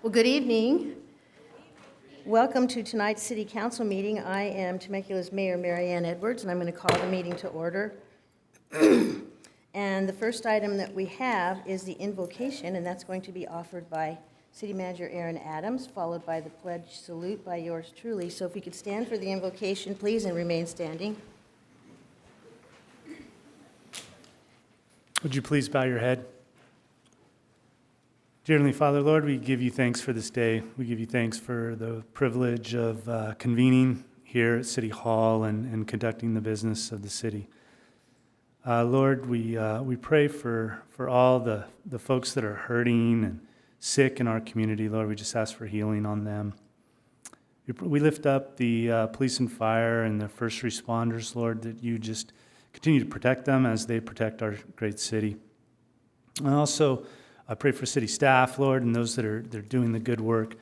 Well, good evening. Welcome to tonight's City Council meeting. I am Temecula's Mayor, Mary Ann Edwards, and I'm going to call the meeting to order. And the first item that we have is the invocation, and that's going to be offered by City Manager Aaron Adams, followed by the pledge salute by yours truly. So if we could stand for the invocation, please, and remain standing. Would you please bow your head? Dear Heavenly Father, Lord, we give you thanks for this day. We give you thanks for the privilege of convening here at City Hall and conducting the business of the city. Lord, we pray for all the folks that are hurting and sick in our community. Lord, we just ask for healing on them. We lift up the police and fire and the first responders, Lord, that you just continue to protect them as they protect our great city. And also, I pray for city staff, Lord, and those that are doing the good work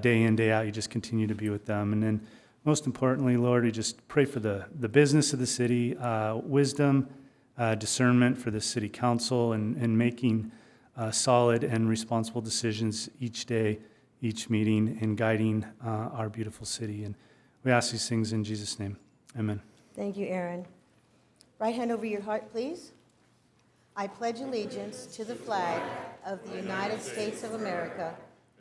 day in, day out. You just continue to be with them. And then most importantly, Lord, we just pray for the business of the city, wisdom, discernment for the city council, and making solid and responsible decisions each day, each meeting, and guiding our beautiful city. And we ask these things in Jesus' name. Amen. Thank you, Aaron. Right hand over your heart, please. I pledge allegiance to the flag of the United States of America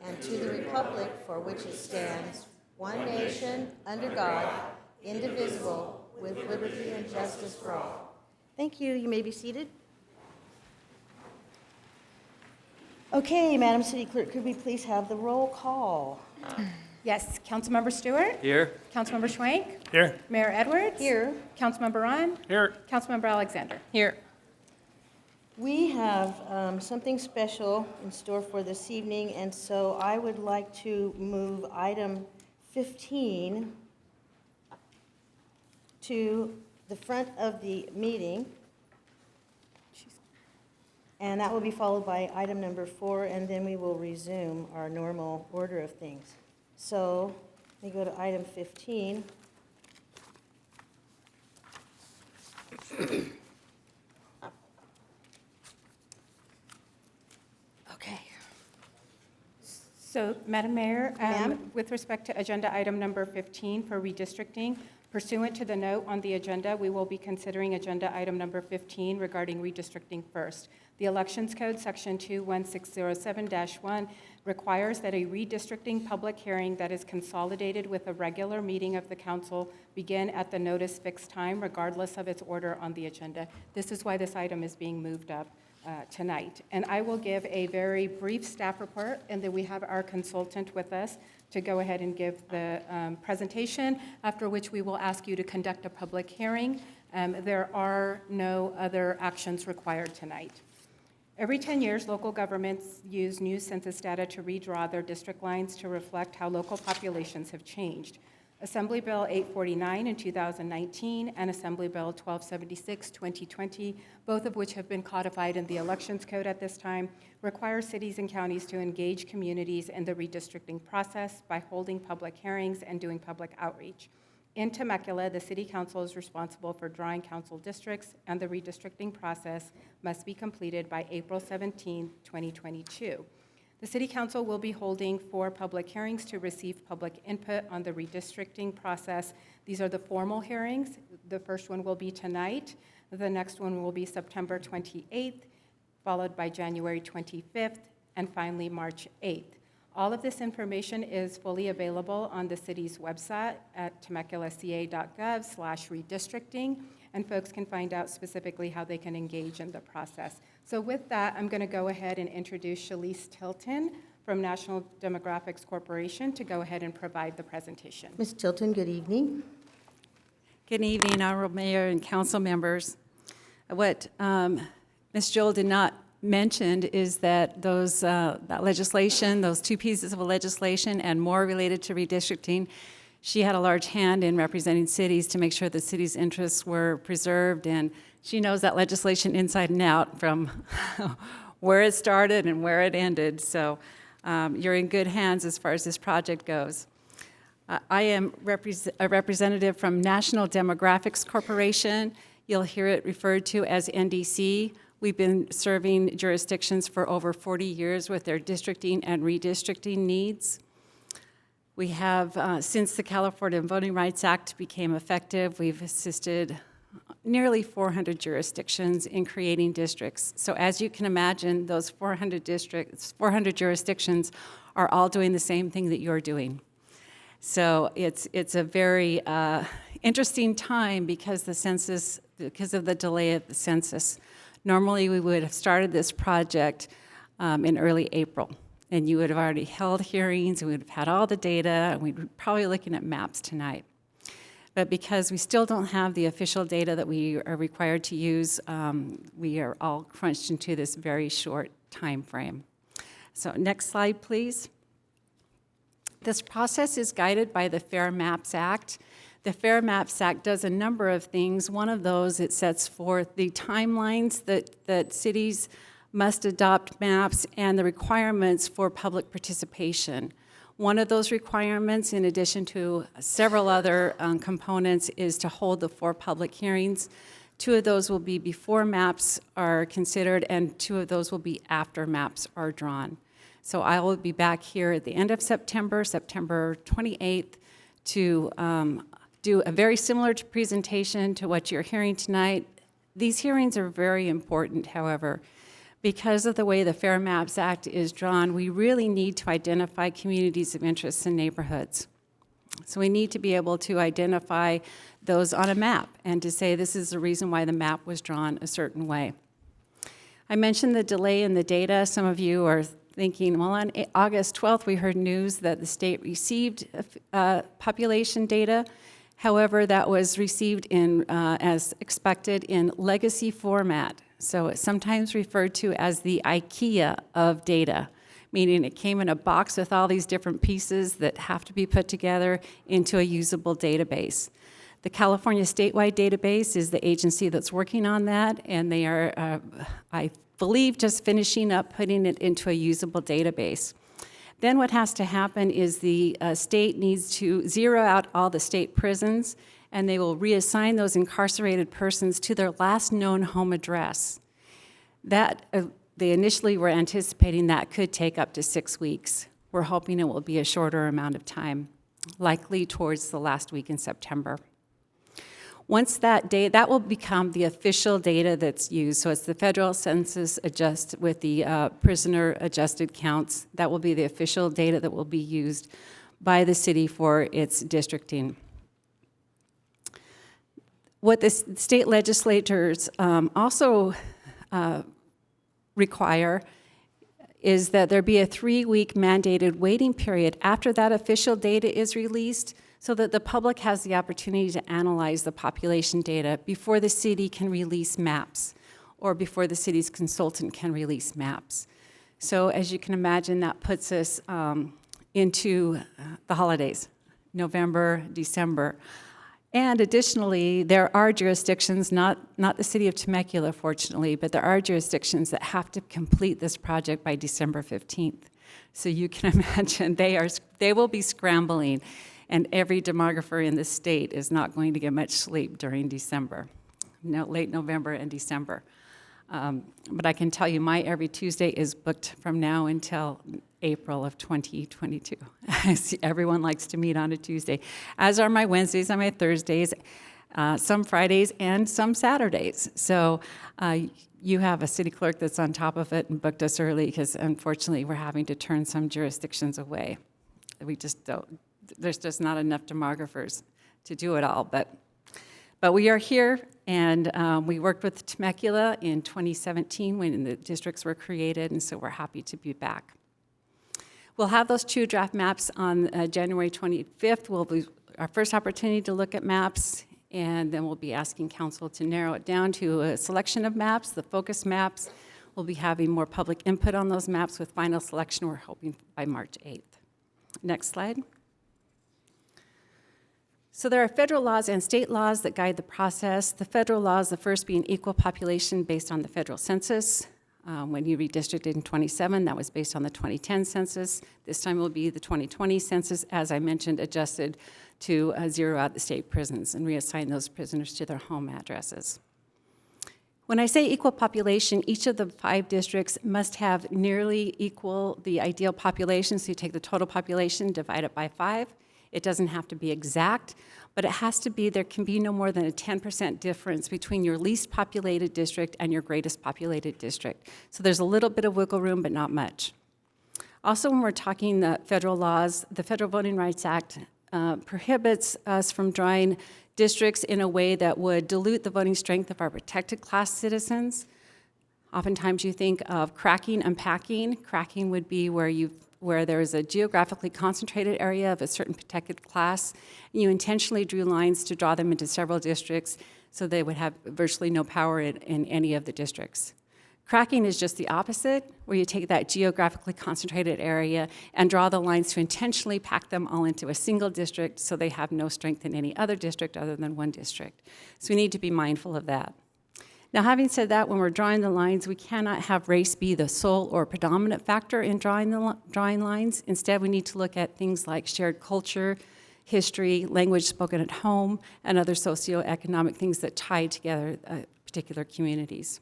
and to the republic for which it stands, one nation, under God, indivisible, with liberty and justice for all. Thank you. You may be seated. Okay, Madam City Clerk, could we please have the roll call? Yes, Councilmember Stewart. Here. Councilmember Schwank. Here. Mayor Edwards. Here. Councilmember Ron. Here. Councilmember Alexander. Here. We have something special in store for this evening, and so I would like to move item 15 to the front of the meeting, and that will be followed by item number 4, and then we will resume our normal order of things. So let me go to item 15. Okay. So, Madam Mayor, Ma'am? with respect to agenda item number 15 for redistricting, pursuant to the note on the agenda, we will be considering agenda item number 15 regarding redistricting first. The Elections Code, Section 21607-1, requires that a redistricting public hearing that is consolidated with a regular meeting of the council begin at the notice fixed time, regardless of its order on the agenda. This is why this item is being moved up tonight. And I will give a very brief staff report, and then we have our consultant with us to go ahead and give the presentation, after which we will ask you to conduct a public hearing. There are no other actions required tonight. Every 10 years, local governments use new census data to redraw their district lines to reflect how local populations have changed. Assembly Bill 849 in 2019 and Assembly Bill 1276, 2020, both of which have been codified in the Elections Code at this time, require cities and counties to engage communities in the redistricting process by holding public hearings and doing public outreach. In Temecula, the City Council is responsible for drawing council districts, and the redistricting process must be completed by April 17, 2022. The City Council will be holding 4 public hearings to receive public input on the redistricting process. These are the formal hearings. The first one will be tonight. The next one will be September 28th, followed by January 25th, and finally March 8th. All of this information is fully available on the city's website at temeculaca.gov/redistricting, and folks can find out specifically how they can engage in the process. So with that, I'm going to go ahead and introduce Shalise Tilton from National Demographics Corporation to go ahead and provide the presentation. Ms. Tilton, good evening. Good evening, Honorable Mayor and council members. What Ms. Joel did not mention is that that legislation, those 2 pieces of legislation and more related to redistricting, she had a large hand in representing cities to make sure the city's interests were preserved, and she knows that legislation inside and out from where it started and where it ended. So you're in good hands as far as this project goes. I am a representative from National Demographics Corporation. You'll hear it referred to as NDC. We've been serving jurisdictions for over 40 years with their districting and redistricting needs. We have, since the California Voting Rights Act became effective, we've assisted nearly 400 jurisdictions in creating districts. So as you can imagine, those 400 jurisdictions are all doing the same thing that you're doing. So it's a very interesting time because of the delay of the census. Normally, we would have started this project in early April, and you would have already held hearings, and we would have had all the data, and we'd be probably looking at maps tonight. But because we still don't have the official data that we are required to use, we are all crunched into this very short time frame. So next slide, please. This process is guided by the Fair Maps Act. The Fair Maps Act does a number of things. One of those, it sets forth the timelines that cities must adopt maps and the requirements for public participation. One of those requirements, in addition to several other components, is to hold the 4 public hearings. 2 of those will be before maps are considered, and 2 of those will be after maps are drawn. So I will be back here at the end of September, September 28th, to do a very similar presentation to what you're hearing tonight. These hearings are very important, however. Because of the way the Fair Maps Act is drawn, we really need to identify communities of interest in neighborhoods. So we need to be able to identify those on a map and to say this is the reason why the map was drawn a certain way. I mentioned the delay in the data. Some of you are thinking, well, on August 12th, we heard news that the state received population data. However, that was received in, as expected, in legacy format. So it's sometimes referred to as the IKEA of data, meaning it came in a box with all these different pieces that have to be put together into a usable database. The California statewide database is the agency that's working on that, and they are, I believe, just finishing up putting it into a usable database. Then what has to happen is the state needs to zero out all the state prisons, and they will reassign those incarcerated persons to their last known home address. That, they initially were anticipating that could take up to 6 weeks. We're hoping it will be a shorter amount of time, likely towards the last week in September. Once that data, that will become the official data that's used. So it's the federal census adjust with the prisoner adjusted counts. That will be the official data that will be used by the city for its districting. What the state legislators also require is that there be a 3-week mandated waiting period after that official data is released, so that the public has the opportunity to analyze the population data before the city can release maps or before the city's consultant can release maps. So as you can imagine, that puts us into the holidays, November, December. And additionally, there are jurisdictions, not the city of Temecula, fortunately, but there are jurisdictions that have to complete this project by December 15th. So you can imagine they will be scrambling. And every demographer in the state is not going to get much sleep during December, late November and December. But I can tell you my every Tuesday is booked from now until April of 2022. Everyone likes to meet on a Tuesday, as are my Wednesdays and my Thursdays, some Fridays and some Saturdays. So you have a city clerk that's on top of it and booked us early because unfortunately we're having to turn some jurisdictions away. We just don't. There's just not enough demographers to do it all, but we are here, and we worked with Temecula in 2017 when the districts were created, and so we're happy to be back. We'll have those 2 draft maps on January 25th. Will be our first opportunity to look at maps, and then we'll be asking council to narrow it down to a selection of maps, the focus maps. We'll be having more public input on those maps with final selection, we're hoping, by March 8th. Next slide. So there are federal laws and state laws that guide the process. The federal laws, the first being equal population based on the federal census. When you redistricted in 27, that was based on the 2010 census. This time it will be the 2020 census, as I mentioned, adjusted to zero out the state prisons and reassign those prisoners to their home addresses. When I say equal population, each of the 5 districts must have nearly equal the ideal population. So you take the total population, divide it by 5. It doesn't have to be exact, but it has to be, there can be no more than a 10% difference between your least populated district and your greatest populated district. So there's a little bit of wiggle room, but not much. Also, when we're talking the federal laws, the Federal Voting Rights Act prohibits us from drawing districts in a way that would dilute the voting strength of our protected class citizens. Oftentimes you think of cracking, unpacking. Cracking would be where there is a geographically concentrated area of a certain protected class, and you intentionally drew lines to draw them into several districts so they would have virtually no power in any of the districts. Cracking is just the opposite, where you take that geographically concentrated area and draw the lines to intentionally pack them all into a single district so they have no strength in any other district other than one district. So we need to be mindful of that. Now, having said that, when we're drawing the lines, we cannot have race be the sole or predominant factor in drawing lines. Instead, we need to look at things like shared culture, history, language spoken at home, and other socioeconomic things that tie together particular communities.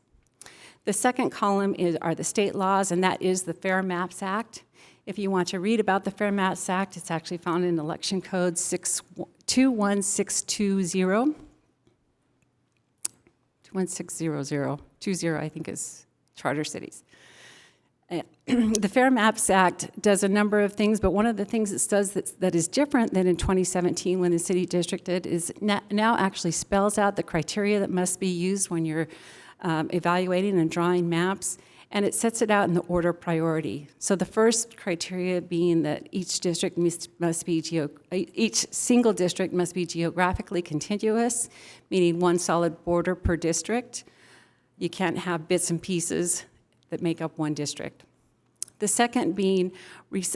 The second column are the state laws, and that is the Fair Maps Act. If you want to read about the Fair Maps Act, it's actually found in Election Code 21620. 21600. I think, is charter cities. The Fair Maps Act does a number of things, but one of the things it does that is different than in 2017 when the city district did is now actually spells out the criteria that must be used when you're evaluating and drawing maps, and it sets it out in the order of priority. So the first criteria being that each single district must be geographically contiguous, meaning one solid border per district. You can't have bits and pieces that make up one district. The second being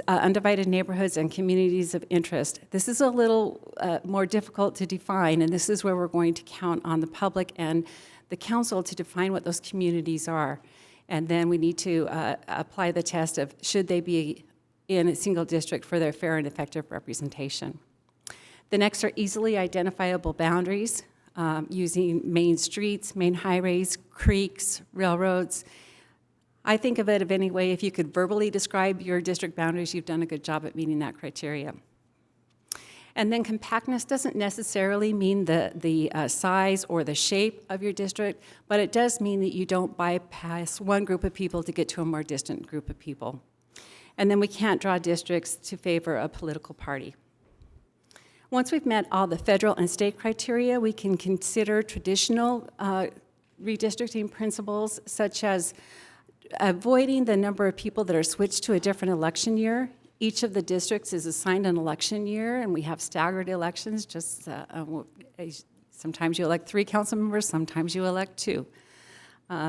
undivided neighborhoods and communities of interest. This is a little more difficult to define, and this is where we're going to count on the public and the council to define what those communities are. And then we need to apply the test of should they be in a single district for their fair and effective representation. The next are easily identifiable boundaries using main streets, main highways, creeks, railroads. I think of it of any way, if you could verbally describe your district boundaries, you've done a good job at meeting that criteria. And then compactness doesn't necessarily mean the size or the shape of your district, but it does mean that you don't bypass one group of people to get to a more distant group of people. And then we can't draw districts to favor a political party. Once we've met all the federal and state criteria, we can consider traditional redistricting principles, such as avoiding the number of people that are switched to a different election year. Each of the districts is assigned an election year, and we have staggered elections. Sometimes you elect 3 council members, sometimes you elect 2.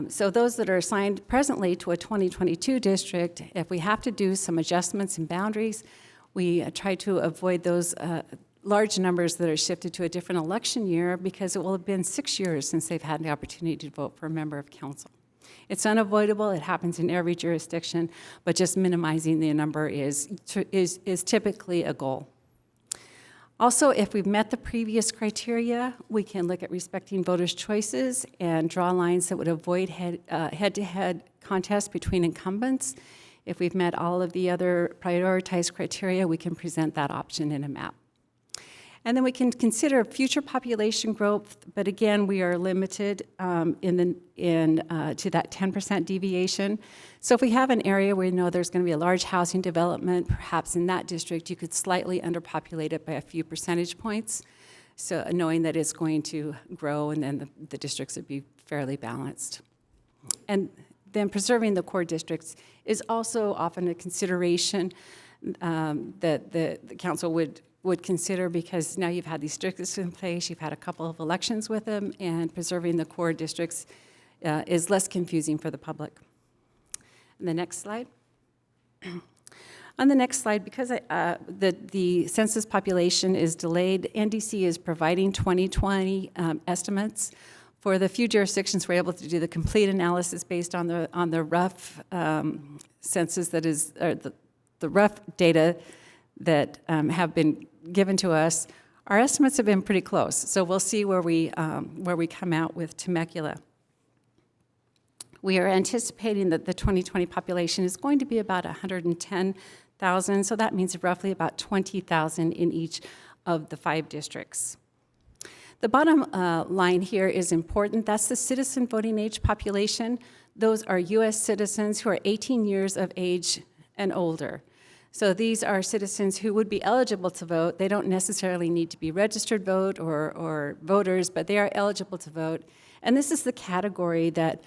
So those that are assigned presently to a 2022 district, if we have to do some adjustments and boundaries, we try to avoid those large numbers that are shifted to a different election year, because it will have been 6 years since they've had the opportunity to vote for a member of council. It's unavoidable, it happens in every jurisdiction, but just minimizing the number is typically a goal. Also, if we've met the previous criteria, we can look at respecting voters' choices and draw lines that would avoid head-to-head contests between incumbents. If we've met all of the other prioritized criteria, we can present that option in a map. And then we can consider future population growth, but again, we are limited to that 10% deviation. So if we have an area where we know there's going to be a large housing development, perhaps in that district, you could slightly underpopulate it by a few percentage points, so knowing that it's going to grow, and then the districts would be fairly balanced. And then preserving the core districts is also often a consideration that the council would consider, because now you've had these districts in place, you've had a couple of elections with them, and preserving the core districts is less confusing for the public. And the next slide. On the next slide, because the census population is delayed, NDC is providing 2020 estimates. For the few jurisdictions, we're able to do the complete analysis based on the rough census that is, or the rough data that have been given to us. Our estimates have been pretty close, so we'll see where we come out with Temecula. We are anticipating that the 2020 population is going to be about 110,000, so that means roughly about 20,000 in each of the 5 districts. The bottom line here is important. That's the citizen voting age population. Those are U.S. citizens who are 18 years of age and older. So these are citizens who would be eligible to vote. They don't necessarily need to be registered vote or voters, but they are eligible to vote. And this is the category that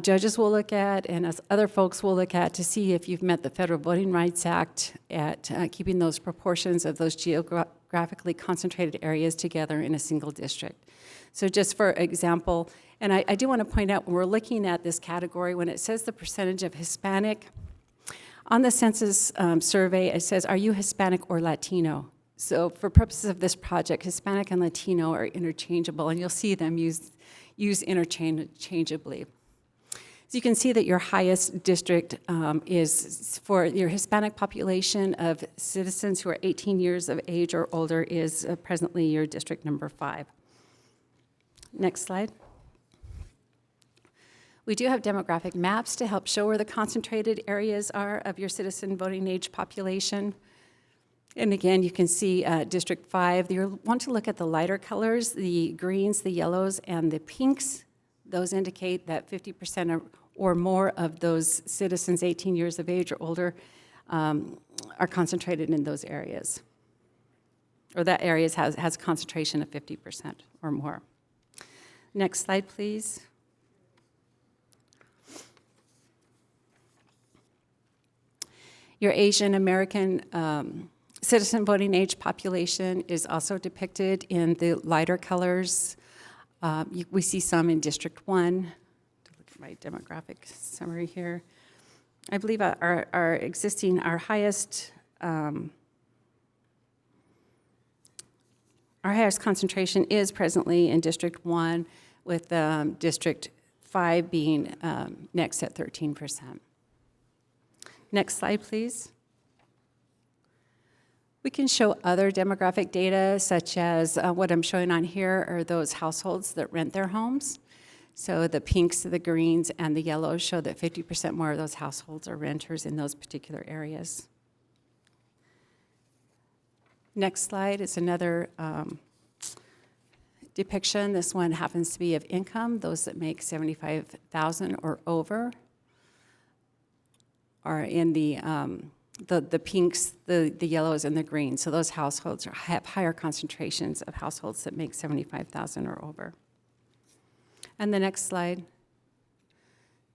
judges will look at and as other folks will look at to see if you've met the Federal Voting Rights Act at keeping those proportions of those geographically concentrated areas together in a single district. So just for example, and I do want to point out when we're looking at this category, when it says the percentage of Hispanic, on the census survey, it says, are you Hispanic or Latino? So for purposes of this project, Hispanic and Latino are interchangeable, and you'll see them used interchangeably. So you can see that your highest district is for your Hispanic population of citizens who are 18 years of age or older is presently your district number 5. Next slide. We do have demographic maps to help show where the concentrated areas are of your citizen voting age population. And again, you can see District 5. You want to look at the lighter colors, the greens, the yellows, and the pinks. Those indicate that 50% or more of those citizens 18 years of age or older are concentrated in those areas. Or that area has a concentration of 50% or more. Next slide, please. Your Asian American citizen voting age population is also depicted in the lighter colors. We see some in District 1. To look at my demographic summary here. I believe our highest concentration is presently in District 1, with District 5 being next at 13%. Next slide, please. We can show other demographic data, such as what I'm showing on here are those households that rent their homes. So the pinks, the greens, and the yellows show that 50% more of those households are renters in those particular areas. Next slide is another depiction. This one happens to be of income. Those that make $75,000 or over are in the pinks, the yellows, and the greens. So those households have higher concentrations of households that make $75,000 or over. And the next slide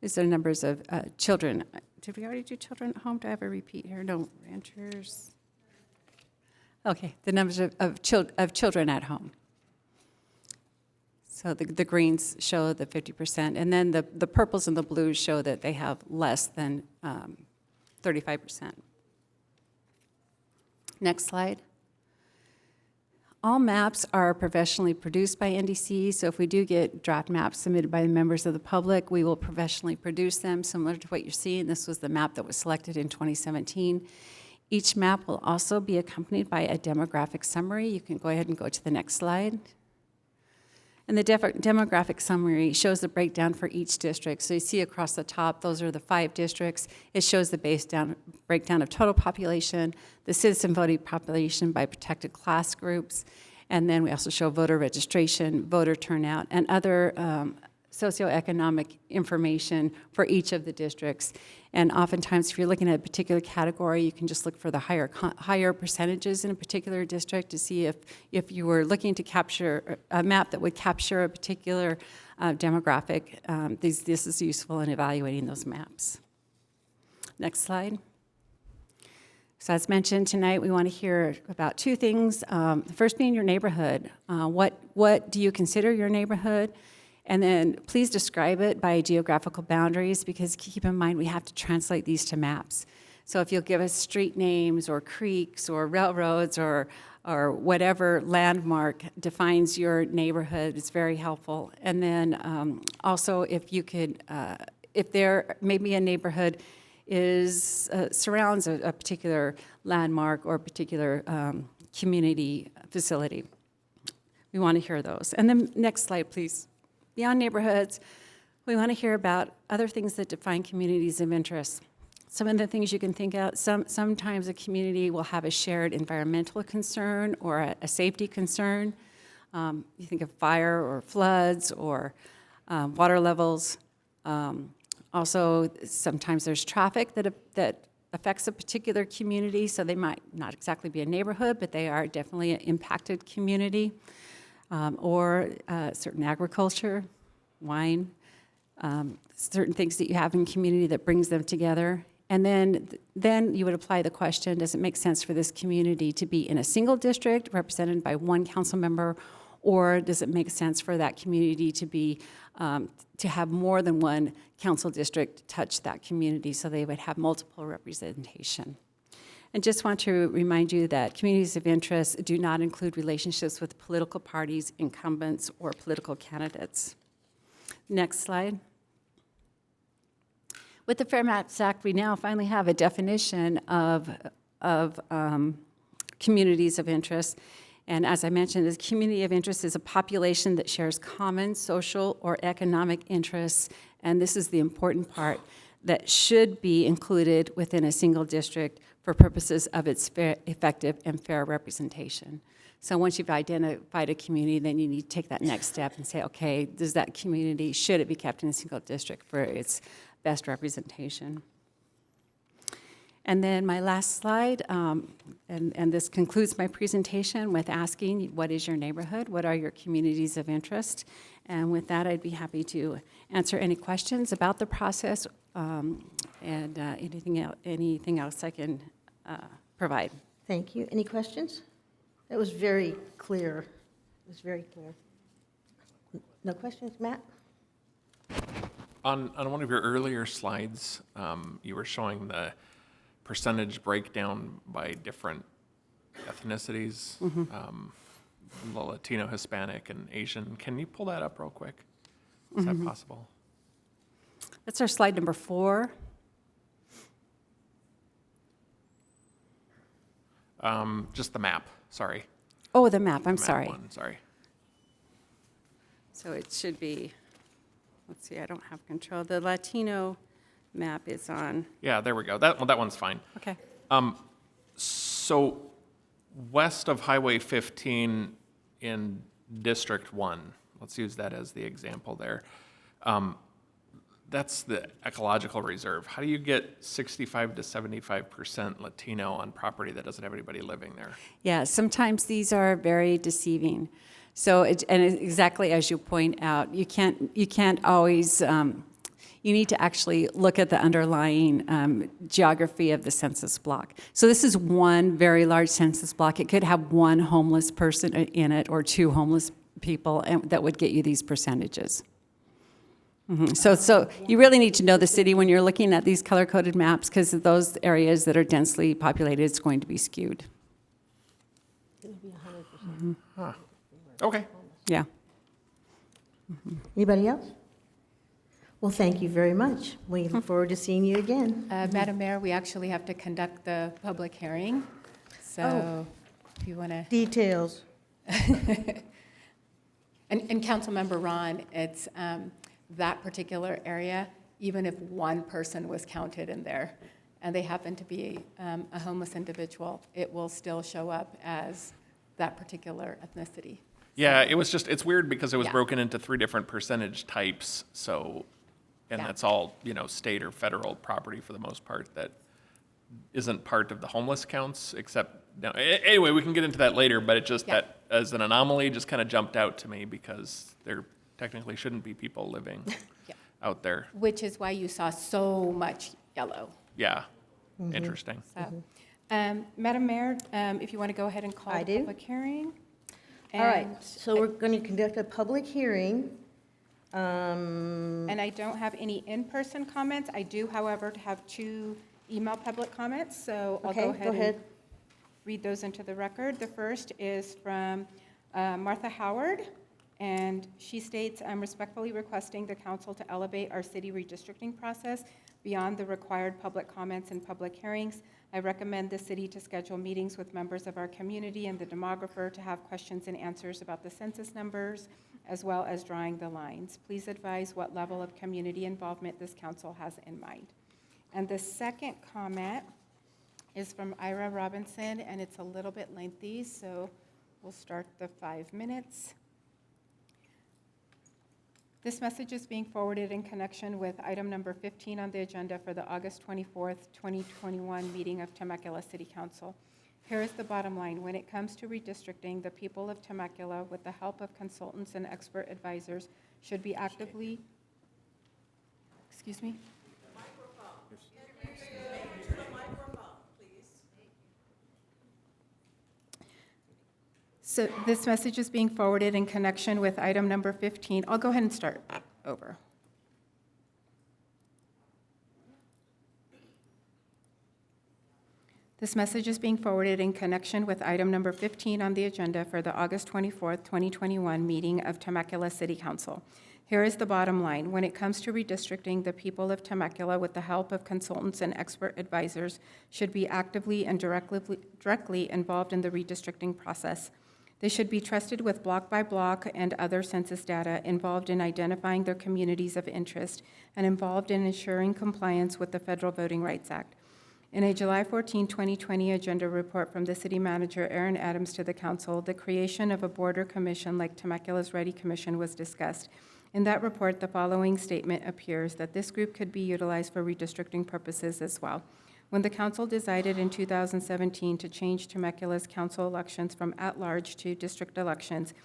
is the numbers of children. Did we already do children at home? Do I have a repeat here? No, renters. Okay, the numbers of children at home. So the greens show the 50%, and then the purples and the blues show that they have less than 35%. Next slide. All maps are professionally produced by NDC, so if we do get draft maps submitted by the members of the public, we will professionally produce them, similar to what you're seeing. This was the map that was selected in 2017. Each map will also be accompanied by a demographic summary. You can go ahead and go to the next slide. And the demographic summary shows the breakdown for each district. So you see across the top, those are the 5 districts. It shows the breakdown of total population, the citizen voting population by protected class groups, and then we also show voter registration, voter turnout, and other socioeconomic information for each of the districts. And oftentimes, if you're looking at a particular category, you can just look for the higher percentages in a particular district to see if you were looking to capture a map that would capture a particular demographic. This is useful in evaluating those maps. Next slide. So as mentioned tonight, we want to hear about 2 things. The first being your neighborhood. What do you consider your neighborhood? And then please describe it by geographical boundaries, because keep in mind we have to translate these to maps. So if you'll give us street names or creeks or railroads or whatever landmark defines your neighborhood, it's very helpful. And then also if you could, if there maybe a neighborhood surrounds a particular landmark or a particular community facility. We want to hear those. And then next slide, please. Beyond neighborhoods, We want to hear about other things that define communities of interest. Some of the things you can think out, sometimes a community will have a shared environmental concern or a safety concern. You think of fire or floods or water levels. Also, sometimes there's traffic that affects a particular community, so they might not exactly be a neighborhood, but they are definitely an impacted community. Or certain agriculture, wine, certain things that you have in community that brings them together. And then you would apply the question, does it make sense for this community to be in a single district represented by one council member, or does it make sense for that community to be to have more than one council district touch that community so they would have multiple representation? And just want to remind you that communities of interest do not include relationships with political parties, incumbents, or political candidates. Next slide. With the Fair Maps Act, we now finally have a definition of communities of interest. And as I mentioned, a community of interest is a population that shares common social or economic interests, and this is the important part, that should be included within a single district for purposes of its fair, effective and fair representation. So once you've identified a community, then you need to take that next step and say, okay, does that community, should it be kept in a single district for its best representation? And then my last slide, and this concludes my presentation with asking, what is your neighborhood? What are your communities of interest? And with that, I'd be happy to answer any questions about the process and anything else I can provide. Thank you. Any questions? That was very clear. It was very clear. No questions, Matt? On one of your earlier slides, you were showing the percentage breakdown by different ethnicities, the Latino, Hispanic, and Asian. Can you pull that up real quick? Is that possible? That's our slide number 4. Just the map, sorry. Oh, the map, I'm The map sorry. one, sorry. So it should be, let's see, I don't have control. The Latino map is on, Yeah, there we go. That one's fine. okay. So west of Highway 15 in District 1, let's use that as the example there. That's the ecological reserve. How do you get 65 to 75% Latino on property that doesn't have anybody living there? Yeah, sometimes these are very deceiving. So, exactly as you point out, you can't always, you need to actually look at the underlying geography of the census block. So this is one very large census block. It could have one homeless person in it or 2 homeless people, and that would get you these percentages. So you really need to know the city when you're looking at these color-coded maps, because those areas that are densely populated, it's going to be skewed. It would be 100%. Okay. Yeah. Anybody else? Well, thank you very much. We look forward to seeing you again. Madam Mayor, we actually have to conduct the public hearing, so if you want to. Details. And Councilmember Ron, it's that particular area, even if one person was counted in there, and they happen to be a homeless individual, it will still show up as that particular ethnicity. Yeah, it's weird because it was Yeah. broken into 3 different percentage types, so, and Yeah. that's all, state or federal property for the most part that isn't part of the homeless counts, except, now, anyway, we can get into that later, but it just, Yeah. that, as an anomaly, just kind of jumped out to me there technically shouldn't be people living Yeah. out there. Which is why you saw so much yellow. Yeah, interesting. So, Madam Mayor, if you want to go ahead and call I the do. public hearing. All right, And so we're going to conduct a public hearing. And I don't have any in-person comments. I do, however, have 2 email public comments, so I'll Okay, go go ahead ahead. and read those into the record. The first is from Martha Howard, and she states, "I'm respectfully requesting the council to elevate our city redistricting process beyond the required public comments and public hearings. I recommend the city to schedule meetings with members of our community and the demographer to have questions and answers about the census numbers as well as drawing the lines. Please advise what level of community involvement this council has in mind. And the second comment is from Ira Robinson, and it's a little bit lengthy, so we'll start the 5 minutes. This message is being forwarded in connection with item number 15 on the agenda for the August 24th, 2021 meeting of Temecula City Council. Here is the bottom line. When it comes to redistricting, the people of Temecula, with the help of consultants and expert advisors, should be actively, excuse me? So this message is being forwarded in connection with item number 15. I'll go ahead and start over. This message is being forwarded in connection with item number 15 on the agenda for the August 24th, 2021 meeting of Temecula City Council. Here is the bottom line. When it comes to redistricting, the people of Temecula, with the help of consultants and expert advisors, should be actively and directly involved in the redistricting process. They should be trusted with block-by-block and other census data, involved in identifying their communities of interest, and involved in ensuring compliance with the Federal Voting Rights Act. In a July 14, 2020 agenda report from the City Manager, Aaron Adams, to the Council, the creation of a border commission like Temecula's Ready Commission was discussed. In that report, the following statement appears that this group could be utilized for redistricting purposes as well. When the Council decided in 2017 to change Temecula's council elections from at-large to district elections,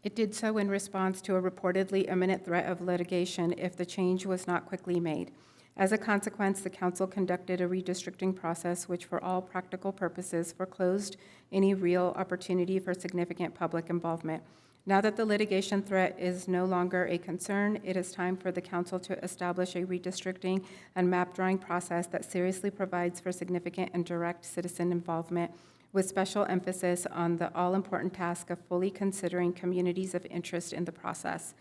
it did so in response to a reportedly imminent threat of litigation if the change was not quickly made. As a consequence, the Council conducted a redistricting process which, for all practical purposes, foreclosed any real opportunity for significant public involvement. Now that the litigation threat is no longer a concern, it is time for the Council to establish a redistricting and map drawing process that seriously provides for significant and direct citizen involvement, with special emphasis on the all-important task of fully considering communities of interest in the process.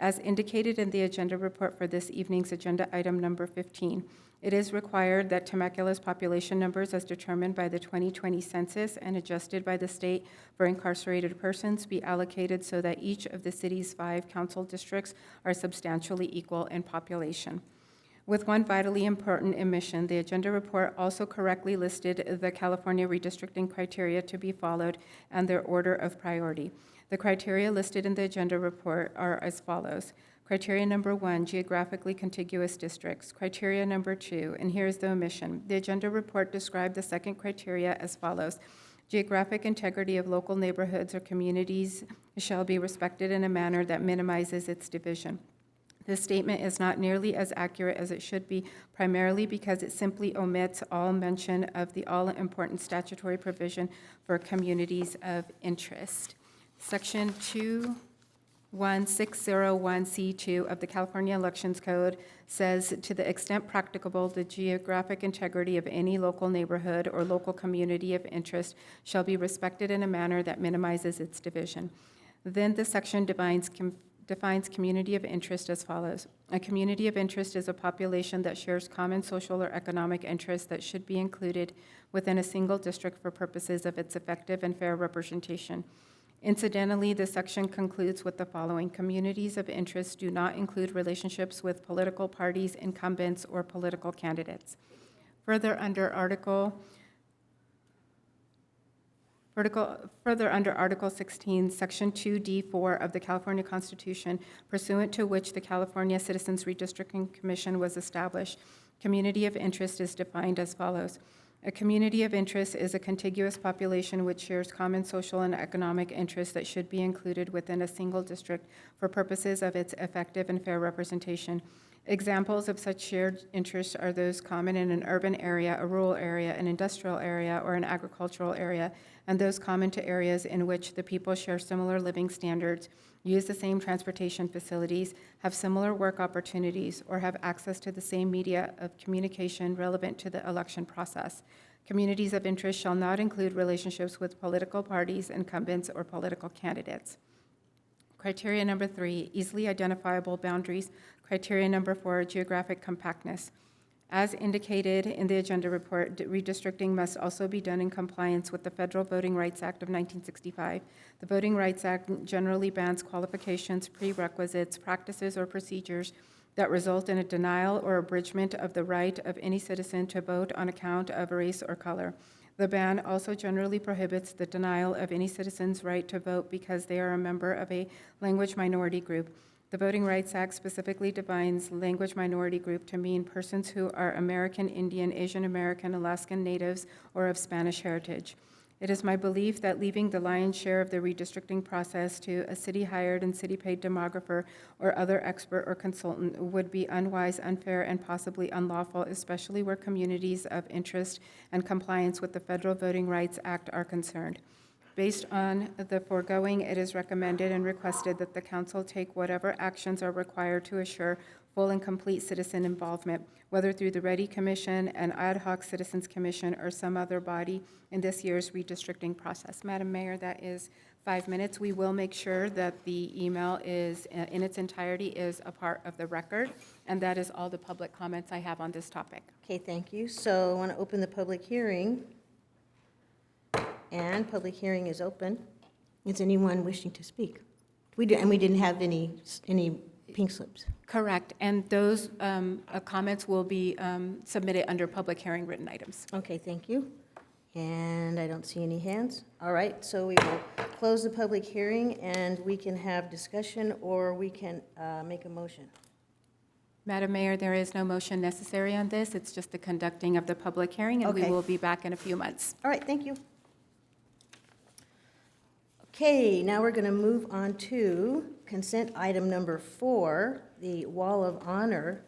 As indicated in the agenda report for this evening's agenda item number 15, it is required that Temecula's population numbers, as determined by the 2020 census and adjusted by the state for incarcerated persons, be allocated so that each of the city's 5 council districts are substantially equal in population. With one vitally important omission, the agenda report also correctly listed the California redistricting criteria to be followed and their order of priority. The criteria listed in the agenda report are as follows. Criteria number 1, geographically contiguous districts. Criteria number 2, and here's the omission. The agenda report described the second criteria as follows. Geographic integrity of local neighborhoods or communities shall be respected in a manner that minimizes its division. This statement is not nearly as accurate as it should be, primarily because it simply omits all mention of the all-important statutory provision for communities of interest. Section 21601C2 of the California Elections Code says, to the extent practicable, the geographic integrity of any local neighborhood or local community of interest shall be respected in a manner that minimizes its division. Then the section defines community of interest as follows. A community of interest is a population that shares common social or economic interests that should be included within a single district for purposes of its effective and fair representation. Incidentally, this section concludes with the following. Communities of interest do not include relationships with political parties, incumbents, or political candidates. Further under Article 16, Section 2D4 of the California Constitution, pursuant to which the California Citizens Redistricting Commission was established, community of interest is defined as follows. A community of interest is a contiguous population which shares common social and economic interests that should be included within a single district for purposes of its effective and fair representation. Examples of such shared interests are those common in an urban area, a rural area, an industrial area, or an agricultural area, and those common to areas in which the people share similar living standards, use the same transportation facilities, have similar work opportunities, or have access to the same media of communication relevant to the election process. Communities of interest shall not include relationships with political parties, incumbents, or political candidates. Criteria number 3, easily identifiable boundaries. Criteria number 4, geographic compactness. As indicated in the agenda report, redistricting must also be done in compliance with the Federal Voting Rights Act of 1965. The Voting Rights Act generally bans qualifications, prerequisites, practices, or procedures that result in a denial or abridgment of the right of any citizen to vote on account of race or color. The ban also generally prohibits the denial of any citizen's right to vote because they are a member of a language minority group. The Voting Rights Act specifically defines language minority group to mean persons who are American, Indian, Asian American, Alaskan Natives, or of Spanish heritage. It is my belief that leaving the lion's share of the redistricting process to a city-hired and city-paid demographer or other expert or consultant would be unwise, unfair, and possibly unlawful, especially where communities of interest and compliance with the Federal Voting Rights Act are concerned. Based on the foregoing, it is recommended and requested that the council take whatever actions are required to assure full and complete citizen involvement, whether through the Ready Commission, an ad hoc Citizens Commission, or some other body in this year's redistricting process. Madam Mayor, that is 5 minutes. We will make sure that the email is, in its entirety, is a part of the record, and that is all the public comments I have on this topic. Okay, thank you. So I want to open the public hearing. And public hearing is open. Is anyone wishing to speak? We didn't have any pink slips. Correct, and those comments will be submitted under public hearing written items. Okay, thank you. And I don't see any hands. All right, so we will close the public hearing, and we can have discussion, or we can make a motion. Madam Mayor, there is no motion necessary on this. It's just the conducting of the public hearing, and we Okay. will be back in a few months. All right, thank you. Okay, now we're going to move on to consent item number 4, the Wall of Honor.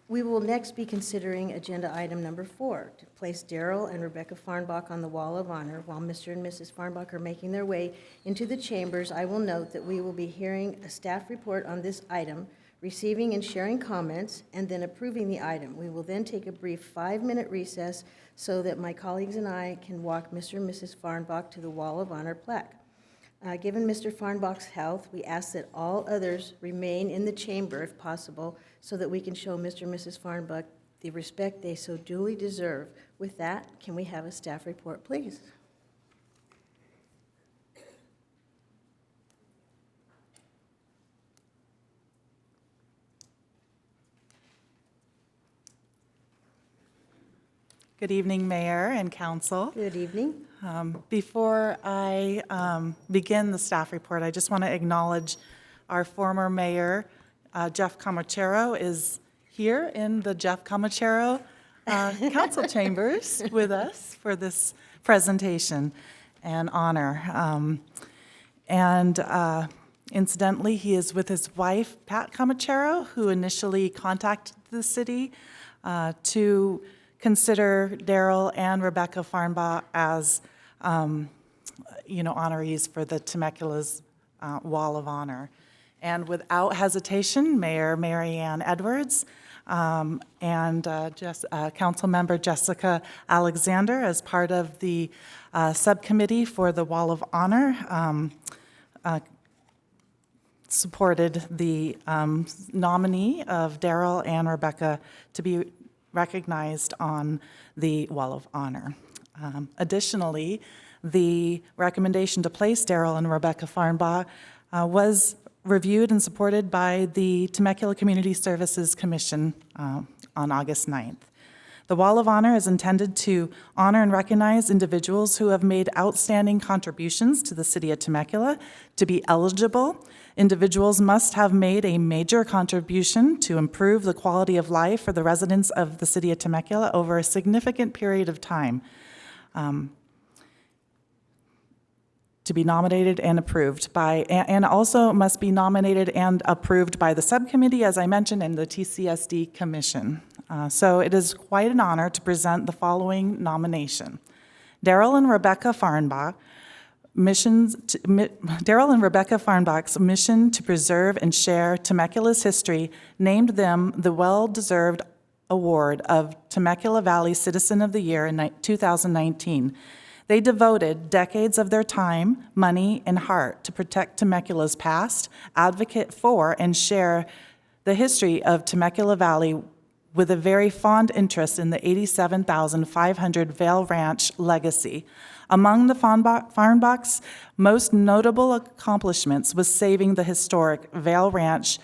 We will next be considering agenda item number 4, to place Daryl and Rebecca Farnbach on the Wall of Honor. While Mr. and Mrs. Farnbach are making their way into the chambers, I will note that we will be hearing a staff report on this item, receiving and sharing comments, and then approving the item. We will then take a brief 5-minute recess so that my colleagues and I can walk Mr. and Mrs. Farnbach to the Wall of Honor plaque. Given Mr. Farnbach's health, we ask that all others remain in the chamber if possible so that we can show Mr. and Mrs. Farnbach the respect they so duly deserve. With that, can we have a staff report, please? Good evening, Mayor and Council. Good evening. Before I begin the staff report, I just want to acknowledge our former mayor, Jeff Camachero, is here in the Jeff Camachero council chambers with us for this presentation and honor. Incidentally, he is with his wife, Pat Camachero, who initially contacted the city to consider Daryl and Rebecca Farnbach as, honorees for the Temecula's Wall of Honor. And without hesitation, Mayor Mary Ann Edwards and Council Member Jessica Alexander, as part of the subcommittee for the Wall of Honor, supported the nominee of Daryl and Rebecca to be recognized on the Wall of Honor. Additionally, the recommendation to place Daryl and Rebecca Farnbach was reviewed and supported by the Temecula Community Services Commission on August 9th. The Wall of Honor is intended to honor and recognize individuals who have made outstanding contributions to the city of Temecula. To be eligible, individuals must have made a major contribution to improve the quality of life for the residents of the city of Temecula over a significant period of time. To be nominated and approved by, and also must be nominated and approved by the subcommittee, as I mentioned, and the TCSD Commission. So it is quite an honor to present the following nomination. Daryl and Rebecca Farnbach's mission to preserve and share Temecula's history named them the well-deserved award of Temecula Valley Citizen of the Year in 2019. They devoted decades of their time, money, and heart to protect Temecula's past, advocate for, and share the history of Temecula Valley with a very fond interest in the 87,500 Vale Ranch legacy. Among the Farnbach's most notable accomplishments was saving the historic Vale Ranch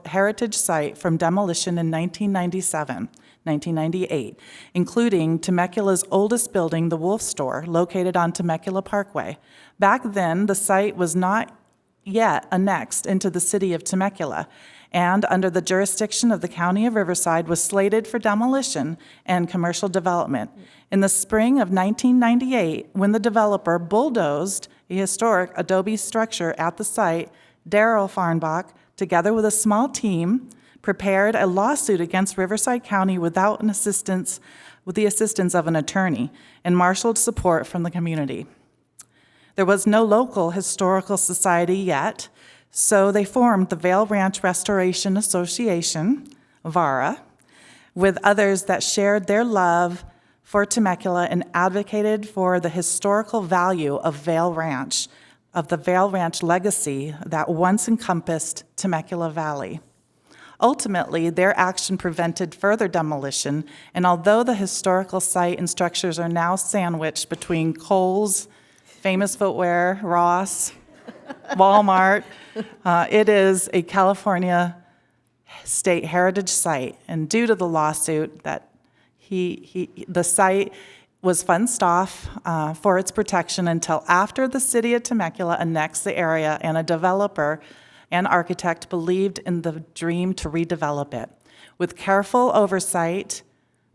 heritage site from demolition in 1998, including Temecula's oldest building, the Wolf Store, located on Temecula Parkway. Back then, the site was not yet annexed into the city of Temecula, and under the jurisdiction of the County of Riverside was slated for demolition and commercial development. In the spring of 1998, when the developer bulldozed a historic adobe structure at the site, Darrell Farnbach, together with a small team, prepared a lawsuit against Riverside County with the assistance of an attorney, and marshaled support from the community. There was no local historical society yet, so they formed the Vale Ranch Restoration Association, VARA, with others that shared their love for Temecula and advocated for the historical value of Vale Ranch, of the Vale Ranch legacy that once encompassed Temecula Valley. Ultimately, their action prevented further demolition, and although the historical site and structures are now sandwiched between Kohl's, Famous Footwear, Ross, Walmart, it is a California state heritage site, and due to the lawsuit that the site was fenced off for its protection until after the city of Temecula annexed the area and a developer and architect believed in the dream to redevelop it. With careful oversight,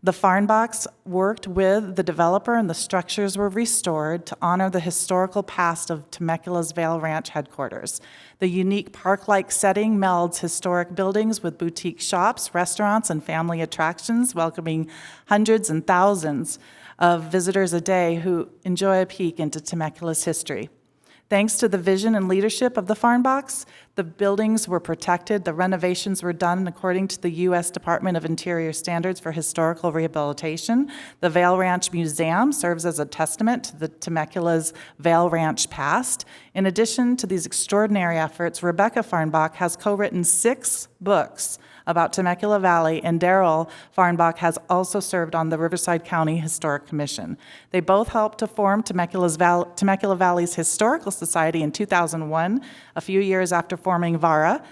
the Farnbachs worked with the developer and the structures were restored to honor the historical past of Temecula's Vale Ranch headquarters. The unique park-like setting melds historic buildings with boutique shops, restaurants, and family attractions, welcoming hundreds and thousands of visitors a day who enjoy a peek into Temecula's history. Thanks to the vision and leadership of the Farnbachs, the buildings were protected, the renovations were done according to the U.S. Department of Interior standards for historical rehabilitation. The Vale Ranch Museum serves as a testament to the Temecula's Vale Ranch past. In addition to these extraordinary efforts, Rebecca Farnbach has co-written 6 books about Temecula Valley, and Darrell Farnbach has also served on the Riverside County Historic Commission. They both helped to form Temecula Valley's Historical Society in 2001, a few years after forming VARA,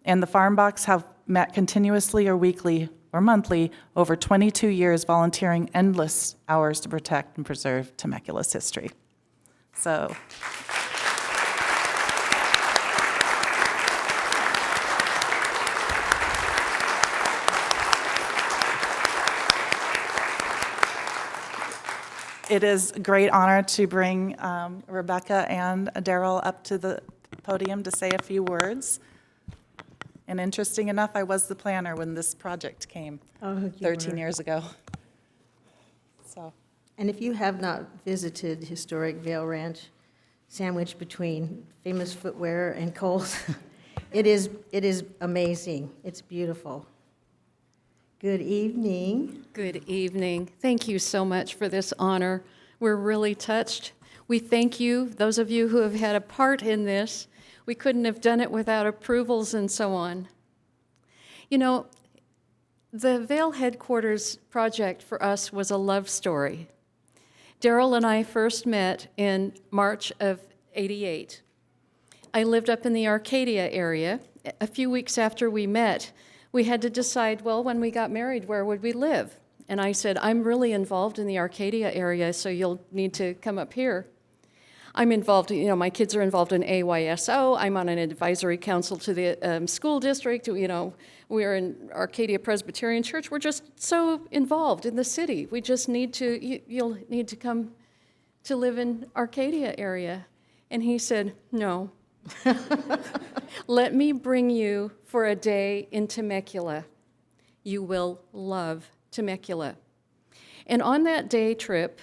and the Farnbachs have met continuously or weekly or monthly over 22 years, volunteering endless hours to protect and preserve Temecula's history. So, it is a great honor to bring Rebecca and Darrell up to the podium to say a few words. And interesting enough, I was the planner when this project came 13 years ago. So, And if you have not visited historic Vale Ranch, sandwiched between Famous Footwear and Kohl's, it is amazing. It's beautiful. Good evening. Good evening. Thank you so much for this honor. We're really touched. We thank you, those of you who have had a part in this. We couldn't have done it without approvals and so on. You know, the Vale headquarters project for us was a love story. Darrell and I first met in March of '88. I lived up in the Arcadia area. A few weeks after we met, we had to decide, well, when we got married, where would we live? And I said, I'm really involved in the Arcadia area, so you'll need to come up here. I'm involved, you know, my kids are involved in AYSO. I'm on an advisory council to the school district. You know, we're in Arcadia Presbyterian Church. We're just so involved in the city. We just need to, you'll need to come to live in Arcadia area. And he said, no. Let me bring you for a day in Temecula. You will love Temecula. And on that day trip,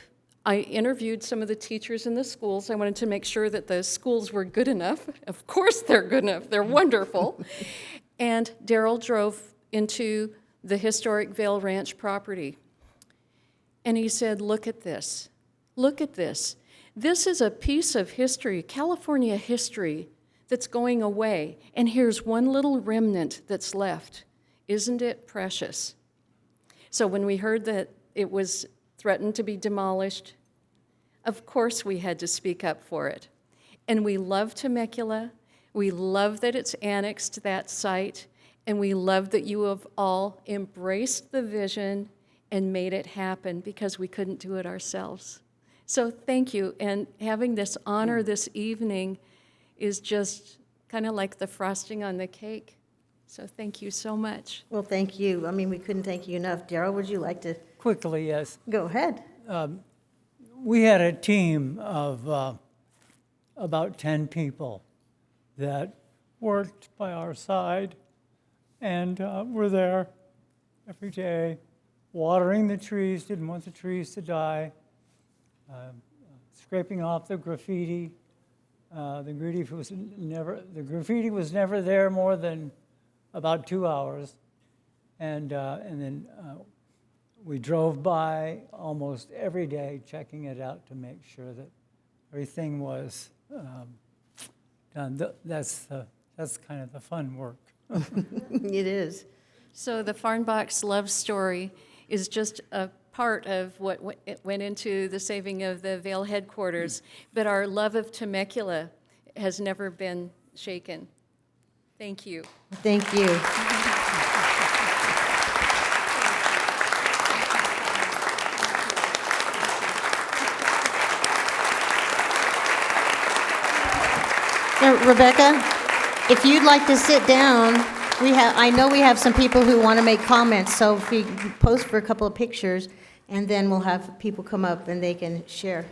I interviewed some of the teachers in the schools. I wanted to make sure that the schools were good enough. Of course they're good enough. They're wonderful. And Darrell drove into the historic Vale Ranch property. And he said, look at this. Look at this. This is a piece of history, California history, that's going away. And here's one little remnant that's left. Isn't it precious? So when we heard that it was threatened to be demolished, of course we had to speak up for it. And we love Temecula. We love that it's annexed to that site. And we love that you have all embraced the vision and made it happen because we couldn't do it ourselves. So thank you. And having this honor this evening is just kind of like the frosting on the cake. So thank you so much. Well, thank you. I mean, we couldn't thank you enough. Daryl, would you like to Quickly, yes. go ahead? We had a team of about 10 people that worked by our side and were there every day, watering the trees, didn't want the trees to die, scraping off the graffiti. The graffiti was never there more than about 2 hours, and then we drove by almost every day, checking it out to make sure that everything was done. That's kind of the fun work. It is. So the Farnbach's love story is just a part of what went into the saving of the Vale headquarters, but our love of Temecula has never been shaken. Thank you. Thank you. Now, Rebecca, if you'd like to sit down, I know we have some people who want to make comments, so if we post for a couple of pictures, and then we'll have people come up and they can share.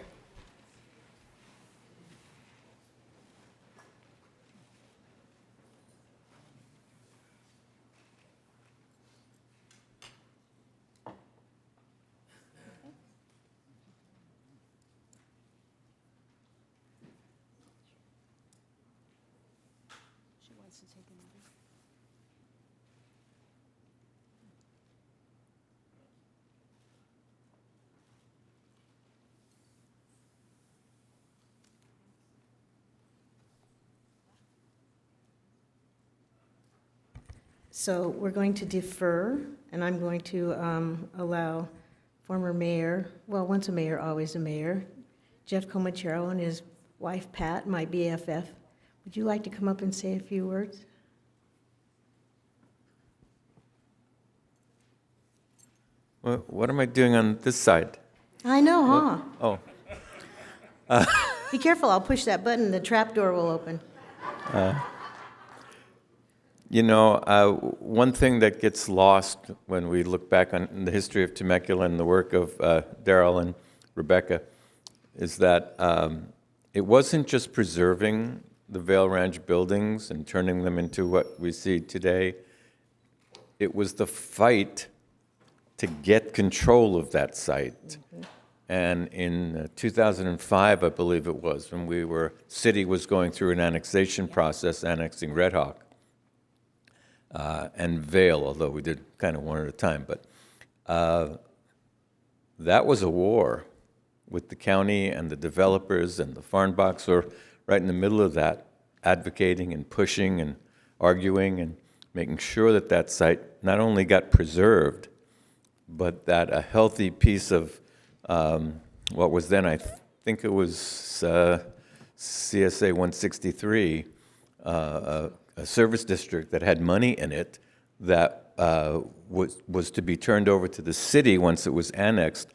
So we're going to defer, and I'm going to allow former mayor, well, once a mayor, always a mayor, Jeff Comachero and his wife Pat, my BFF. Would you like to come up and say a few words? Well, what am I doing on this side? I know, huh? Oh, Be careful, I'll push that button, the trap door will open. you know, one thing that gets lost when we look back on the history of Temecula and the work of Daryl and Rebecca is that it wasn't just preserving the Vale Ranch buildings and turning them into what we see today. It was the fight to get control of that site. Mm-hmm. And in 2005, I believe it was, when city was going through an annexation process, annexing Red Hawk and Vale, although we did kind of one at a time. But that was a war with the county and the developers, and the Farnbachs were right in the middle of that, advocating and pushing and arguing and making sure that that site not only got preserved, but that a healthy piece of what was then, I think it was CSA 163, a service district that had money in it that was to be turned over to the city once it was annexed.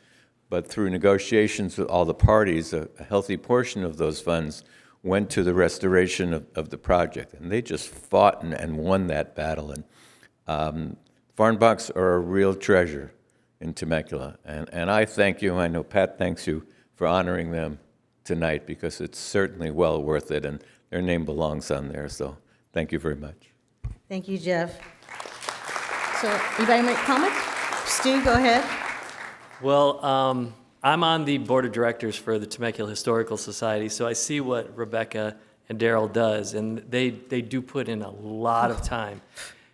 But through negotiations with all the parties, a healthy portion of those funds went to the restoration of the project. And they just fought and won that battle. And Farnbachs are a real treasure in Temecula. And I thank you, I know Pat thanks you for honoring them tonight, because it's certainly well worth it, and their name belongs on there. So thank you very much. Thank you, Jeff. So anybody make comments? Stu, go ahead. Well, I'm on the board of directors for the Temecula Historical Society, so I see what Rebecca and Daryl does, and they do put in a lot of time.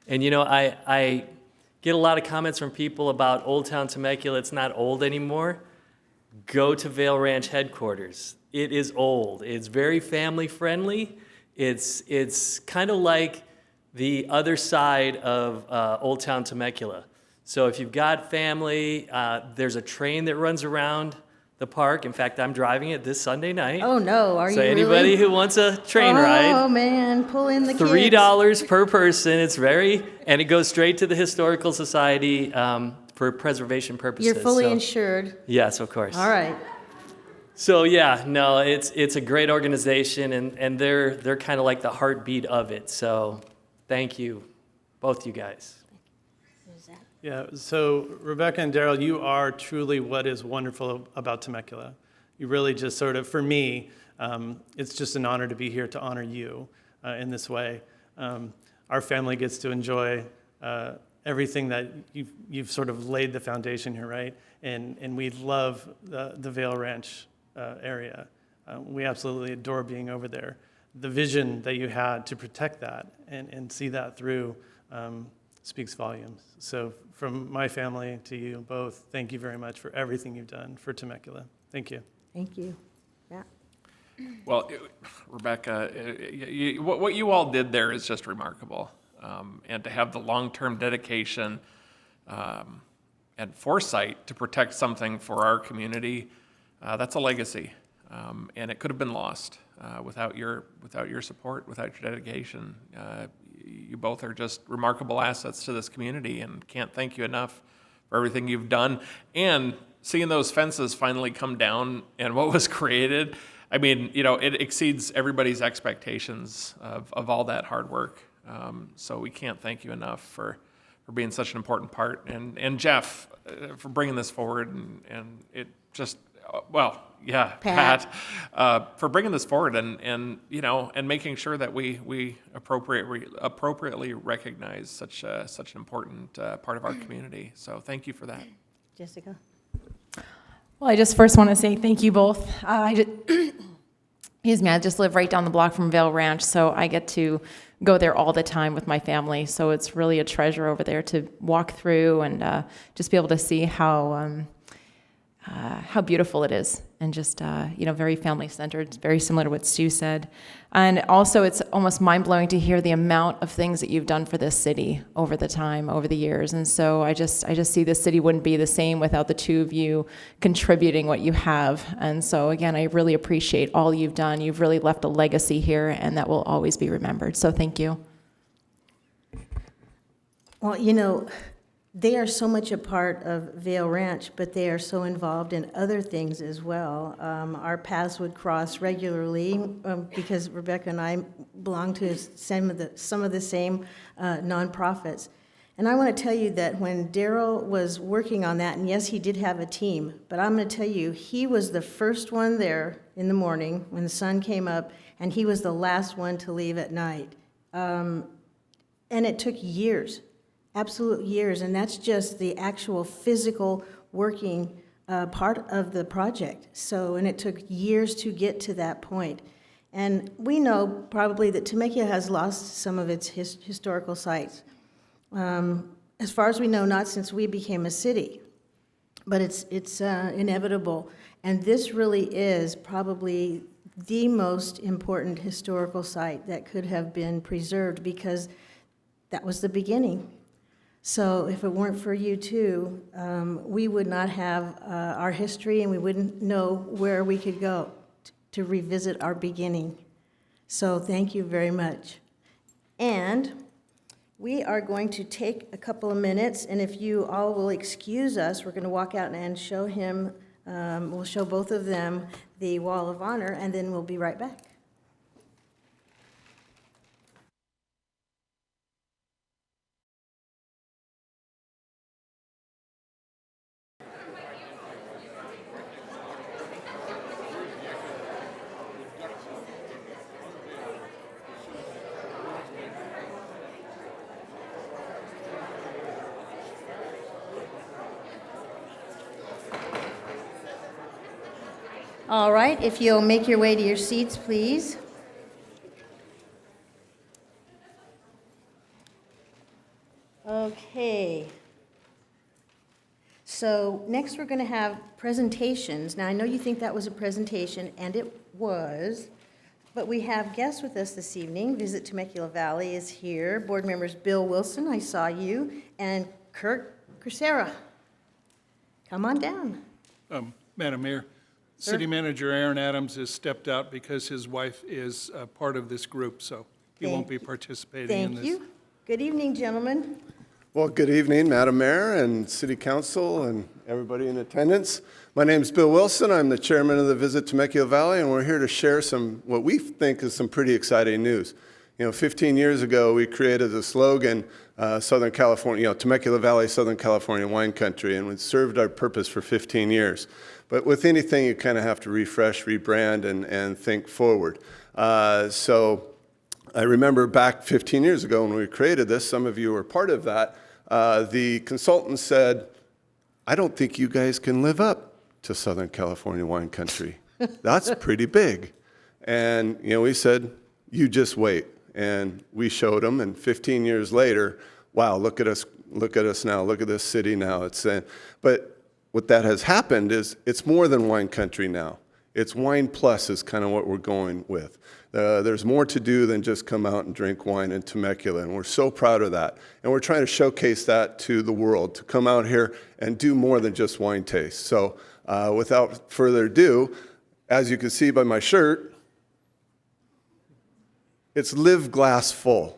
And you know, I get a lot of comments from people about Old Town Temecula. It's not old anymore. Go to Vale Ranch headquarters. It is old. It's very family friendly. It's kind of like the other side of Old Town Temecula. So if you've got family, there's a train that runs around the park. In fact, I'm driving it this Sunday night. Oh, no, are you So really? anybody who wants a train ride, Oh, man, pull in the kids. $3 per person. And it goes straight to the Historical Society for preservation purposes. You're fully So- insured. Yes, of course. All right. So yeah, no, it's a great organization, and they're kind of like the heartbeat of it. So thank you, both you guys. Yeah, so Rebecca and Daryl, you are truly what is wonderful about Temecula. You really just sort of, for me, it's just an honor to be here to honor you in this way. Our family gets to enjoy everything that you've sort of laid the foundation here, right? And we love the Vale Ranch area. We absolutely adore being over there. The vision that you had to protect that and see that through speaks volumes. So from my family to you both, thank you very much for everything you've done for Temecula. Thank you. Thank you. Yeah. Well, Rebecca, what you all did there is just remarkable. And to have the long-term dedication and foresight to protect something for our community, that's a legacy. And it could have been lost without your support, without your dedication. You both are just remarkable assets to this community, and can't thank you enough for everything you've done. And seeing those fences finally come down and what was created, I mean, it exceeds everybody's expectations of all that hard work. So we can't thank you enough for being such an important part. And Jeff, for bringing this forward, and it just, well, yeah, Pat, for bringing this forward and making sure that we appropriately recognize such an important part of our community. So thank you for that. Jessica? Well, I just first want to say thank you both. Excuse me, I just live right down the block from Vale Ranch, so I get to go there all the time with my family. So it's really a treasure over there to walk through and just be able to see how beautiful it is, and just very family-centered, very similar to what Stu said. And also, it's almost mind-blowing to hear the amount of things that you've done for this city over the years. And so I just see this city wouldn't be the same without the two of you contributing what you have. And so again, I really appreciate all you've done. You've really left a legacy here, and that will always be remembered. So thank you. Well, they are so much a part of Vale Ranch, but they are so involved in other things as well. Our paths would cross regularly because Rebecca and I belong to some of the same nonprofits. And I want to tell you that when Daryl was working on that, and yes, he did have a team, but I'm going to tell you, he was the first one there in the morning when the sun came up, and he was the last one to leave at night. And it took years. Absolute years, and that's just the actual physical working part of the project. So, and it took years to get to that point. And we know probably that Temecula has lost some of its historical sites. As far as we know, not since we became a city, but it's inevitable. And this really is probably the most important historical site that could have been preserved, because that was the beginning. So if it weren't for you two, we would not have our history, and we wouldn't know where we could go to revisit our beginning. So thank you very much. And we are going to take a couple of minutes, and if you all will excuse us, we're going to walk out and show him, we'll show both of them the Wall of Honor, and then we'll be right back. All right, if you'll make your way to your seats, please. Okay. So next we're going to have presentations. Now, I know you think that was a presentation, and it was, but we have guests with us this evening. Visit Temecula Valley is here. Board members Bill Wilson, I saw you, and Kirk Crucera, come on down. Madam Mayor, City Manager Aaron Adams has stepped out because his wife is part of this group, so he won't be participating in this. Thank you. Good evening, gentlemen. Well, good evening, Madam Mayor and City Council and everybody in attendance. My name is Bill Wilson. I'm the chairman of the Visit Temecula Valley, and we're here to share what we think is some pretty exciting news. 15 years ago, we created the slogan, Southern California, Temecula Valley, Southern California wine country, and it served our purpose for 15 years. But with anything, you kind of have to refresh, rebrand, and think forward. So I remember back 15 years ago when we created this, some of you were part of that, the consultant said, I don't think you guys can live up to Southern California wine country. That's pretty big. And we said, you just wait. And we showed them, and 15 years later, wow, look at us now, look at this city now. But what that has happened is it's more than wine country now. It's wine plus is kind of what we're going with. There's more to do than just come out and drink wine in Temecula, and we're so proud of that. And we're trying to showcase that to the world, to come out here and do more than just wine taste. So without further ado, as you can see by my shirt, it's live glass full.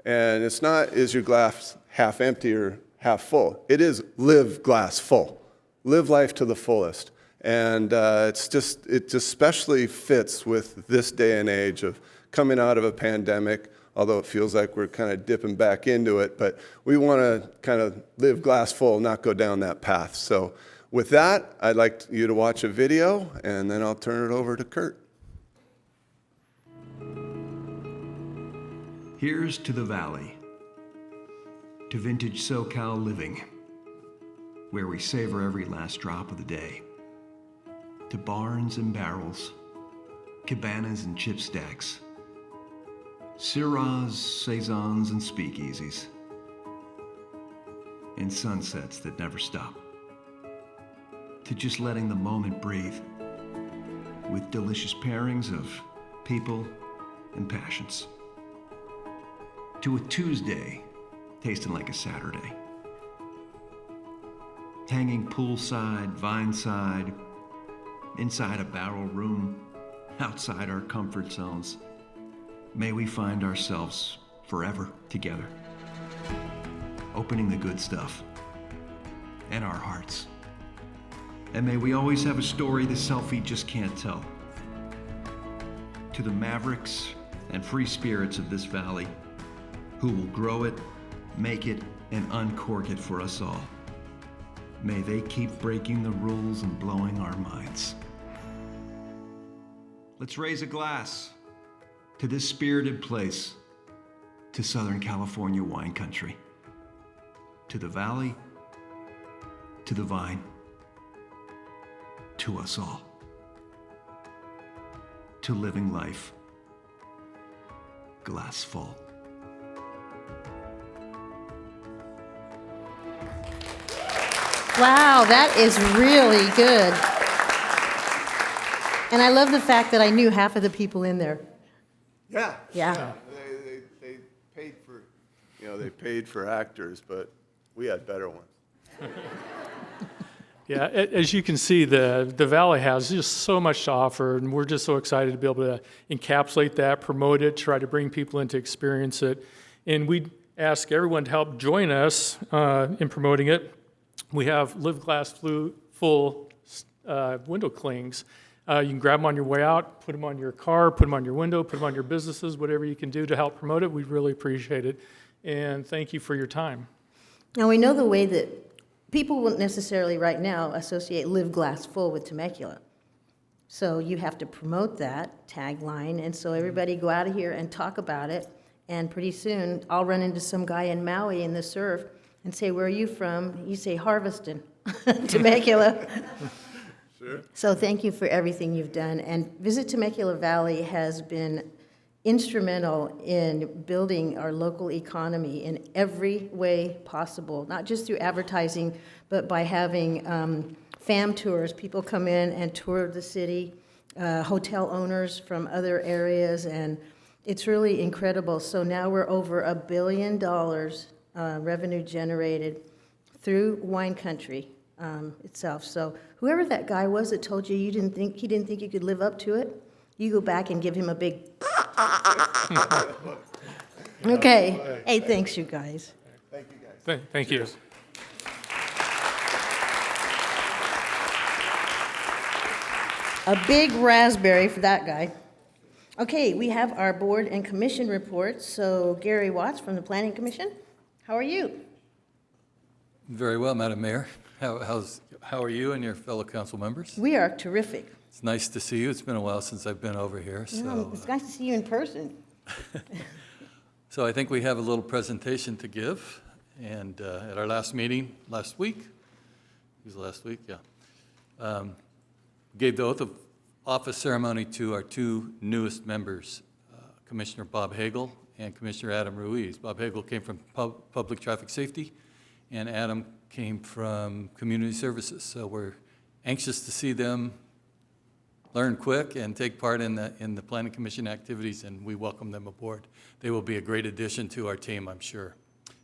And it's not, is your glass half empty or half full? It is live glass full. Live life to the fullest. And it just especially fits with this day and age of coming out of a pandemic, although it feels like we're kind of dipping back into it. But we want to kind of live glass full, not go down that path. So with that, I'd like you to watch a video, and then I'll turn it over to Kurt. Here's to the Valley, to vintage SoCal living, where we savor every last drop of the day, to barns and barrels, cabanas and chip stacks, Syrahs, Saisons, and speakeasies, and sunsets that never stop, to just letting the moment breathe, with delicious pairings of people and passions, to a Tuesday tasting like a Saturday, hanging poolside, vine-side, inside a barrel room, outside our comfort zones. May we find ourselves forever together, opening the good stuff and our hearts. And may we always have a story the selfie just can't tell. To the mavericks and free spirits of this valley, who will grow it, make it, and uncork it for us all. May they keep breaking the rules and blowing our minds. Let's raise a glass to this spirited place, to Southern California wine country, to the valley, to the vine, to us all, to living life glass full. Wow, that is really good. And I love the fact that I knew half of the people in there. Yeah. Yeah. They paid for, they paid for actors, but we had better ones. Yeah, as you can see, the Valley has just so much to offer, and we're just so excited to be able to encapsulate that, promote it, try to bring people in to experience it. And we ask everyone to help join us in promoting it. We have Live Glass Full window clings. You can grab them on your way out, put them on your car, put them on your window, put them on your businesses, whatever you can do to help promote it. We'd really appreciate it. And thank you for your time. Now, we know the way that people wouldn't necessarily right now associate Live Glass Full with Temecula. So you have to promote that tagline, and so everybody go out of here and talk about it, and pretty soon I'll run into some guy in Maui in the surf and say, where are you from? You say, Harveston, Temecula. Sure. So thank you for everything you've done. And Visit Temecula Valley has been instrumental in building our local economy in every way possible, not just through advertising, but by having fam tours. People come in and tour the city, hotel owners from other areas, and it's really incredible. So now we're over $1 billion revenue generated through wine country itself. So whoever that guy was that told you he didn't think you could live up to it, you go back and give him a big. Okay. Hey, thanks, you guys. Thank you, guys. Thank you. A big raspberry for that guy. Okay, we have our board and commission reports. So Gary Watts from the Planning Commission, how are you? Very well, Madam Mayor. How are you and your fellow council members? We are terrific. It's nice to see you. It's been a while since I've been over here. So, It's nice to see you in person. so I think we have a little presentation to give. And at our last meeting last week, it was last week, yeah, gave the oath of office ceremony to our two newest members, Commissioner Bob Hagel and Commissioner Adam Ruiz. Bob Hagel came from Public Traffic Safety, and Adam came from Community Services. So we're anxious to see them learn quick and take part in the Planning Commission activities, and we welcome them aboard. They will be a great addition to our team, I'm sure.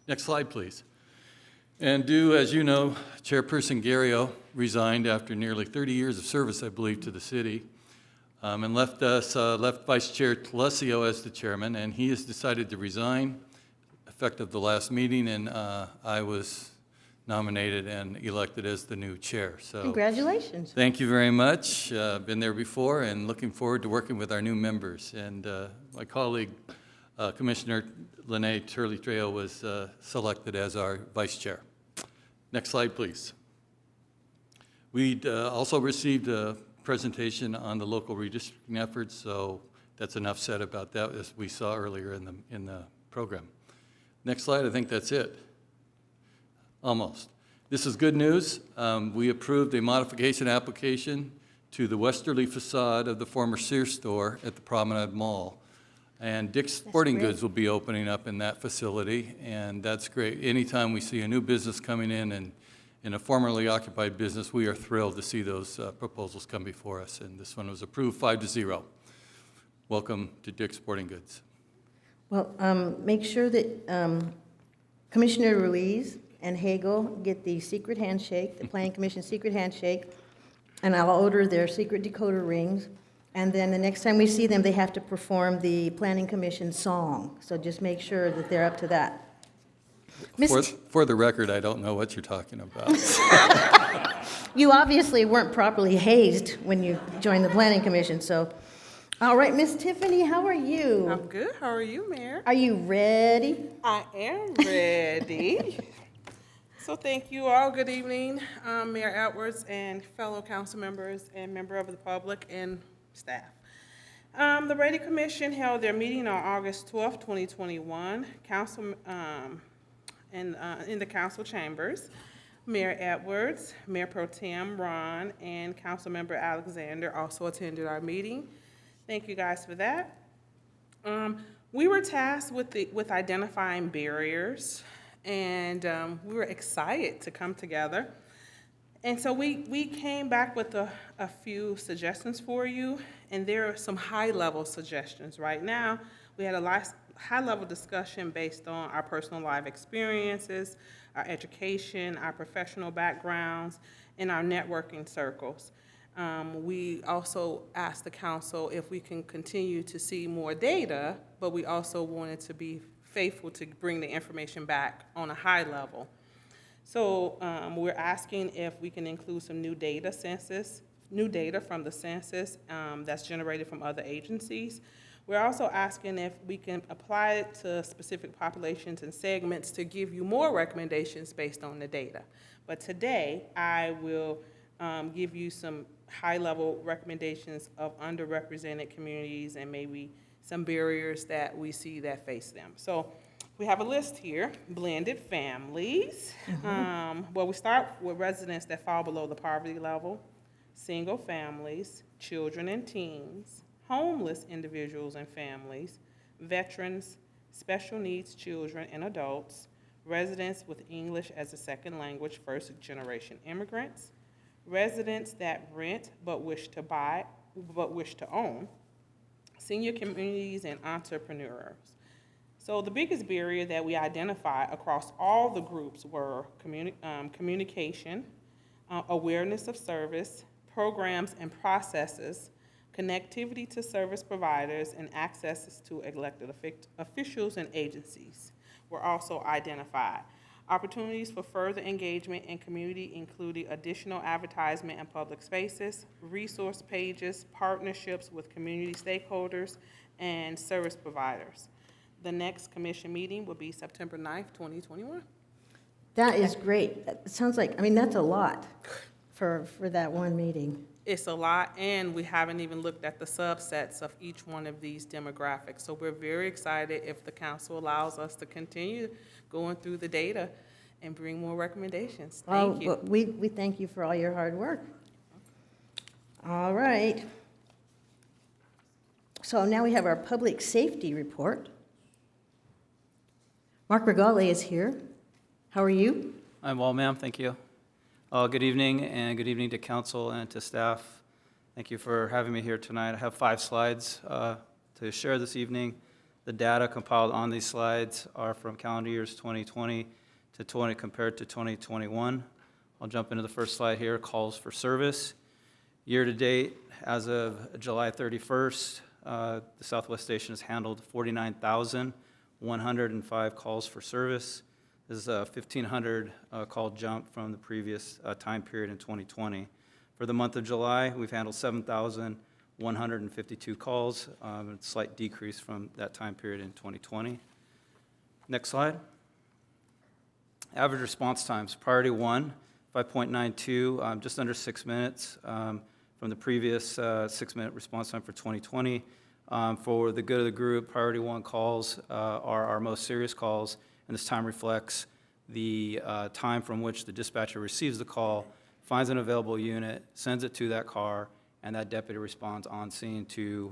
Next slide, please. And as you know, Chairperson Gario resigned after nearly 30 years of service, I believe, to the city, and left Vice Chair Telesio as the chairman, and he has decided to resign effective the last meeting, and I was nominated and elected as the new chair. So Congratulations. thank you very much. Been there before and looking forward to working with our new members. And my colleague, Commissioner Lene Turley-Trejo, was selected as our vice chair. Next slide, please. We also received a presentation on the local redistricting efforts, so that's enough said about that, as we saw earlier in the program. Next slide, I think that's it. Almost. This is good news. We approved a modification application to the westerly facade of the former Sears store at the Promenade Mall. And Dick's Sporting Goods will be opening up in that facility, and that's great. Anytime we see a new business coming in a formerly occupied business, we are thrilled to see those proposals come before us, and this one was approved 5-0. Welcome to Dick's Sporting Goods. Well, make sure that Commissioner Ruiz and Hagel get the secret handshake, the Planning Commission secret handshake, and I'll order their secret decoder rings. And then the next time we see them, they have to perform the Planning Commission song. So just make sure that they're up to that. For the record, I don't know what you're talking about. You obviously weren't properly hazed when you joined the Planning Commission, so. All right, Miss Tiffany, how are you? I'm good. How are you, Mayor? Are you ready? I am ready. So thank you all. Good evening, Mayor Edwards and fellow council members and member of the public and staff. The Rating Commission held their meeting on August 12, 2021, in the council chambers. Mayor Edwards, Mayor Pro Tem Ron, and Councilmember Alexander also attended our meeting. Thank you guys for that. We were tasked with identifying barriers, and we were excited to come together. And so we came back with a few suggestions for you, and there are some high-level suggestions. Right now, we had a high-level discussion based on our personal life experiences, our education, our professional backgrounds, and our networking circles. We also asked the council if we can continue to see more data, but we also wanted to be faithful to bring the information back on a high level. So we're asking if we can include some new data from the census that's generated from other agencies. We're also asking if we can apply it to specific populations and segments to give you more recommendations based on the data. But today, I will give you some high-level recommendations of underrepresented communities and maybe some barriers that we see that face them. So we have a list here: blended families. Well, we start with residents that fall below the poverty level, single families, children and teens, homeless individuals and families, veterans, special needs children and adults, residents with English as a second language, first-generation immigrants, residents that rent but wish to buy but wish to own, senior communities, and entrepreneurs. So the biggest barrier that we identified across all the groups were communication, awareness of service, programs and processes, connectivity to service providers, and access to elected officials and agencies were also identified. Opportunities for further engagement in community including additional advertisement in public spaces, resource pages, partnerships with community stakeholders, and service providers. The next commission meeting will be September 9th, 2021. That is great. It sounds like, I mean, that's a lot for that one meeting. It's a lot, and we haven't even looked at the subsets of each one of these demographics. So we're very excited if the council allows us to continue going through the data and bring more recommendations. Thank you. Well, we thank you for all your hard work. All right. So now we have our public safety report. Mark Regale is here. How are you? I'm well, ma'am. Thank you. Good evening, and good evening to council and to staff. Thank you for having me here tonight. I have 5 slides to share this evening. The data compiled on these slides are from calendar years 2020 to 20 compared to 2021. I'll jump into the first slide here, calls for service. Year to date, as of July 31st, the Southwest Station has handled 49,105 calls for service. This is a 1,500 call jump from the previous time period in 2020. For the month of July, we've handled 7,152 calls, a slight decrease from that time period in 2020. Next slide. Average response times. Priority 1, 5.92, just under 6 minutes from the previous 6-minute response time for 2020. For the good of the group, priority 1 calls are our most serious calls, and this time reflects the time from which the dispatcher receives the call, finds an available unit, sends it to that car, and that deputy responds on scene to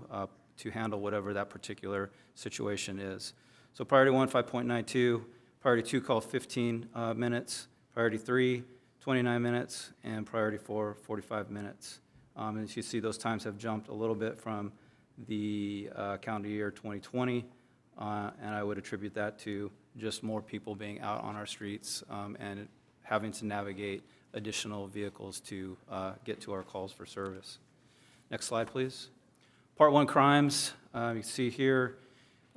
handle whatever that particular situation is. So priority 1, 5.92, priority 2 call 15 minutes, priority 3, 29 minutes, and priority 4, 45 minutes. And as you see, those times have jumped a little bit from the calendar year 2020, and I would attribute that to just more people being out on our streets and having to navigate additional vehicles to get to our calls for service. Next slide, please. Part 1 crimes. You can see here,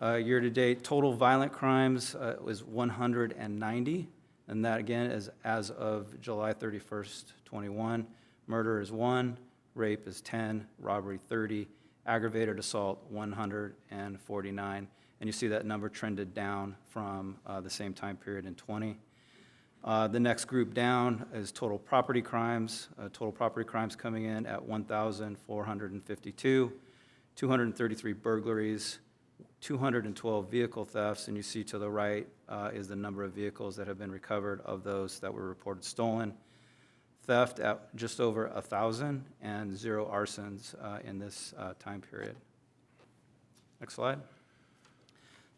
year to date, total violent crimes was 190, and that again is as of July 31st, 21. Murder is 1, rape is 10, robbery 30, aggravated assault 149. And you see that number trended down from the same time period in 20. The next group down is total property crimes. Total property crimes coming in at 1,452, 233 burglaries, 212 vehicle thefts, and you see to the right is the number of vehicles that have been recovered of those that were reported stolen. Theft at just over 1,000, and 0 arsons in this time period. Next slide.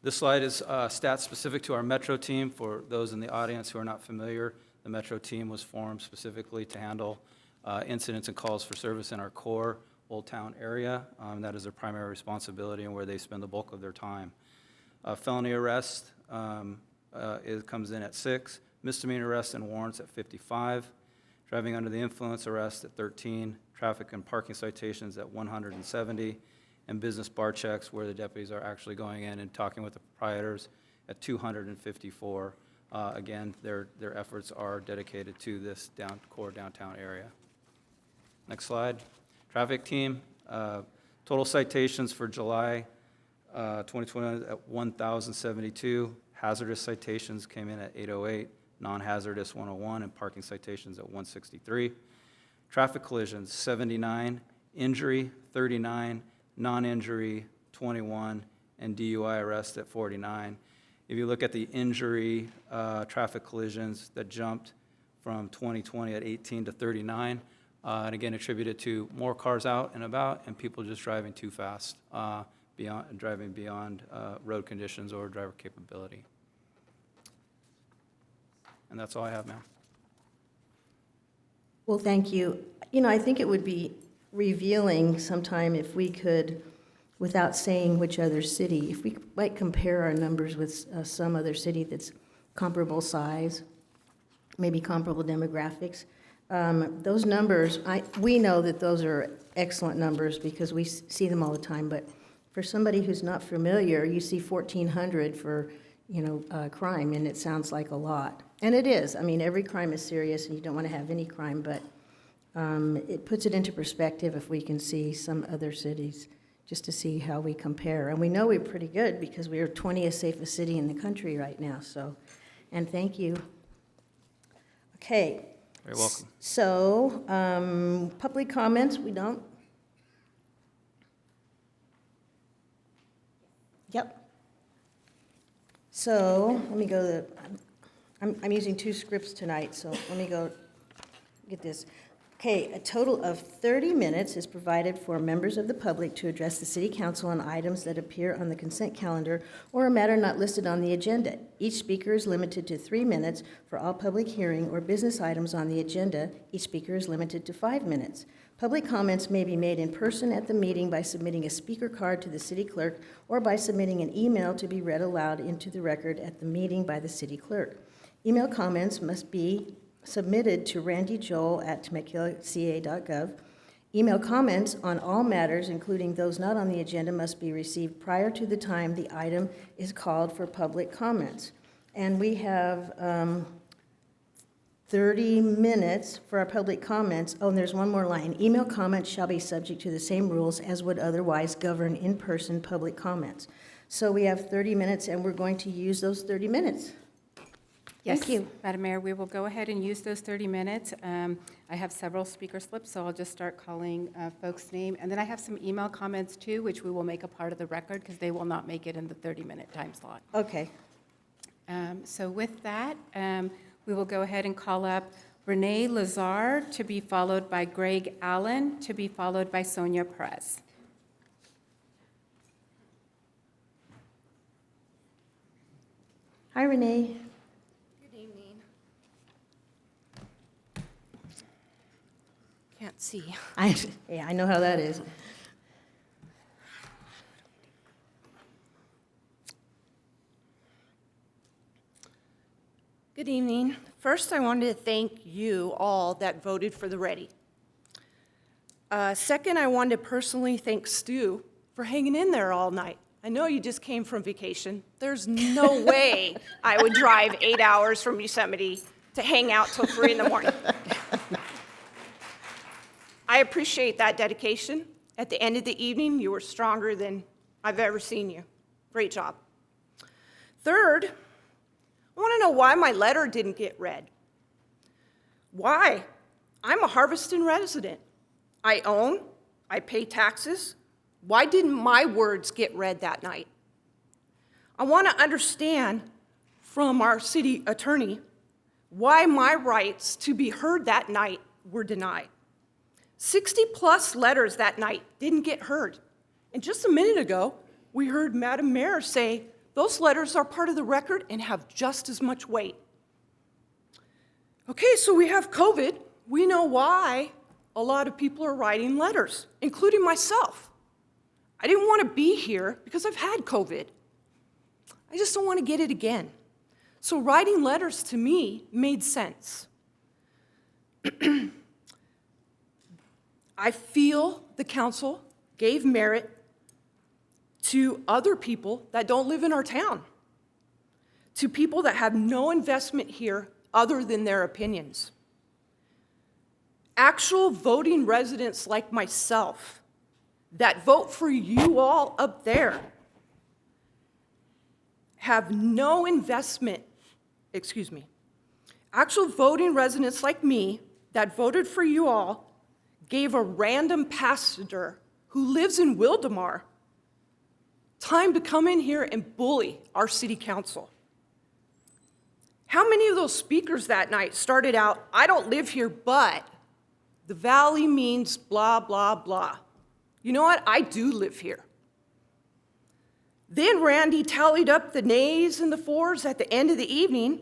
This slide is stats specific to our Metro team. For those in the audience who are not familiar, the Metro team was formed specifically to handle incidents and calls for service in our core Old Town area. That is their primary responsibility and where they spend the bulk of their time. Felony arrest comes in at 6, misdemeanor arrests and warrants at 55, driving under the influence arrest at 13, traffic and parking citations at 170, and business bar checks where the deputies are actually going in and talking with the proprietors at 254. Again, their efforts are dedicated to this core downtown area. Next slide. Traffic team, total citations for July 2021 at 1,072. Hazardous citations came in at 808, non-hazardous 101, and parking citations at 163. Traffic collisions, 79, injury, 39, non-injury, 21, and DUI arrest at 49. If you look at the injury traffic collisions that jumped from 2020 at 18 to 39, and again attributed to more cars out and about and people just driving too fast, driving beyond road conditions or driver capability. And that's all I have, ma'am. Well, thank you. You know, I think it would be revealing sometime if we could without saying which other city, if we might compare our numbers with some other city that's comparable size, maybe comparable demographics, those numbers, we know that those are excellent numbers because we see them all the time, but for somebody who's not familiar, you see 1,400 for, crime, and it sounds like a lot. And it is. I mean, every crime is serious, and you don't want to have any crime, but it puts it into perspective if we can see some other cities, just to see how we compare. And we know we're pretty good because we are 20th safest city in the country right now, so, and thank you. Okay. You're welcome. So, public comments, we don't? Yep. So, let me go to, I'm using 2 scripts tonight, so let me go get this. Okay, a total of 30 minutes is provided for members of the public to address the City Council on items that appear on the consent calendar or a matter not listed on the agenda. Each speaker is limited to 3 minutes. For all public hearing or business items on the agenda, each speaker is limited to 5 minutes. Public comments may be made in person at the meeting by submitting a speaker card to the city clerk or by submitting an email to be read aloud into the record at the meeting by the city clerk. Email comments must be submitted to randyjoel@temeculaca.gov. Email comments on all matters, including those not on the agenda, must be received prior to the time the item is called for public comments. And we have 30 minutes for our public comments. Oh, and there's one more line. Email comments shall be subject to the same rules as would otherwise govern in-person public comments. So we have 30 minutes, and we're going to use those 30 minutes. Yes, Thank you. Madam Mayor, we will go ahead and use those 30 minutes. I have several speaker slips, so I'll just start calling folks' name. And then I have some email comments, too, which we will make a part of the record because they will not make it in the 30-minute time slot. Okay. So with that, we will go ahead and call up Renee Lazar to be followed by Greg Allen to be followed by Sonia Perez. Hi, Renee. Good evening. Can't see. Yeah, I know how that is. Good evening. First, I wanted to thank you all that voted for the ready. Second, I wanted to personally thank Stu for hanging in there all night. I know you just came from vacation. There's no way I would drive 8 hours from Yosemite to hang out till 3 in the morning. I appreciate that dedication. At the end of the evening, you were stronger than I've ever seen you. Great job. Third, I want to know why my letter didn't get read. Why? I'm a Harveston resident. I own, I pay taxes. Why didn't my words get read that night? I want to understand from our city attorney why my rights to be heard that night were denied. 60+ letters that night didn't get heard. And just a minute ago, we heard Madam Mayor say those letters are part of the record and have just as much weight. Okay, so we have COVID. We know why a lot of people are writing letters, including myself. I didn't want to be here because I've had COVID. I just don't want to get it again. So writing letters to me made sense. I feel the council gave merit to other people that don't live in our town, to people that have no investment here other than their opinions. Actual voting residents like myself that vote for you all up there have no investment, actual voting residents like me that voted for you all gave a random passenger who lives in Wildemar time to come in here and bully our city council. How many of those speakers that night started out, I don't live here, but the Valley means blah, blah, blah. You know what? I do live here. Then Randy tallied up the nays and the fours at the end of the evening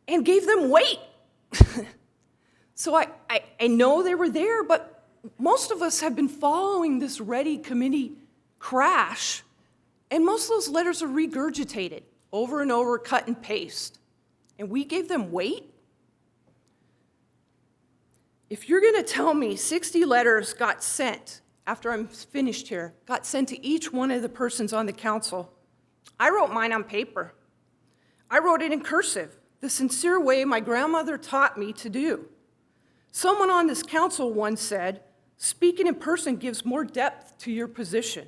and gave them weight. So I know they were there, but most of us have been following this Ready Committee crash, and most of those letters are regurgitated over and over, cut and paste. And we gave them weight? If you're going to tell me 60 letters got sent after I'm finished here, got sent to each one of the persons on the council, I wrote mine on paper. I wrote it in cursive, the sincere way my grandmother taught me to do. Someone on this council once said, speaking in person gives more depth to your position.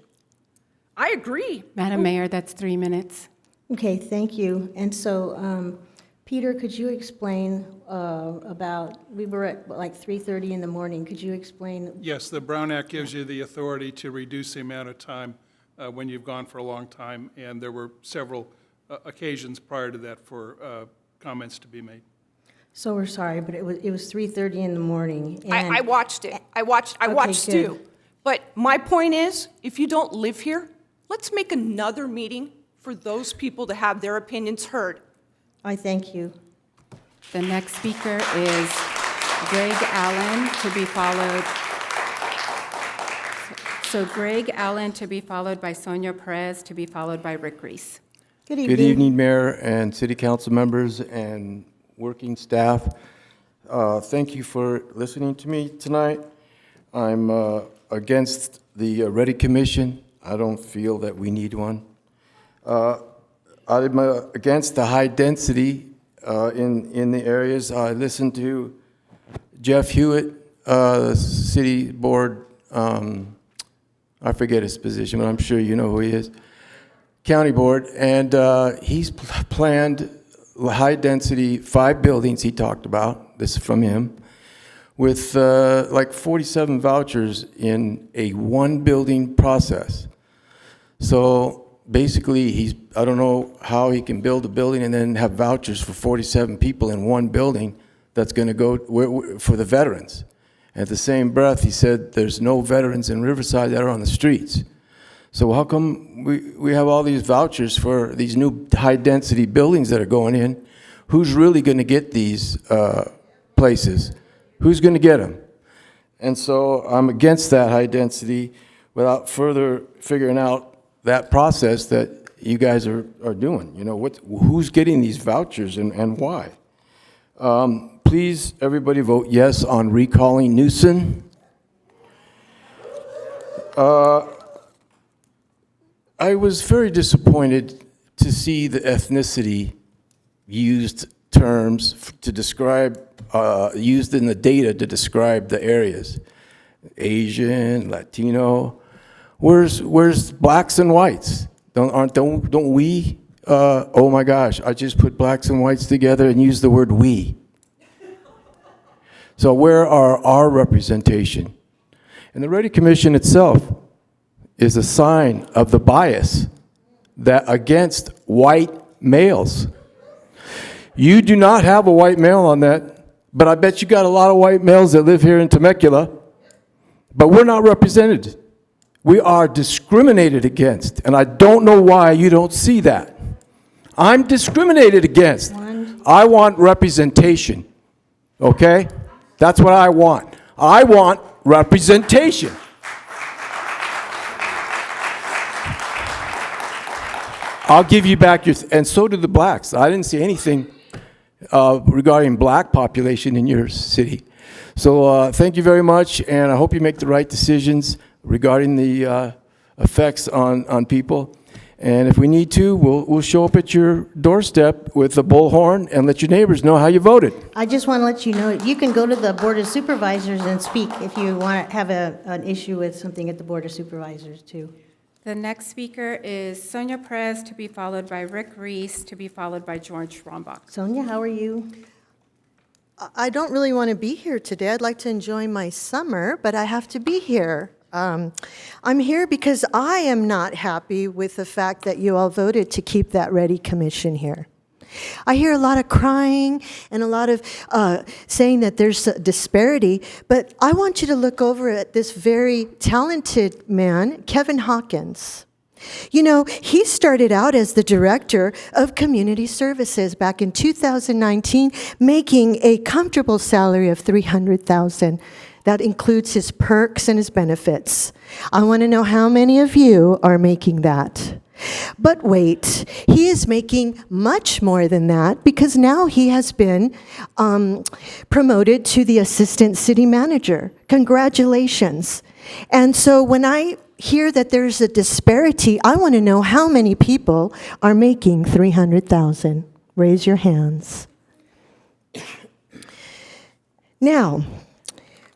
I agree. Madam Mayor, that's 3 minutes. Okay, thank you. And so, Peter, could you explain about, we were at like 3:30 in the morning. Could you explain? Yes, the Brown Act gives you the authority to reduce the amount of time when you've gone for a long time, and there were several occasions prior to that for comments to be made. So we're sorry, but it was 3:30 in the morning. I watched it. I watched Stu. good. But my point is, if you don't live here, let's make another meeting for those people to have their opinions heard. I thank you. The next speaker is Greg Allen, to be followed. So Greg Allen, to be followed by Sonia Perez, to be followed by Rick Reese. Good evening. Good evening, Mayor and City Council members and working staff. Thank you for listening to me tonight. I'm against the Ready Commission. I don't feel that we need one. I'm against the high density in the areas. I listened to Jeff Hewitt, city board, I forget his position, but I'm sure you know who he is, county board, and he's planned high density, 5 buildings he talked about, this is from him, with like 47 vouchers in a 1 building process. So basically, I don't know how he can build a building and then have vouchers for 47 people in 1 building that's going to go for the veterans. And at the same breath, he said there's no veterans in Riverside that are on the streets. So how come we have all these vouchers for these new high-density buildings that are going in? Who's really going to get these places? Who's going to get them? And so I'm against that high density without further figuring out that process that you guys are doing. You know, who's getting these vouchers and why? Please, everybody vote yes on recalling Newsom. I was very disappointed to see the ethnicity used terms to describe, used in the data to describe the areas. Asian, Latino. Where's blacks and whites? Don't we? Oh my gosh! I just put blacks and whites together and used the word we. So where are our representation? And the Ready Commission itself is a sign of the bias that against white males. You do not have a white male on that, but I bet you got a lot of white males that live here in Temecula, but we're not represented. We are discriminated against, and I don't know why you don't see that. I'm discriminated against. I want representation, okay? That's what I want. I want representation. I'll give you back your, and so do the blacks. I didn't see anything regarding black population in your city. So thank you very much, and I hope you make the right decisions regarding the effects on people. And if we need to, we'll show up at your doorstep with a bullhorn and let your neighbors know how you voted. I just want to let you know, you can go to the Board of Supervisors and speak if you want to have an issue with something at the Board of Supervisors, too. The next speaker is Sonia Perez, to be followed by Rick Reese, to be followed by George Rombach. Sonia, how are you? I don't really want to be here today. I'd like to enjoy my summer, but I have to be here. I'm here because I am not happy with the fact that you all voted to keep that Ready Commission here. I hear a lot of crying and a lot of saying that there's a disparity, but I want you to look over at this very talented man, Kevin Hawkins. You know, he started out as the director of community services back in 2019, making a comfortable salary of $300,000. That includes his perks and his benefits. I want to know how many of you are making that. But wait, he is making much more than that because now he has been promoted to the assistant city manager. Congratulations. And so when I hear that there's a disparity, I want to know how many people are making $300,000. Raise your hands. Now,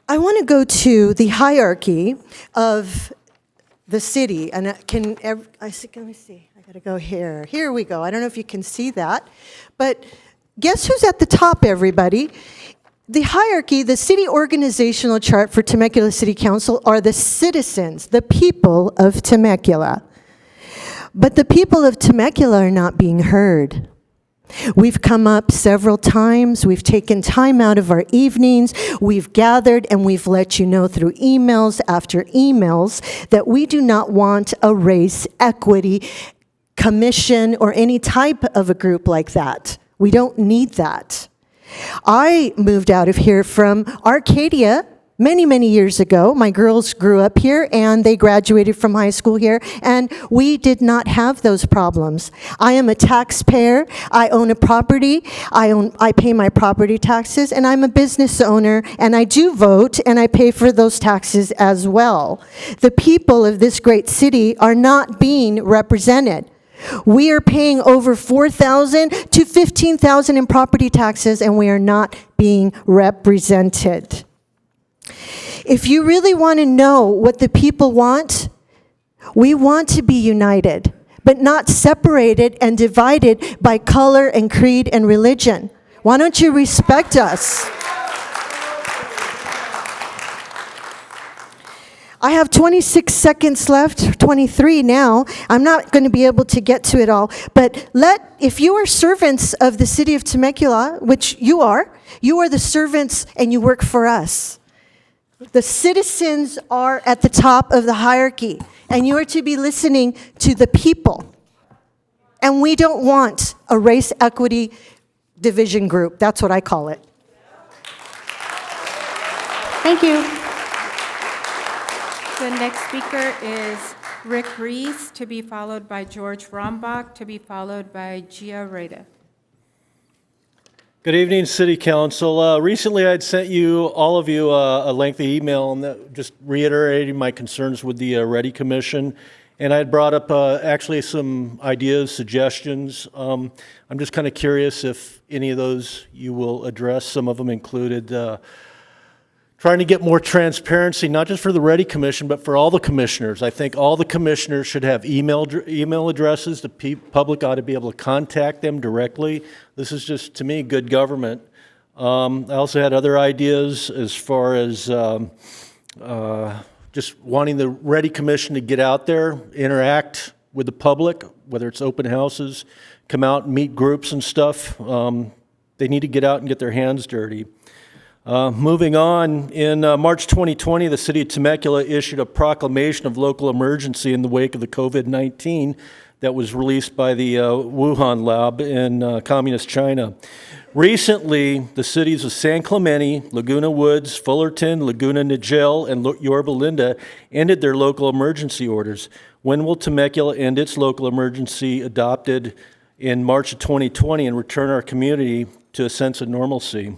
I want to go to the hierarchy of the city, and let me see, I gotta go here. Here we go. I don't know if you can see that, but guess who's at the top, everybody? The hierarchy, the city organizational chart for Temecula City Council are the citizens, the people of Temecula. But the people of Temecula are not being heard. We've come up several times, we've taken time out of our evenings, we've gathered and we've let you know through emails after emails that we do not want a race equity commission or any type of a group like that. We don't need that. I moved out of here from Arcadia many, many years ago. My girls grew up here and they graduated from high school here, and we did not have those problems. I am a taxpayer. I own a property. I pay my property taxes, and I'm a business owner, and I do vote, and I pay for those taxes as well. The people of this great city are not being represented. We are paying over $4,000 to $15,000 in property taxes, and we are not being represented. If you really want to know what the people want, we want to be united, but not separated and divided by color and creed and religion. Why don't you respect us? I have 26 seconds left, 23 now. I'm not going to be able to get to it all, but if you are servants of the city of Temecula, which you are the servants and you work for us. The citizens are at the top of the hierarchy, and you are to be listening to the people. And we don't want a race equity division group. That's what I call it. Thank you. The next speaker is Rick Reese, to be followed by George Rombach, to be followed by Gia Reda. Good evening, City Council. Recently, I'd sent all of you, a lengthy email and just reiterating my concerns with the Ready Commission, and I had brought up actually some ideas, suggestions. I'm just kind of curious if any of those you will address. Some of them included trying to get more transparency, not just for the Ready Commission, but for all the commissioners. I think all the commissioners should have email addresses. The public ought to be able to contact them directly. This is just, to me, good government. I also had other ideas as far as just wanting the Ready Commission to get out there, interact with the public, whether it's open houses, come out and meet groups and stuff. They need to get out and get their hands dirty. Moving on, in March 2020, the city of Temecula issued a proclamation of local emergency in the wake of the COVID-19 that was released by the Wuhan lab in communist China. Recently, the cities of San Clemente, Laguna Woods, Fullerton, Laguna Niguel, and Yorba Linda ended their local emergency orders. When will Temecula end its local emergency adopted in March of 2020 and return our community to a sense of normalcy?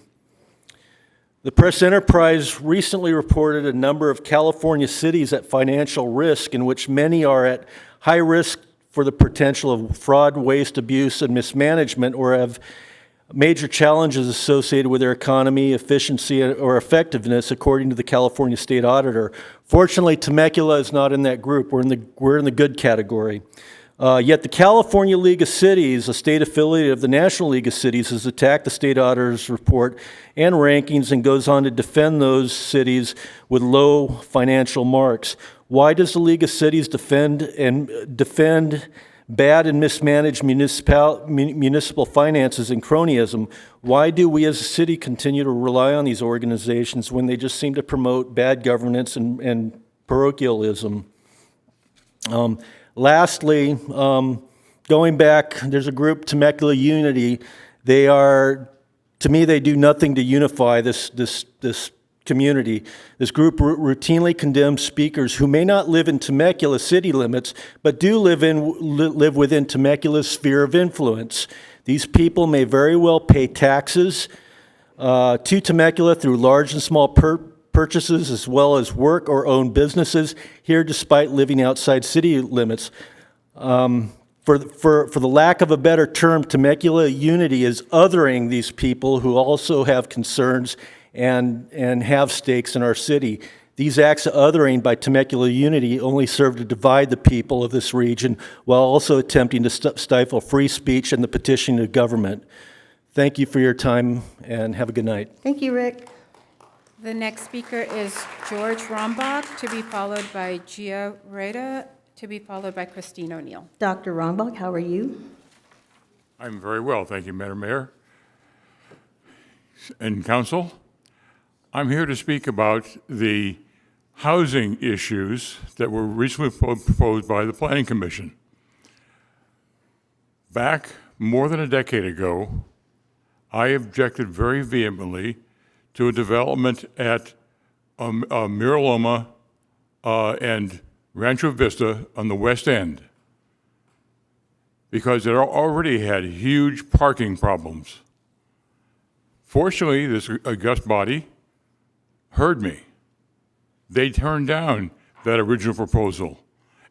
The Press Enterprise recently reported a number of California cities at financial risk, in which many are at high risk for the potential of fraud, waste, abuse, and mismanagement, or have major challenges associated with their economy, efficiency, or effectiveness, according to the California State Auditor. Fortunately, Temecula is not in that group. We're in the good category. Yet the California League of Cities, a state affiliate of the National League of Cities, has attacked the state auditor's report and rankings and goes on to defend those cities with low financial marks. Why does the League of Cities defend bad and mismanaged municipal finances and cronyism? Why do we as a city continue to rely on these organizations when they just seem to promote bad governance and parochialism? Lastly, going back, there's a group, Temecula Unity. They are, to me, they do nothing to unify this community. This group routinely condemns speakers who may not live in Temecula city limits, but do live within Temecula's sphere of influence. These people may very well pay taxes to Temecula through large and small purchases, as well as work or own businesses here despite living outside city limits. For the lack of a better term, Temecula Unity is othering these people who also have concerns and have stakes in our city. These acts of othering by Temecula Unity only serve to divide the people of this region while also attempting to stifle free speech and the petitioning of government. Thank you for your time and have a good night. Thank you, Rick. The next speaker is George Rombach, to be followed by Gia Reda, to be followed by Christine O'Neill. Dr. Rombach, how are you? I'm very well, thank you, Madam Mayor and Council. I'm here to speak about the housing issues that were recently proposed by the Planning Commission. Back more than a decade ago, I objected very vehemently to a development at Mira Loma and Rancho Vista on the west end because it already had huge parking problems. Fortunately, this august body heard me. They turned down that original proposal,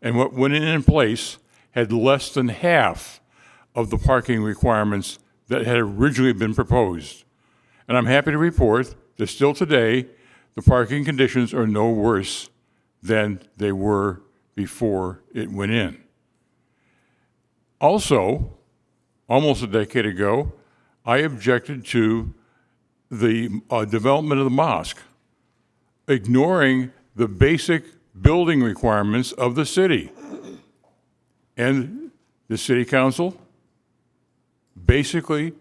and what went in place had less than half of the parking requirements that had originally been proposed. And I'm happy to report that still today, the parking conditions are no worse than they were before it went in. Also, almost a decade ago, I objected to the development of the mosque, ignoring the basic building requirements of the city. And the city council basically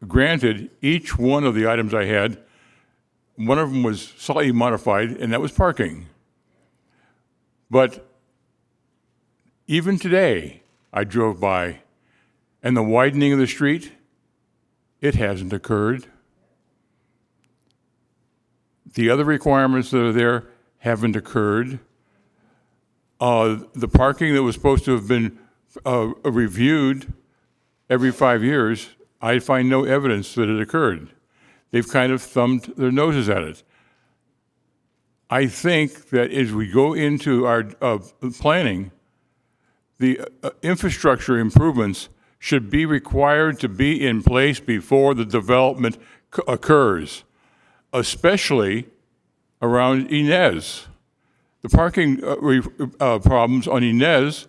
granted each one of the items I had. One of them was slightly modified, and that was parking. But even today, I drove by, and the widening of the street, it hasn't occurred. The other requirements that are there haven't occurred. The parking that was supposed to have been reviewed every 5 years, I find no evidence that it occurred. They've kind of thumbed their noses at it. I think that as we go into our planning, the infrastructure improvements should be required to be in place before the development occurs, especially around Inez. The parking problems on Inez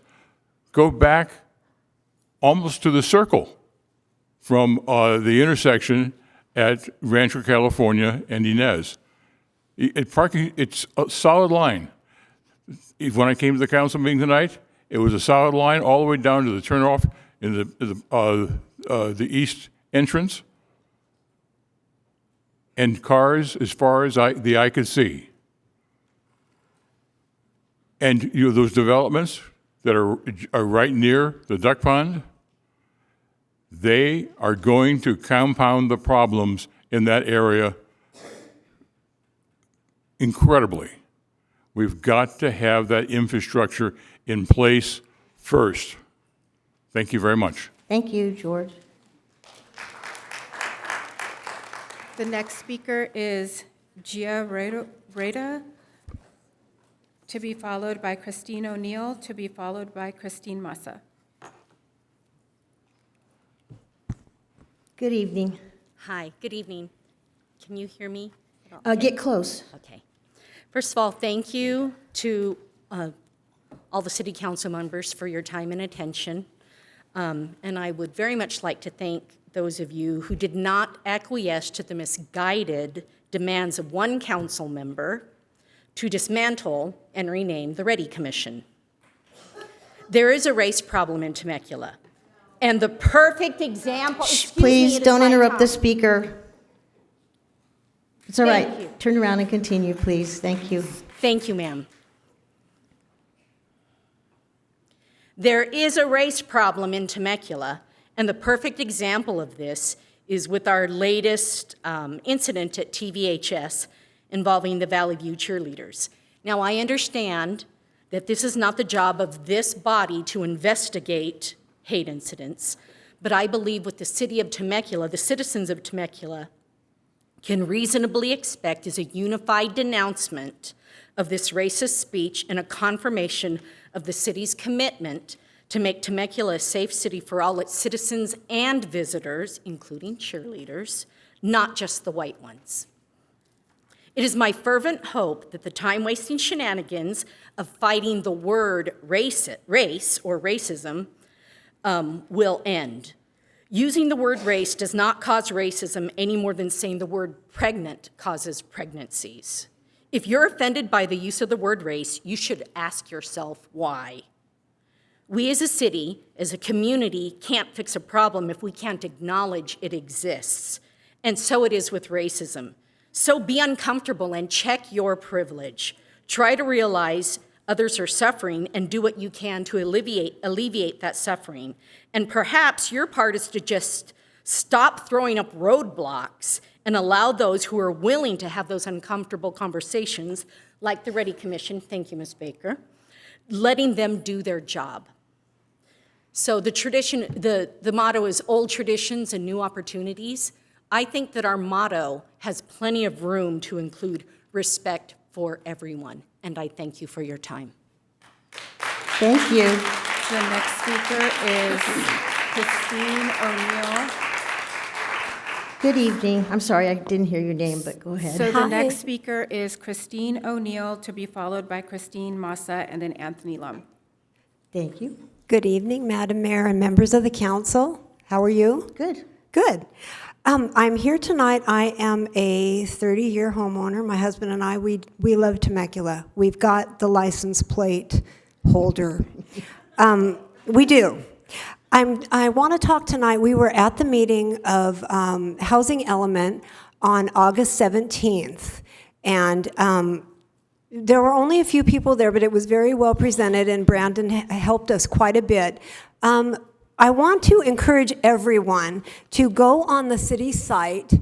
go back almost to the circle from the intersection at Rancho California and Inez. Parking, it's a solid line. When I came to the council meeting tonight, it was a solid line all the way down to the turnoff in the east entrance, and cars as far as the eye could see. And those developments that are right near the duck pond, they are going to compound the problems in that area incredibly. We've got to have that infrastructure in place first. Thank you very much. Thank you, George. The next speaker is Gia Reda, to be followed by Christine O'Neill, to be followed by Christine Massa. Good evening. Hi, good evening. Can you hear me? Get close. Okay. First of all, thank you to all the city council members for your time and attention. And I would very much like to thank those of you who did not acquiesce to the misguided demands of one council member to dismantle and rename the Ready Commission. There is a race problem in Temecula. And the perfect example... Please don't interrupt the speaker. It's all right. Thank you. Turn around and continue, please. Thank you. Thank you, ma'am. There is a race problem in Temecula, and the perfect example of this is with our latest incident at TVHS involving the Valley View cheerleaders. Now, I understand that this is not the job of this body to investigate hate incidents, but I believe what the city of Temecula, the citizens of Temecula, can reasonably expect is a unified denouncement of this racist speech and a confirmation of the city's commitment to make Temecula a safe city for all its citizens and visitors, including cheerleaders, not just the white ones. It is my fervent hope that the time-wasting shenanigans of fighting the word race or racism will end. Using the word race does not cause racism any more than saying the word pregnant causes pregnancies. If you're offended by the use of the word race, you should ask yourself why. We as a city, as a community, can't fix a problem if we can't acknowledge it exists. And so it is with racism. So be uncomfortable and check your privilege. Try to realize others are suffering and do what you can to alleviate that suffering. And perhaps your part is to just stop throwing up roadblocks and allow those who are willing to have those uncomfortable conversations, like the Ready Commission, thank you, Ms. Baker, letting them do their job. So the motto is old traditions and new opportunities. I think that our motto has plenty of room to include respect for everyone, and I thank you for your time. Thank you. The next speaker is Christine O'Neill. Good evening. I'm sorry, I didn't hear your name, but go ahead. So the next speaker is Christine O'Neill, to be followed by Christine Massa and then Anthony Lum. Thank you. Good evening, Madam Mayor and members of the council. How are you? Good. Good. I'm here tonight. I am a 30-year homeowner. My husband and I, we love Temecula. We've got the license plate holder. We do. I want to talk tonight. We were at the meeting of Housing Element on August 17th, and there were only a few people there, but it was very well presented, and Brandon helped us quite a bit. I want to encourage everyone to go on the city site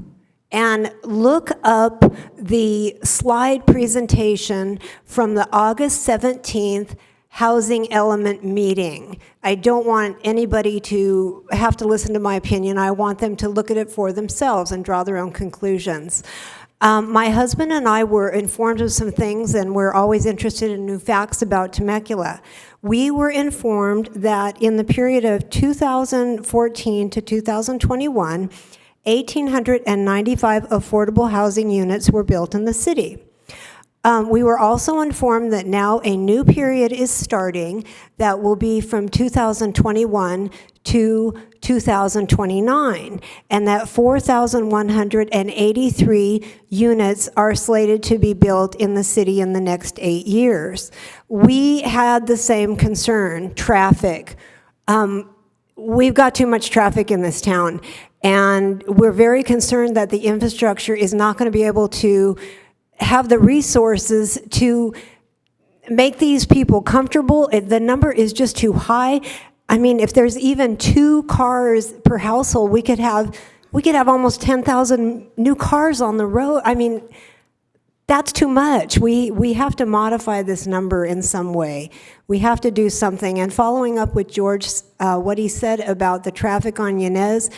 and look up the slide presentation from the August 17th Housing Element meeting. I don't want anybody to have to listen to my opinion. I want them to look at it for themselves and draw their own conclusions. My husband and I were informed of some things, and we're always interested in new facts about Temecula. We were informed that in the period of 2014 to 2021, 1,895 affordable housing units were built in the city. We were also informed that now a new period is starting that will be from 2021 to 2029, and that 4,183 units are slated to be built in the city in the next 8 years. We had the same concern, traffic. We've got too much traffic in this town, and we're very concerned that the infrastructure is not going to be able to have the resources to make these people comfortable. The number is just too high. I mean, if there's even 2 cars per household, we could have almost 10,000 new cars on the road. I mean, that's too much. We have to modify this number in some way. We have to do something. And following up with George, what he said about the traffic on Yanez,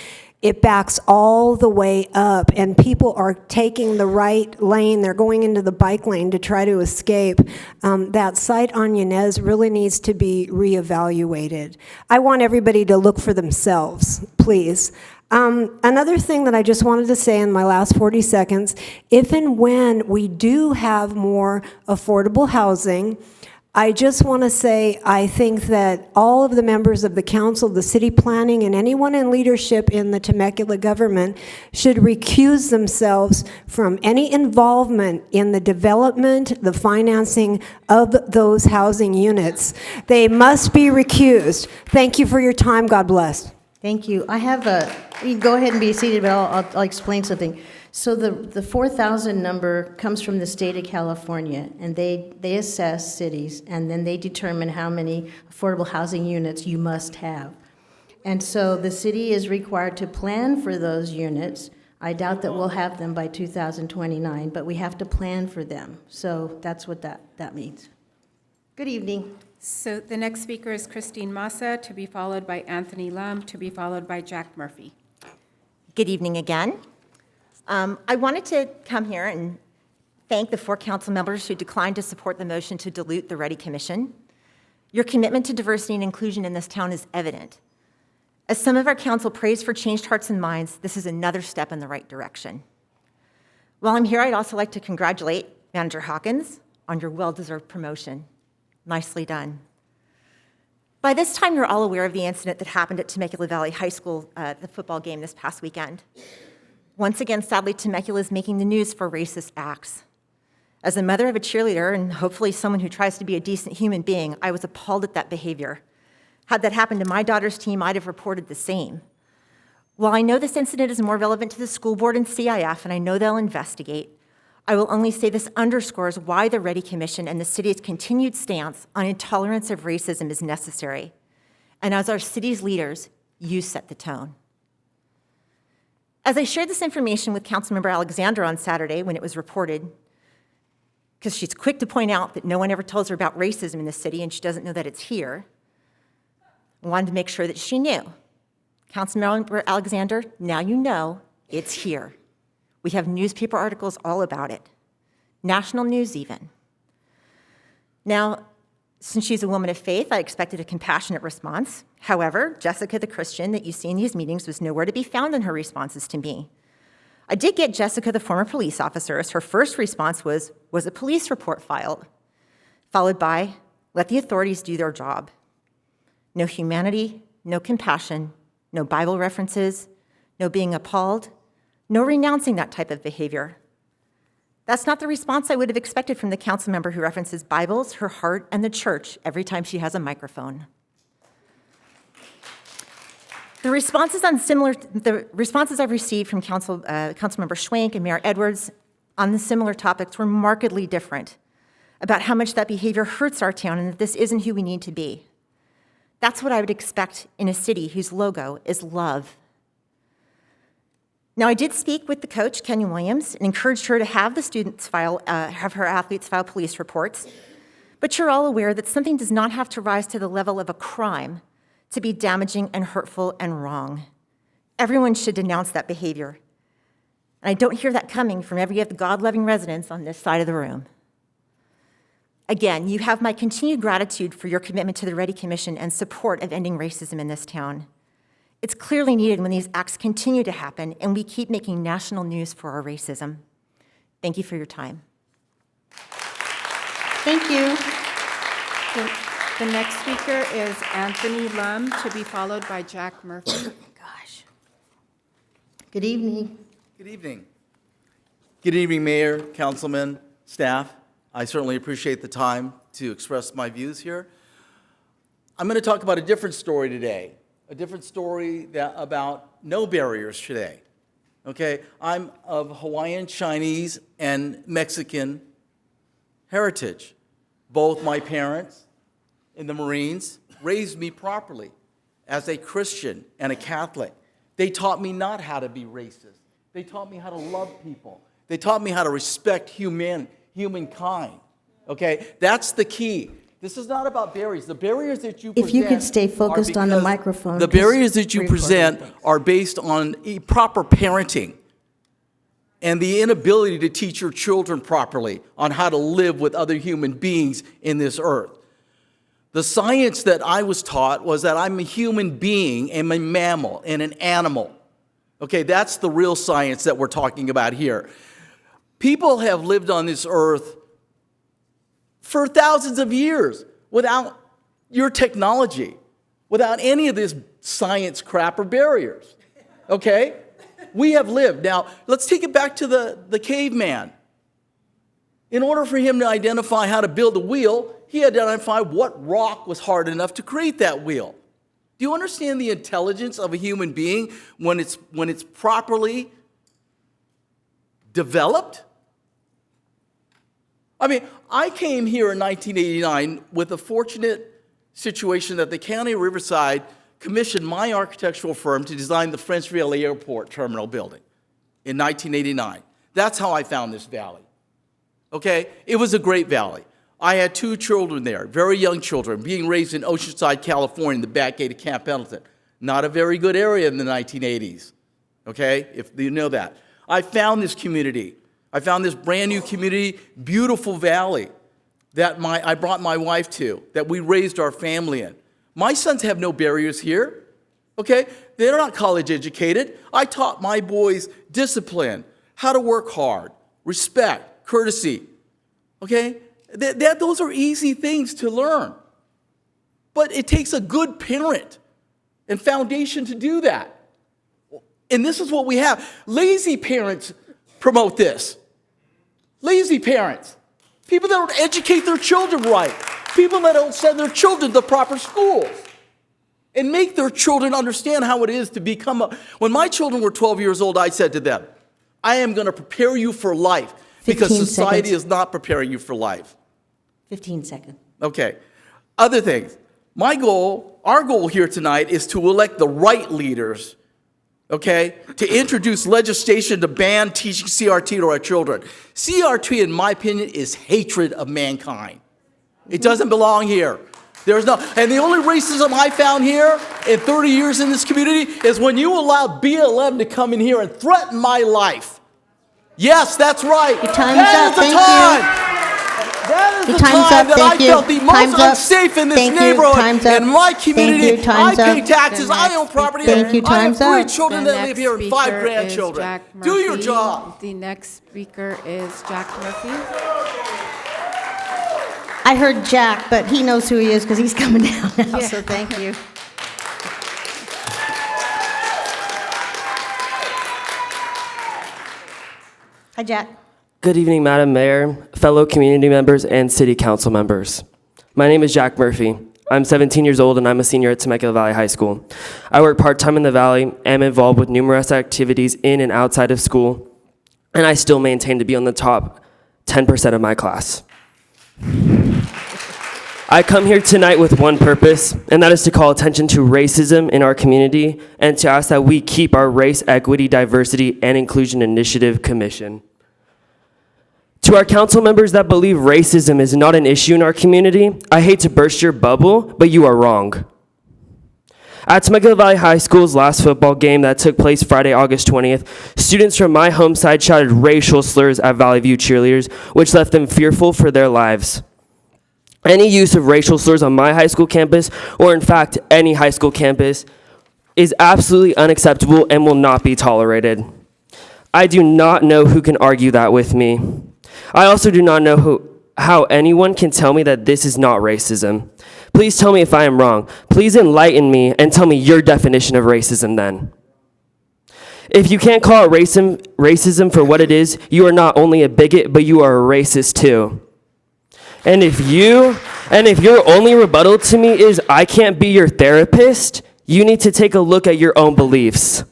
it backs all the way up, and people are taking the right lane. They're going into the bike lane to try to escape. That site on Yanez really needs to be reevaluated. I want everybody to look for themselves, please. Another thing that I just wanted to say in my last 40 seconds, if and when we do have more affordable housing, I just want to say I think that all of the members of the council, the city planning, and anyone in leadership in the Temecula government should recuse themselves from any involvement in the development, the financing of those housing units. They must be recused. Thank you for your time. God bless. Thank you. I have you can go ahead and be seated, but I'll explain something. So the 4,000 number comes from the state of California, and they assess cities, and then they determine how many affordable housing units you must have. And so the city is required to plan for those units I doubt that we'll have them by 2029, but we have to plan for them. So that's what that means. Good evening. So the next speaker is Christine Massa, to be followed by Anthony Lum, to be followed by Jack Murphy. Good evening again. I wanted to come here and thank the 4 council members who declined to support the motion to dilute the Ready Commission. Your commitment to diversity and inclusion in this town is evident. As some of our council prays for changed hearts and minds, this is another step in the right direction. While I'm here, I'd also like to congratulate Manager Hawkins on your well-deserved promotion. Nicely done. By this time, you're all aware of the incident that happened at Temecula Valley High School, the football game this past weekend. Once again, sadly, Temecula is making the news for racist acts. As a mother of a cheerleader, and hopefully someone who tries to be a decent human being, I was appalled at that behavior. Had that happened to my daughter's team, I'd have reported the same. While I know this incident is more relevant to the school board and CIF, and I know they'll investigate, I will only say this underscores why the Ready Commission and the city's continued stance on intolerance of racism is necessary. And as our city's leaders, you set the tone. As I shared this information with Councilmember Alexander on Saturday when it was reported, because she's quick to point out that no one ever tells her about racism in the city and she doesn't know that it's here, I wanted to make sure that she knew. Councilmember Alexander, now you know it's here. We have newspaper articles all about it, national news even. Now, since she's a woman of faith, I expected a compassionate response. However, Jessica the Christian that you see in these meetings was nowhere to be found in her responses to me. I did get Jessica, the former police officer, as her first response was a police report filed, followed by, let the authorities do their job. No humanity, no compassion, no Bible references, no being appalled, no renouncing that type of behavior. That's not the response I would have expected from the council member who references Bibles, her heart, and the church every time she has a microphone. The responses I've received from Councilmember Schwank and Mayor Edwards on the similar topics were markedly different about how much that behavior hurts our town and that this isn't who we need to be. That's what I would expect in a city whose logo is love. Now, I did speak with the coach, Kenyon Williams, and encouraged her to have the students have her athletes file police reports. But you're all aware that something does not have to rise to the level of a crime to be damaging and hurtful and wrong. Everyone should denounce that behavior. And I don't hear that coming from every of the God-loving residents on this side of the room. Again, you have my continued gratitude for your commitment to the Ready Commission and support of ending racism in this town. It's clearly needed when these acts continue to happen and we keep making national news for our racism. Thank you for your time. Thank you. The next speaker is Anthony Lum, to be followed by Jack Murphy. Gosh. Good evening. Good evening. Good evening, Mayor, Councilman, staff. I certainly appreciate the time to express my views here. I'm going to talk about a different story today, a different story about no barriers today. Okay, I'm of Hawaiian, Chinese, and Mexican heritage. Both my parents in the Marines raised me properly as a Christian and a Catholic. They taught me not how to be racist. They taught me how to love people. They taught me how to respect humankind. Okay, that's the key. This is not about barriers. The barriers that you present, If you could stay focused on the microphone. the barriers that you present are based on proper parenting and the inability to teach your children properly on how to live with other human beings in this earth. The science that I was taught was that I'm a human being and a mammal and an animal. Okay, that's the real science that we're talking about here. People have lived on this earth for thousands of years without your technology, without any of this science crap or barriers. Okay? We have lived. Now, let's take it back to the caveman. In order for him to identify how to build a wheel, he identified what rock was hard enough to create that wheel. Do you understand the intelligence of a human being when it's properly developed? I mean, I came here in 1989 with a fortunate situation that the County of Riverside commissioned my architectural firm to design the French Vale Airport terminal building. in 1989. That's how I found this valley. Okay? It was a great valley. I had 2 children there, very young children, being raised in Oceanside, California, in the back gate of Camp Pendleton. Not a very good area in the 1980s, okay, if you know that. I found this community. I found this brand new community, beautiful valley that I brought my wife to, that we raised our family in. My sons have no barriers here, okay? They're not college educated. I taught my boys discipline, how to work hard, respect, courtesy, okay? Those are easy things to learn. But it takes a good parent and foundation to do that. And this is what we have. Lazy parents promote this. Lazy parents. People that don't educate their children right. People that don't send their children to proper schools and make their children understand how it is to become a... When my children were 12 years old, I said to them, I am going to prepare you for life because society is not preparing you for life. 15 seconds. Okay. Other things. Our goal here tonight is to elect the right leaders, okay, to introduce legislation to ban teaching CRT to our children. CRT, in my opinion, is hatred of mankind. It doesn't belong here. And the only racism I found here in 30 years in this community is when you allowed BLM to come in here and threaten my life. Yes, that's right. Your time is up. Thank you. That is the time that I felt the most unsafe in this neighborhood, in my community. I pay taxes, I own property, I have 3 children that live here and 5 grandchildren. Do your job. The next speaker is Jack Murphy. I heard Jack, but he knows who he is because he's coming down now, so thank you. Hi, Jack. Good evening, Madam Mayor, fellow community members, and City Council members. My name is Jack Murphy. I'm 17 years old, and I'm a senior at Temecula Valley High School. I work part-time in the Valley and am involved with numerous activities in and outside of school, and I still maintain to be on the top 10% of my class. I come here tonight with one purpose, and that is to call attention to racism in our community and to ask that we keep our Race, Equity, Diversity, and Inclusion Initiative Commission. To our council members that believe racism is not an issue in our community, I hate to burst your bubble, but you are wrong. At Temecula Valley High School's last football game that took place Friday, August 20th, students from my home side shouted racial slurs at Valley View cheerleaders, which left them fearful for their lives. Any use of racial slurs on my high school campus, or in fact, any high school campus, is absolutely unacceptable and will not be tolerated. I do not know who can argue that with me. I also do not know how anyone can tell me that this is not racism. Please tell me if I am wrong. Please enlighten me and tell me your definition of racism then. If you can't call it racism for what it is, you are not only a bigot, but you are a racist too. And if your only rebuttal to me is I can't be your therapist, you need to take a look at your own beliefs.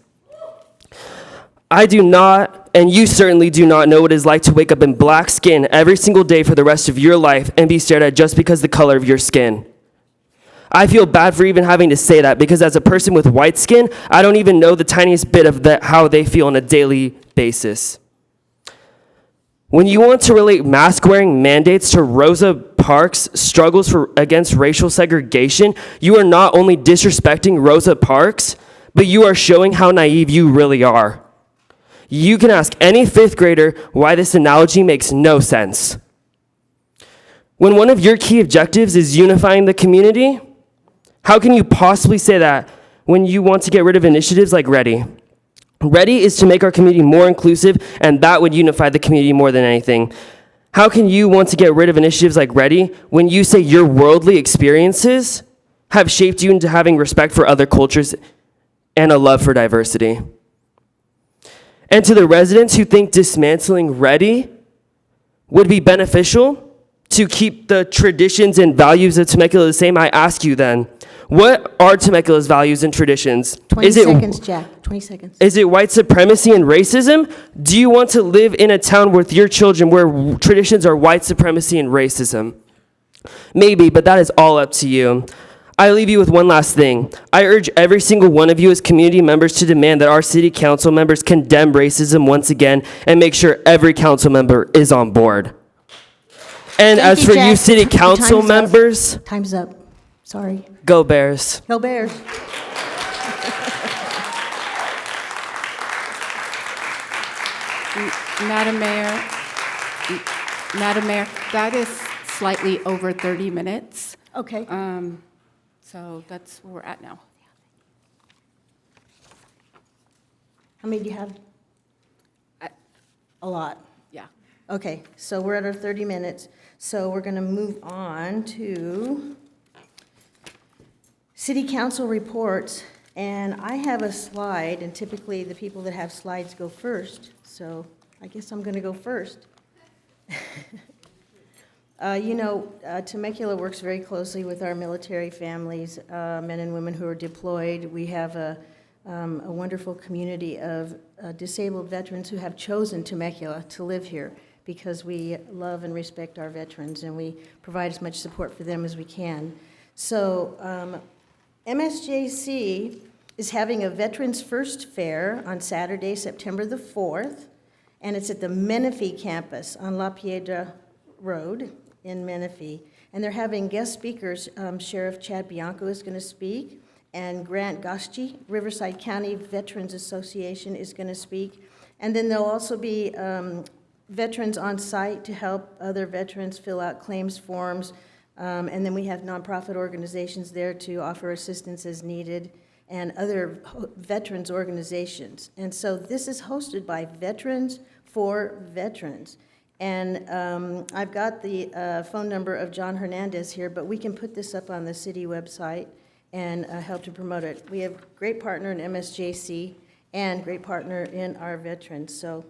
I do not, and you certainly do not know what it is like to wake up in black skin every single day for the rest of your life and be stared at just because of the color of your skin. I feel bad for even having to say that because as a person with white skin, I don't even know the tiniest bit of how they feel on a daily basis. When you want to relate mask-wearing mandates to Rosa Parks' struggles against racial segregation, you are not only disrespecting Rosa Parks, but you are showing how naive you really are. You can ask any 5th grader why this analogy makes no sense. When one of your key objectives is unifying the community, how can you possibly say that when you want to get rid of initiatives like READY? READY is to make our community more inclusive, and that would unify the community more than anything. How can you want to get rid of initiatives like READY when you say your worldly experiences have shaped you into having respect for other cultures and a love for diversity? And to the residents who think dismantling READY would be beneficial to keep the traditions and values of Temecula the same, I ask you then, what are Temecula's values and traditions? 20 seconds, Jack. 20 seconds. Is it white supremacy and racism? Do you want to live in a town with your children where traditions are white supremacy and racism? Maybe, but that is all up to you. I leave you with one last thing. I urge every single one of you as community members to demand that our city council members condemn racism once again and make sure every council member is on board. And Thank as you, for Jack. you city Time's council up. members, Time's up. Sorry. go Bears. Go Bears. Madam Mayor, that is slightly over 30 minutes. Okay. So that's where we're at now. How many do you have? A lot. Yeah. Okay, so we're at our 30 minutes. So we're going to move on to city council reports. And I have a slide, and typically the people that have slides go first. So I guess I'm going to go first. Temecula works very closely with our military families, men and women who are deployed. We have a wonderful community of disabled veterans who have chosen Temecula to live here because we love and respect our veterans, and we provide as much support for them as we can. So MSJC is having a Veterans First Fair on Saturday, September the 4th, and it's at the Menifee campus on La Piedra Road in Menifee. And they're having guest speakers. Sheriff Chad Bianco is going to speak, and Grant Goschi, Riverside County Veterans Association, is going to speak. And then there'll also be veterans on site to help other veterans fill out claims forms. And then we have nonprofit organizations there to offer assistance as needed, and other veterans organizations. And so this is hosted by Veterans for Veterans. And I've got the phone number of John Hernandez here, but we can put this up on the city website and help to promote it. We have great partner in MSJC and great partner in our veterans. So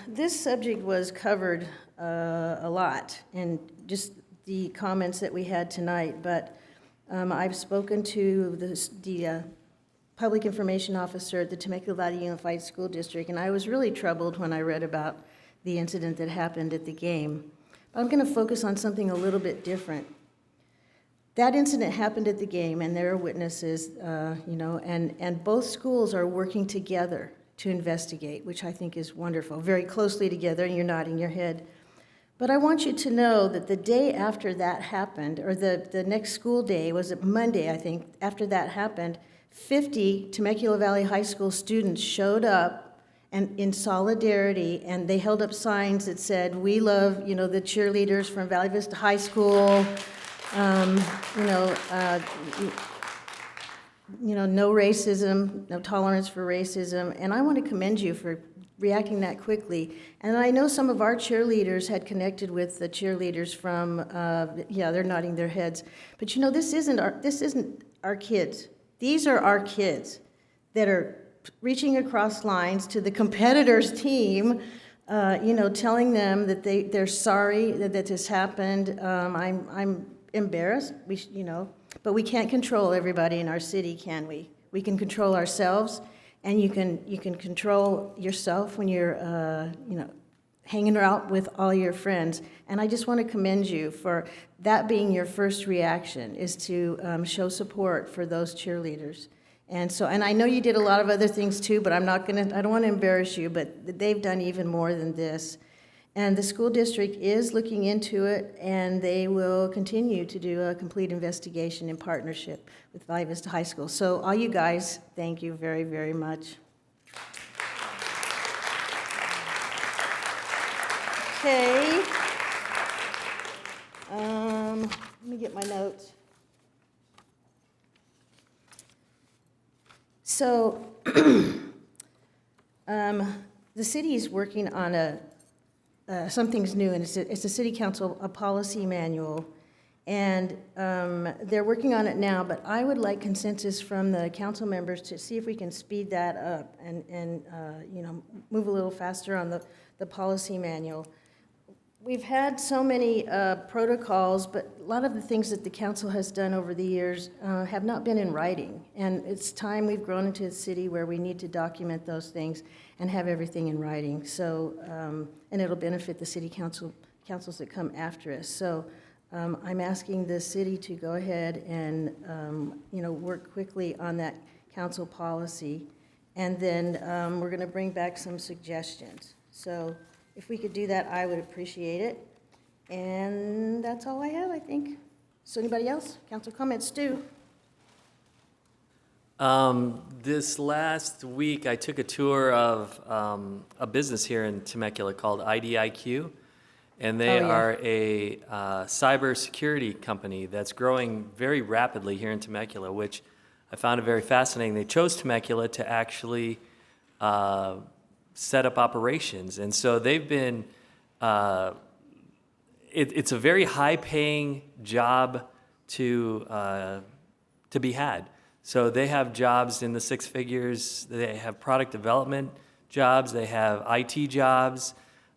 this subject was covered a lot in just the comments that we had tonight, but I've spoken to the public information officer at the Temecula Valley Unified School District, and I was really troubled when I read about the incident that happened at the game. But I'm going to focus on something a little bit different. That incident happened at the game, and there are witnesses, and both schools are working together to investigate, which I think is wonderful, very closely together, and you're nodding your head. But I want you to know that the day after that happened, or the next school day, was it Monday, I think, after that happened, 50 Temecula Valley High School students showed up and in solidarity, and they held up signs that said, "We love, the cheerleaders from Valley Vista High School, no racism, no tolerance for racism." And I want to commend you for reacting that quickly. And I know some of our cheerleaders had connected with the cheerleaders from, they're nodding their heads. But this isn't our kids. These are our kids that are reaching across lines to the competitors' team, telling them that they're sorry that this happened. I'm embarrassed, but we can't control everybody in our city, can we? We can control ourselves, and you can control yourself when you're, hanging out with all your friends. And I just want to commend you for that being your first reaction, is to show support for those cheerleaders. And I know you did a lot of other things too, but I don't want to embarrass you, but they've done even more than this. And the school district is looking into it, and they will continue to do a complete investigation in partnership with Valley Vista High School. So all you guys, thank you very, very much. Okay. Let me get my notes. So the city is working on something's new, and it's a city council, a policy manual, and they're working on it now, but I would like consensus from the council members to see if we can speed that up and move a little faster on the policy manual. We've had so many protocols, but a lot of the things that the council has done over the years have not been in writing. And it's time we've grown into a city where we need to document those things and have everything in writing. So, and it'll benefit the city councils that come after us. So I'm asking the city to go ahead and, work quickly on that council policy. And then we're going to bring back some suggestions. So if we could do that, I would appreciate it. And that's all I have, I think. So anybody else? Council comments, Stu? This last week, I took a tour of a business here in Temecula called IDIQ, and they are a cybersecurity company that's growing very rapidly here in Temecula, which I found it very fascinating. They chose Temecula to actually set up operations, and so they've been. It's a very high-paying job to be had. So they have jobs in the six figures. They have product development jobs. They have IT jobs,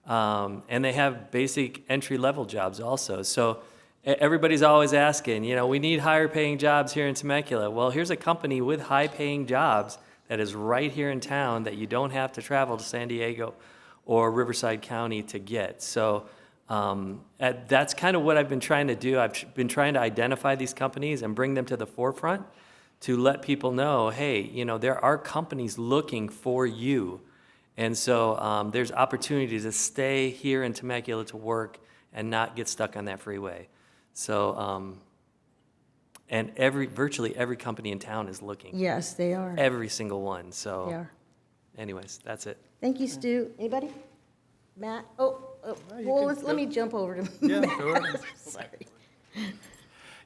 and they have basic entry-level jobs also. So everybody's always asking, we need higher-paying jobs here in Temecula. Well, here's a company with high-paying jobs that is right here in town that you don't have to travel to San Diego or Riverside County to get. So that's kind of what I've been trying to do. I've been trying to identify these companies and bring them to the forefront to let people know, hey, there are companies looking for you. And so there's opportunities to stay here in Temecula to work and not get stuck on that freeway. So, and virtually every company in town is looking. Yes, they are. Every single one. So, They are. anyways, that's it. Thank you, Stu. Anybody? Matt? Well, let me jump over to Matt. Sorry.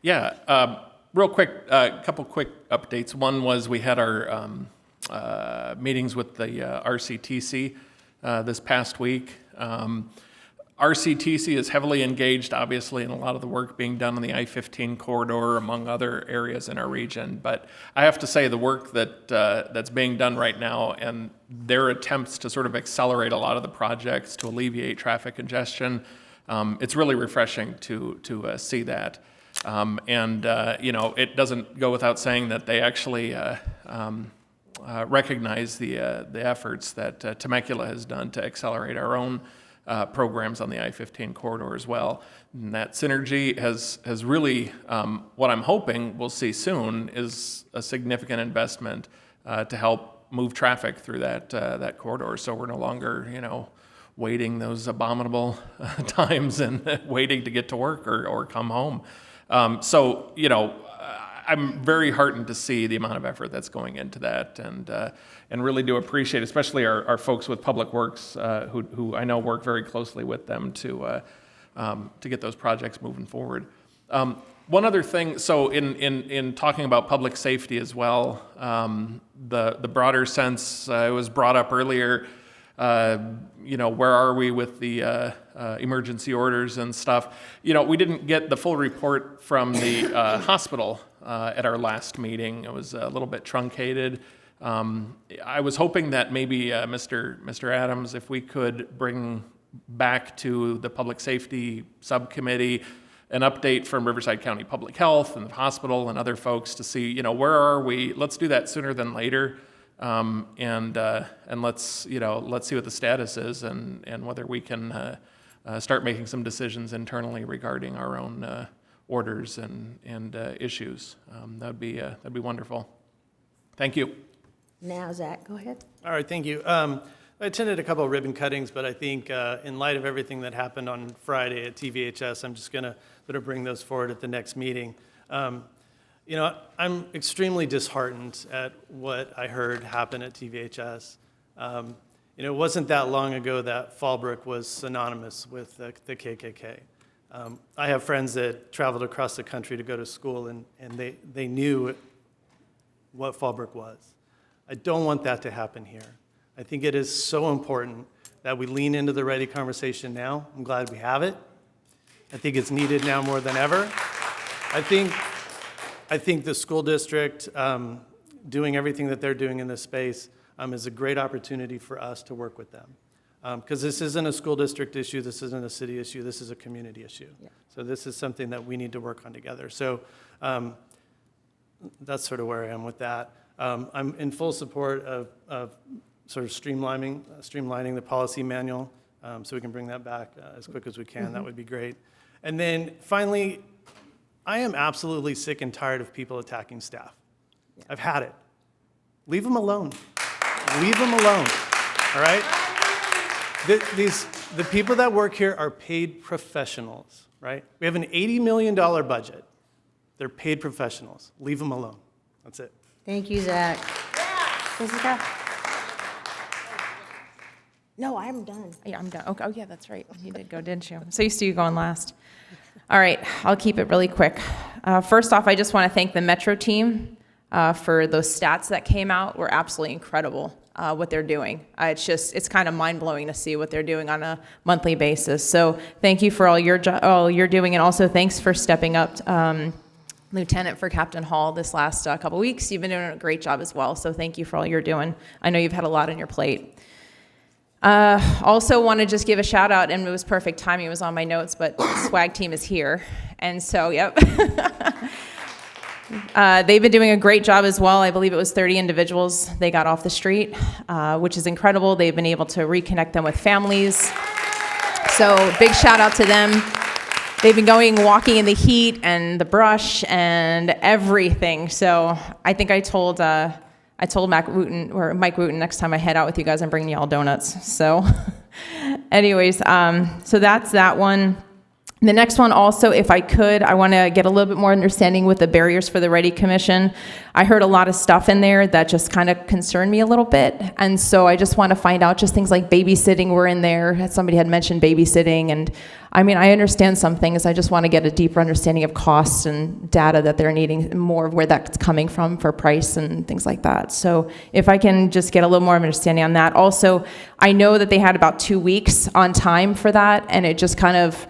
Yeah, real quick, a couple quick updates. One was we had our meetings with the RCTC this past week. RCTC is heavily engaged, obviously, in a lot of the work being done on the I-15 corridor, among other areas in our region. But I have to say the work that's being done right now and their attempts to sort of accelerate a lot of the projects to alleviate traffic congestion, it's really refreshing to see that. It doesn't go without saying that they actually recognize the efforts that Temecula has done to accelerate our own programs on the I-15 corridor as well. And that synergy has really, what I'm hoping we'll see soon is a significant investment to help move traffic through that corridor. So we're no longer, waiting those abominable times and waiting to get to work or come home. I'm very heartened to see the amount of effort that's going into that, and really do appreciate, especially our folks with Public Works, who I know work very closely with them to get those projects moving forward. One other thing, so in talking about public safety as well, the broader sense, it was brought up earlier. Where are we with the emergency orders and stuff? We didn't get the full report from the hospital at our last meeting. It was a little bit truncated. I was hoping that maybe Mr. Adams, if we could bring back to the Public Safety Subcommittee an update from Riverside County Public Health and the hospital and other folks to see, where are we? Let's do that sooner than later. And let's see what the status is and whether we can start making some decisions internally regarding our own orders and issues. That'd be wonderful. Thank you. Now, Zach, go ahead. All right, thank you. I attended a couple of ribbon cuttings, but I think in light of everything that happened on Friday at TVHS, I'm just going to sort of bring those forward at the next meeting. I'm extremely disheartened at what I heard happen at TVHS. It wasn't that long ago that Fallbrook was synonymous with the KKK. I have friends that traveled across the country to go to school, and they knew what Fallbrook was. I don't want that to happen here. I think it is so important that we lean into the ready conversation now. I'm glad we have it. I think it's needed now more than ever. I think the school district doing everything that they're doing in this space is a great opportunity for us to work with them. Because this isn't a school district issue, this isn't a city issue, this is a community issue. Yeah. So this is something that we need to work on together. So that's sort of where I am with that. I'm in full support of sort of streamlining the policy manual so we can bring that back as quick as we can. Mm-hmm. That would be great. And then finally, I am absolutely sick and tired of people attacking staff. I've had it. Leave them alone. Leave them alone, all right? The people that work here are paid professionals, right? We have an $80 million budget. They're paid professionals. Leave them alone. That's it. Thank you, Zach. Jessica? No, I'm done. Yeah, I'm done. Okay. Oh, yeah, that's right. You did go, didn't you? I'm so used to you going last. All right, I'll keep it really quick. First off, I just want to thank the Metro team for those stats that came out. Were absolutely incredible what they're doing. It's kind of mind-blowing to see what they're doing on a monthly basis. So thank you for all you're doing, and also thanks for stepping up, Lieutenant for Captain Hall this last couple weeks. You've been doing a great job as well, so thank you for all you're doing. I know you've had a lot on your plate. Also want to just give a shout out, and it was perfect timing, it was on my notes, but swag team is here. And so, yep. They've been doing a great job as well. I believe it was 30 individuals they got off the street, which is incredible. They've been able to reconnect them with families. So big shout out to them. They've been walking in the heat and the brush and everything. So I think I told Mike Wooten next time I head out with you guys, I'm bringing y'all donuts. So anyways, so that's that one. The next one also, if I could, I want to get a little bit more understanding with the barriers for the Ready Commission. I heard a lot of stuff in there that just kind of concerned me a little bit. And so I just want to find out just things like babysitting were in there. Somebody had mentioned babysitting. And I mean, I understand some things. I just want to get a deeper understanding of costs and data that they're needing, more of where that's coming from for price and things like that. So if I can just get a little more understanding on that. Also, I know that they had about 2 weeks on time for that. And it just kind of,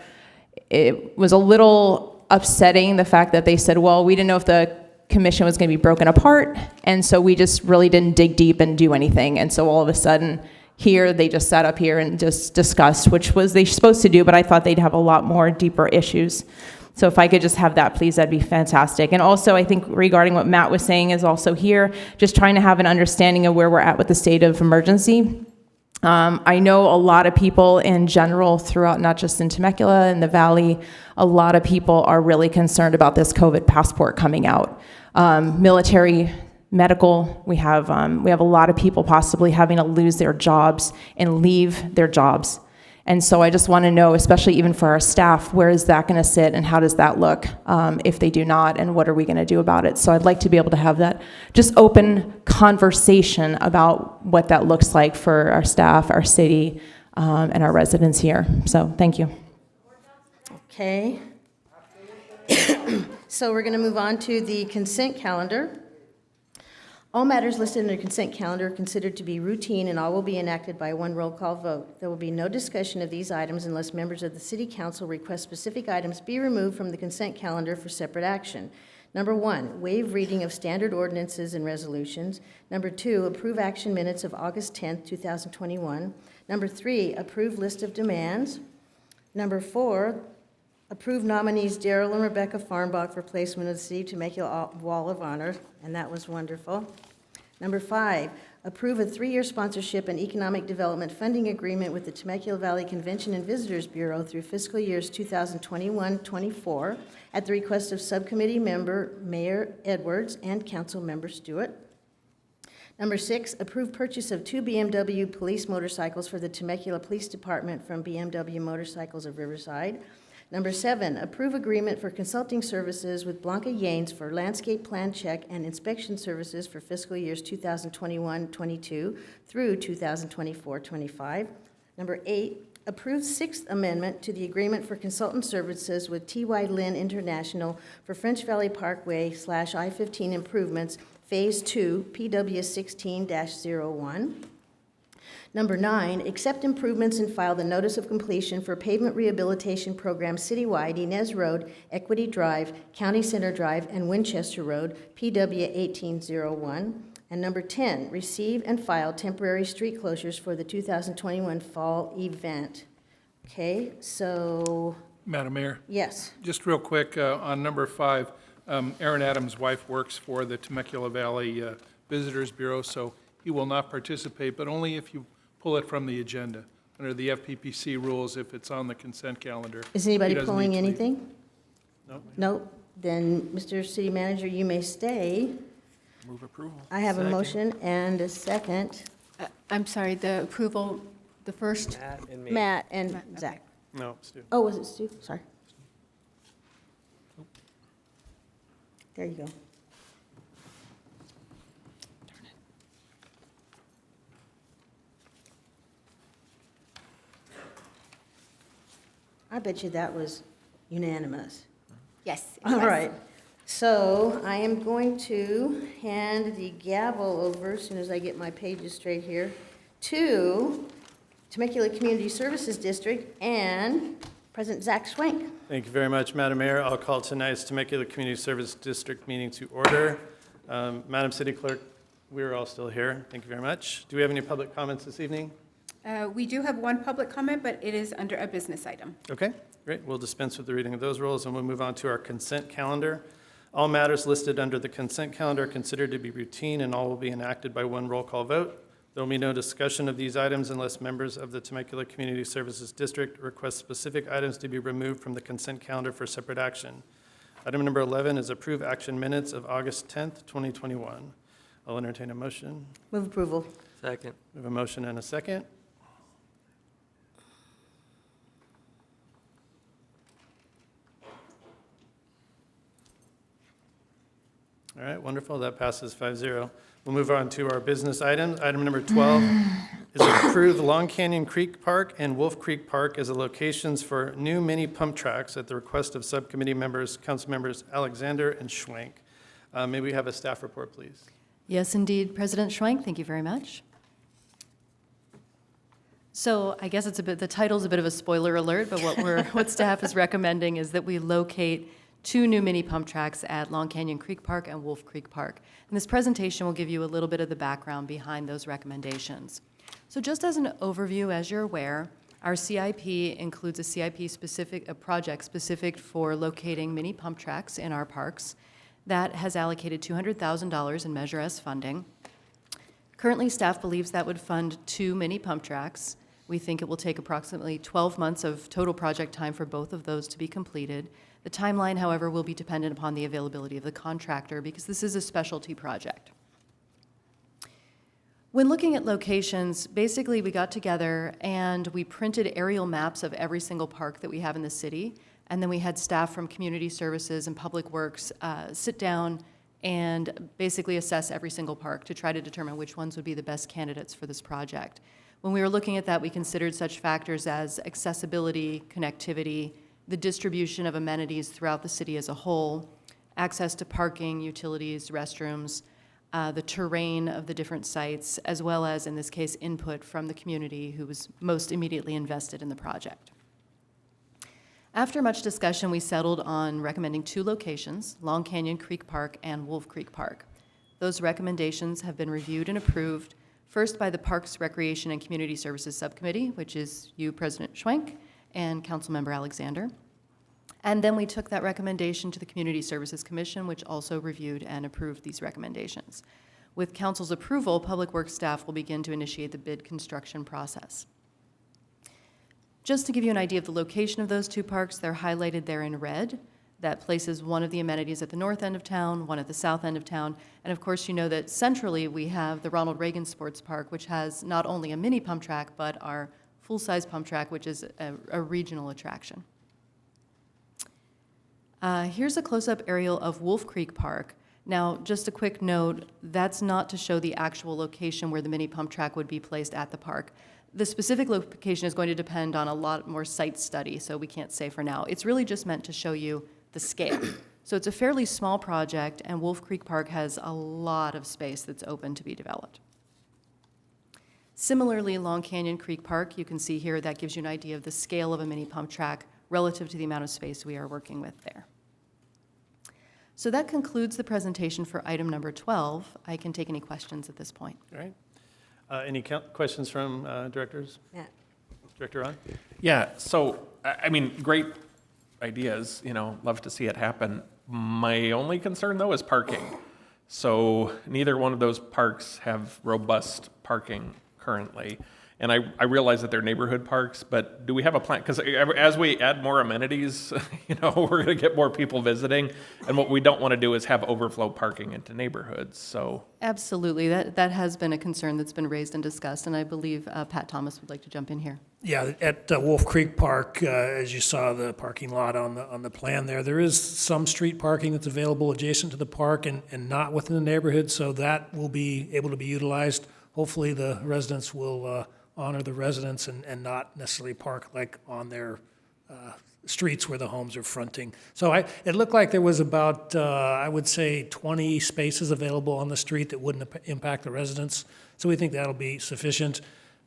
it was a little upsetting, the fact that they said, well, we didn't know if the commission was going to be broken apart, and so we just really didn't dig deep and do anything. And so all of a sudden, here, they just sat up here and just discussed, which was they supposed to do, but I thought they'd have a lot more deeper issues. So if I could just have that, please, that'd be fantastic. And also, I think regarding what Matt was saying is also here, just trying to have an understanding of where we're at with the state of emergency. I know a lot of people in general throughout, not just in Temecula and the Valley, a lot of people are really concerned about this COVID passport coming out. Military, medical, we have a lot of people possibly having to lose their jobs and leave their jobs. And so I just want to know, especially even for our staff, where is that going to sit and how does that look if they do not, and what are we going to do about it? So I'd like to be able to have that just open conversation about what that looks like for our staff, our city, and our residents here. So thank you. Okay. So we're going to move on to the consent calendar. All matters listed in the consent calendar are considered to be routine, and all will be enacted by one roll call vote. There will be no discussion of these items unless members of the City Council request specific items be removed from the consent calendar for separate action. Number 1, waive reading of standard ordinances and resolutions. Number 2, approve action minutes of August 10th, 2021. Number 3, approve list of demands. Number 4, approve nominees Daryl and Rebecca Farnbach for placement of the City Temecula Wall of Honor, and that was wonderful. Number 5, approve a 3-year sponsorship and economic development funding agreement with the Temecula Valley Convention and Visitors Bureau through fiscal years 2021-24 at the request of Subcommittee Member Mayor Edwards and Council Member Stewart. Number 6, approve purchase of 2 BMW police motorcycles for the Temecula Police Department from BMW Motorcycles of Riverside. Number 7, approve agreement for consulting services with Blanca Yanes for landscape plan check and inspection services for fiscal years 2021-22 through 2024-25. Number 8, approve 6th amendment to the agreement for consultant services with T.Y. Lin International for French Valley Parkway / I-15 improvements, Phase 2, PW 16-01. Number 9, accept improvements and file the notice of completion for pavement rehabilitation program citywide, Inez Road, Equity Drive, County Center Drive, and Winchester Road, PW 1801. And number 10, receive and file temporary street closures for the 2021 fall event. Okay, so. Madam Mayor? Yes. Just real quick, on number 5, Aaron Adams' wife works for the Temecula Valley Visitors Bureau, so he will not participate, but only if you pull it from the agenda. under the FPPC rules if it's on the consent calendar. Is anybody He doesn't pulling need to leave. anything? No. Nope. Then, Mr. City Manager, you may stay. Move approval. I have a motion and a second. I'm sorry, the approval, the first? Matt and me. Matt and Zach. No, Stu. Oh, was it Stu? Sorry. There you go. I bet you that was unanimous. Yes. All right. So I am going to hand the gavel over, as soon as I get my pages straight here, to Temecula Community Services District and President Zach Schwenk. Thank you very much, Madam Mayor. I'll call tonight's Temecula Community Service District meeting to order. Madam City Clerk, we're all still here. Thank you very much. Do we have any public comments this evening? We do have one public comment, but it is under a business item. Okay, great. We'll dispense with the reading of those rules, and we'll move on to our consent calendar. All matters listed under the consent calendar are considered to be routine, and all will be enacted by one roll call vote. There will be no discussion of these items unless members of the Temecula Community Services District request specific items to be removed from the consent calendar for separate action. Item number 11 is approve action minutes of August 10th, 2021. I'll entertain a motion. Move approval. Second. We have a motion and a second. All right, wonderful. That passes 5-0. We'll move on to our business items. Item number 12 is approve Long Canyon Creek Park and Wolf Creek Park as the locations for new mini pump tracks at the request of subcommittee members, council members Alexander and Schwenk. May we have a staff report, please? Yes, indeed, President Schwenk, thank you very much. So I guess it's the title's a bit of a spoiler alert, but what staff is recommending is that we locate 2 new mini pump tracks at Long Canyon Creek Park and Wolf Creek Park. And this presentation will give you a little bit of the background behind those recommendations. So just as an overview, as you're aware, our CIP includes a CIP project specific for locating mini pump tracks in our parks that has allocated $200,000 in Measure S funding. Currently, staff believes that would fund 2 mini pump tracks. We think it will take approximately 12 months of total project time for both of those to be completed. The timeline, however, will be dependent upon the availability of the contractor because this is a specialty project. When looking at locations, basically we got together and we printed aerial maps of every single park that we have in the city, and then we had staff from Community Services and Public Works sit down and basically assess every single park to try to determine which ones would be the best candidates for this project. When we were looking at that, we considered such factors as accessibility, connectivity, the distribution of amenities throughout the city as a whole, access to parking, utilities, restrooms, the terrain of the different sites, as well as, in this case, input from the community who was most immediately invested in the project. After much discussion, we settled on recommending 2 locations, Long Canyon Creek Park and Wolf Creek Park. Those recommendations have been reviewed and approved, first by the Parks, Recreation, and Community Services Subcommittee, which is you, President Schwenk, and Councilmember Alexander. And then we took that recommendation to the Community Services Commission, which also reviewed and approved these recommendations. With Council's approval, Public Works staff will begin to initiate the bid construction process. Just to give you an idea of the location of those 2 parks, they're highlighted there in red. That places one of the amenities at the north end of town, one at the south end of town, and of course you know that centrally we have the Ronald Reagan Sports Park, which has not only a mini pump track, but our full-size pump track, which is a regional attraction. Here's a close-up aerial of Wolf Creek Park. Now, just a quick note, that's not to show the actual location where the mini pump track would be placed at the park. The specific location is going to depend on a lot more site study, so we can't say for now. It's really just meant to show you the scale. So it's a fairly small project, and Wolf Creek Park has a lot of space that's open to be developed. Similarly, Long Canyon Creek Park, you can see here, that gives you an idea of the scale of a mini pump track relative to the amount of space we are working with there. So that concludes the presentation for item number 12. I can take any questions at this point. All right. Any questions from directors? Yeah. Director Ron? Yeah, so, I mean, great ideas, love to see it happen. My only concern, though, is parking. So neither one of those parks have robust parking currently. And I realize that they're neighborhood parks, but do we have a plan? Because as we add more amenities, we're going to get more people visiting. And what we don't want to do is have overflow parking into neighborhoods, so. Absolutely. That has been a concern that's been raised and discussed, and I believe Pat Thomas would like to jump in here. Yeah, at Wolf Creek Park, as you saw the parking lot on the plan there is some street parking that's available adjacent to the park and not within the neighborhood, so that will be able to be utilized. Hopefully, the residents will honor the residents and not necessarily park like on their streets where the homes are fronting. So it looked like there was about, I would say, 20 spaces available on the street that wouldn't impact the residents. So we think that'll be sufficient.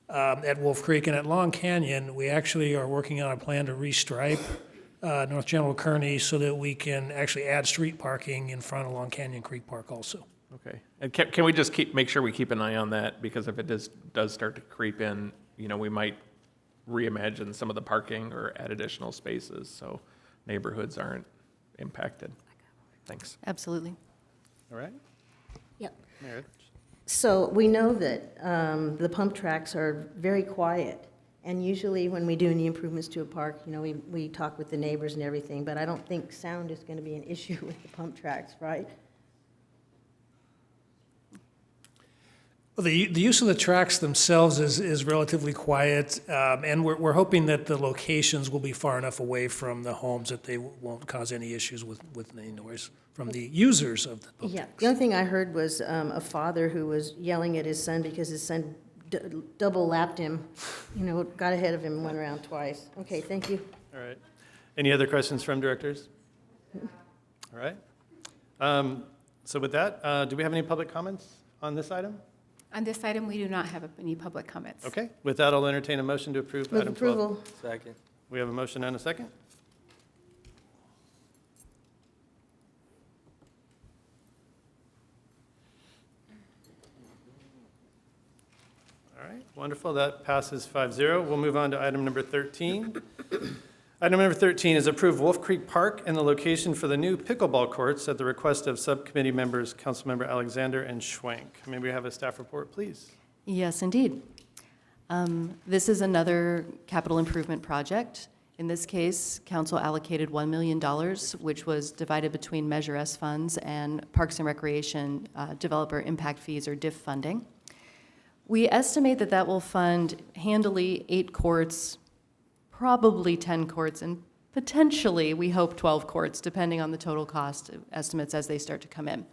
At Wolf Creek and at Long Canyon, we actually are working on a plan to restripe North General Kearney so that we can actually add street parking in front of Long Canyon Creek Park also. Okay. And can we just make sure we keep an eye on that? Because if it does start to creep in, we might reimagine some of the parking or add additional spaces so neighborhoods aren't impacted. Thanks. Absolutely. All right. Yep. Meredith? So we know that the pump tracks are very quiet. And usually when we do any improvements to a park, we talk with the neighbors and everything, but I don't think sound is going to be an issue with the pump tracks, right? Well, the use of the tracks themselves is relatively quiet, and we're hoping that the locations will be far enough away from the homes that they won't cause any issues with any noise from the users of the pump. Yeah. The only thing I heard was a father who was yelling at his son because his son double lapped him, got ahead of him and went around twice. Okay, thank you. All right. Any other questions from directors? All right. So with that, do we have any public comments on this item? On this item, we do not have any public comments. Okay. With that, I'll entertain a motion to approve Move item 12. approval. Second. We have a motion and a second. All right, wonderful. That passes 5-0. We'll move on to item number 13. Item number 13 is approve Wolf Creek Park and the location for the new pickleball courts at the request of subcommittee members, Councilmember Alexander and Schwenk. May we have a staff report, please? Yes, indeed. This is another capital improvement project. In this case, council allocated $1 million, which was divided between Measure S funds and Parks and Recreation developer impact fees or DIF funding. We estimate that will fund handily 8 courts, probably 10 courts, and potentially, we hope, 12 courts, depending on the total cost estimates as they start to come in.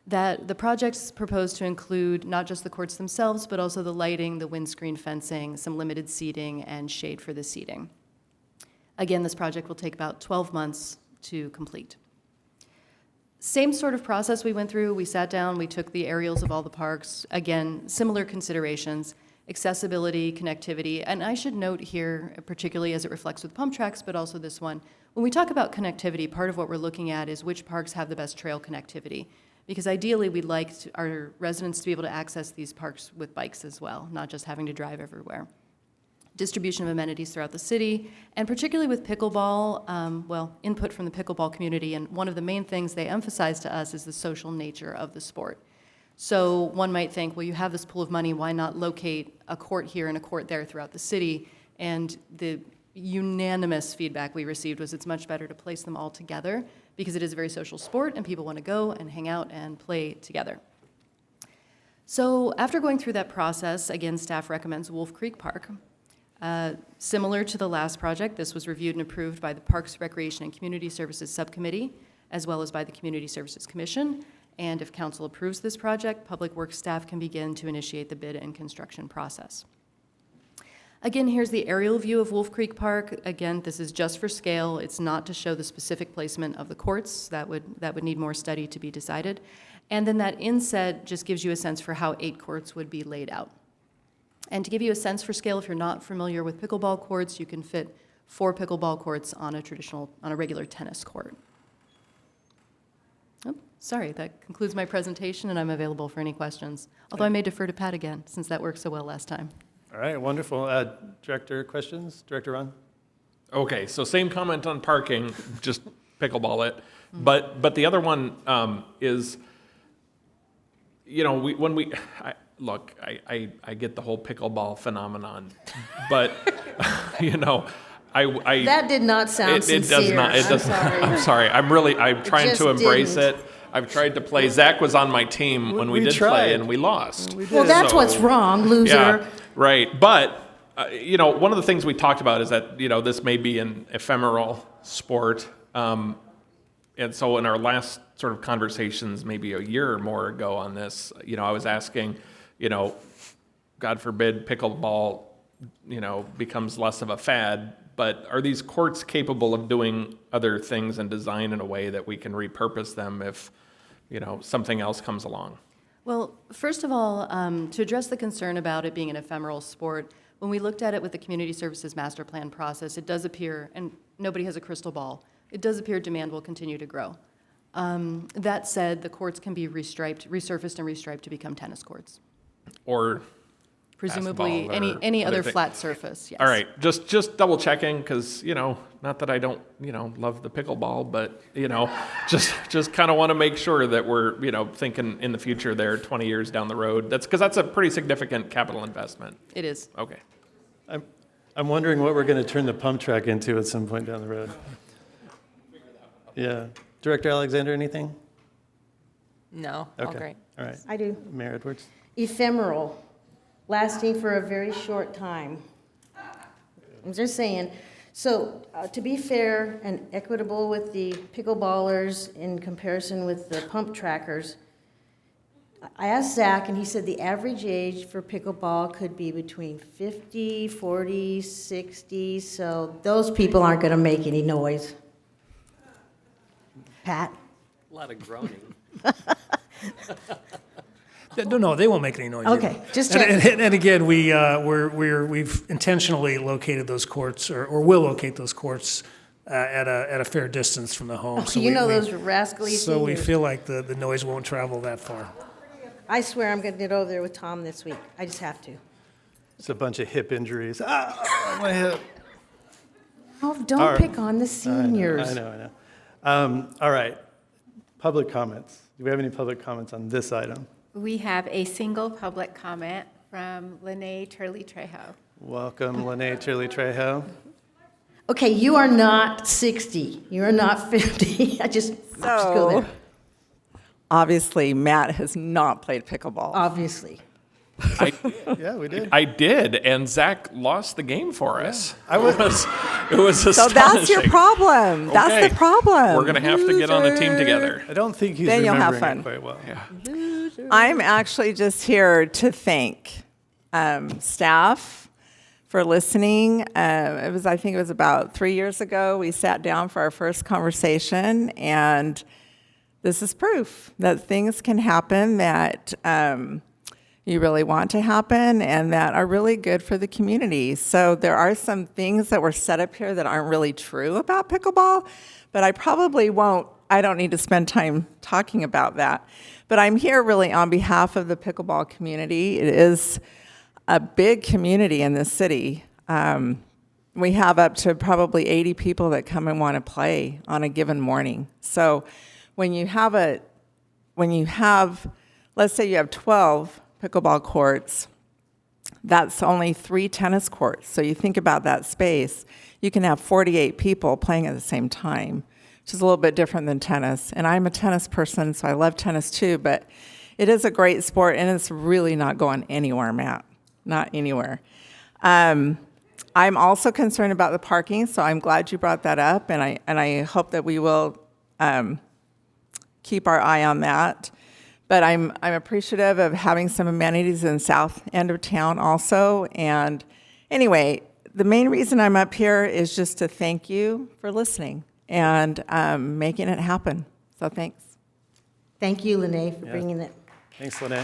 That the project's proposed to include not just the courts themselves, but also the lighting, the windscreen fencing, some limited seating, and shade for the seating. Again, this project will take about 12 months to complete. Same sort of process we went through. We sat down, we took the aerials of all the parks. Again, similar considerations. Accessibility, connectivity, and I should note here, particularly as it reflects with pump tracks, but also this one, when we talk about connectivity, part of what we're looking at is which parks have the best trail connectivity. Because ideally, we'd like our residents to be able to access these parks with bikes as well, not just having to drive everywhere. Distribution of amenities throughout the city, and particularly with pickleball, input from the pickleball community, and one of the main things they emphasize to us is the social nature of the sport. So one might think, well, you have this pool of money, why not locate a court here and a court there throughout the city? And the unanimous feedback we received was it's much better to place them all together because it is a very social sport and people want to go and hang out and play together. So after going through that process, again, staff recommends Wolf Creek Park. Similar to the last project, this was reviewed and approved by the Parks, Recreation, and Community Services Subcommittee, as well as by the Community Services Commission. And if council approves this project, Public Works staff can begin to initiate the bid and construction process. Again, here's the aerial view of Wolf Creek Park. Again, this is just for scale. It's not to show the specific placement of the courts. That would need more study to be decided. And then that inset just gives you a sense for how 8 courts would be laid out. And to give you a sense for scale, if you're not familiar with pickleball courts, you can fit 4 pickleball courts on a regular tennis court. Oh, sorry, that concludes my presentation, and I'm available for any questions. Although I may defer to Pat again, since that worked so well last time. All right, wonderful. Director, questions? Director Ron? Okay, so same comment on parking, just pickleball it. But the other one is, look, I get the whole pickleball phenomenon, but, you know, That did not sound it does sincere. not. It I'm does. sorry. I'm sorry. I'm trying just to embrace didn't. it. I've tried to play. Zach was on my team when we did tried. play, and we lost. Well, that's what's wrong, loser. Yeah, right. But you know, one of the things we talked about is that, you know, this may be an ephemeral sport, and so in our last sort of conversations, maybe a year or more ago on this, you know, I was asking, you know, God forbid pickleball, you know, becomes less of a fad. But are these courts capable of doing other things and design in a way that we can repurpose them if, you know, something else comes along? Well, first of all, to address the concern about it being an ephemeral sport, when we looked at it with the Community Services Master Plan process, it does appear, and nobody has a crystal ball, it does appear demand will continue to grow. That said, the courts can be resurfaced and restriped to become tennis courts. Or presumably basketball or any other thing. flat surface, yes. All right, just double checking, because, you know, not that I don't, you know, love the pickleball, but, you know, just kind of want to make sure that we're, you know, thinking in the future there, 20 years down the road. That's because that's a pretty significant capital investment. It is. Okay. I'm wondering what we're going to turn the pump track into at some point down the road. Yeah. Director Alexander, anything? No, Okay. all great. All right. I do. Mayor Edwards? Ephemeral, lasting for a very short time. I'm just saying. So to be fair and equitable with the pickleballers in comparison with the pump trackers, I asked Zach, and he said the average age for pickleball could be between 50, 40, 60, so those people aren't going to make any noise. Pat? A lot of groaning. No, they won't make any noise. Okay, either. just and, checking. and again, we've intentionally located those courts, or will locate those courts at a fair distance from the home. Oh, you know those rascally So we seniors. feel like the noise won't travel that far. I swear I'm going to get over there with Tom this week. I just have to. It's a bunch of hip injuries. Ah, my hip. Oh, don't All right. pick on the seniors. I know. All right. Public comments. Do we have any public comments on this item? We have a single public comment from Lene Turley-Trejo. Welcome, Lene Turley-Trejo. Okay, you are not 60. You are not 50. just go there. Obviously, Matt has not played pickleball. Obviously. Yeah, we did. I did, and Zach lost the game for us. I was. It was So astonishing. that's your problem. That's Okay. the problem. We're going to have to get on a team together. I don't think he's Then you'll have remembering fun. it quite well. Yeah. I'm actually just here to thank staff for listening. I think it was about 3 years ago, we sat down for our first conversation, and this is proof that things can happen that you really want to happen and that are really good for the community. So there are some things that were set up here that aren't really true about pickleball, but I probably won't. I don't need to spend time talking about that. But I'm here really on behalf of the pickleball community. It is a big community in this city. We have up to probably 80 people that come and want to play on a given morning. So when you have, let's say you have 12 pickleball courts, that's only 3 tennis courts. So you think about that space, you can have 48 people playing at the same time, which is a little bit different than tennis. And I'm a tennis person, so I love tennis too, but it is a great sport, and it's really not going anywhere, Matt, not anywhere. I'm also concerned about the parking, so I'm glad you brought that up, and I hope that we will keep our eye on that. But I'm appreciative of having some amenities in the south end of town also. And anyway, the main reason I'm up here is just to thank you for listening and making it happen. So thanks. Thank you, Lene, for bringing it. Thanks, Lene.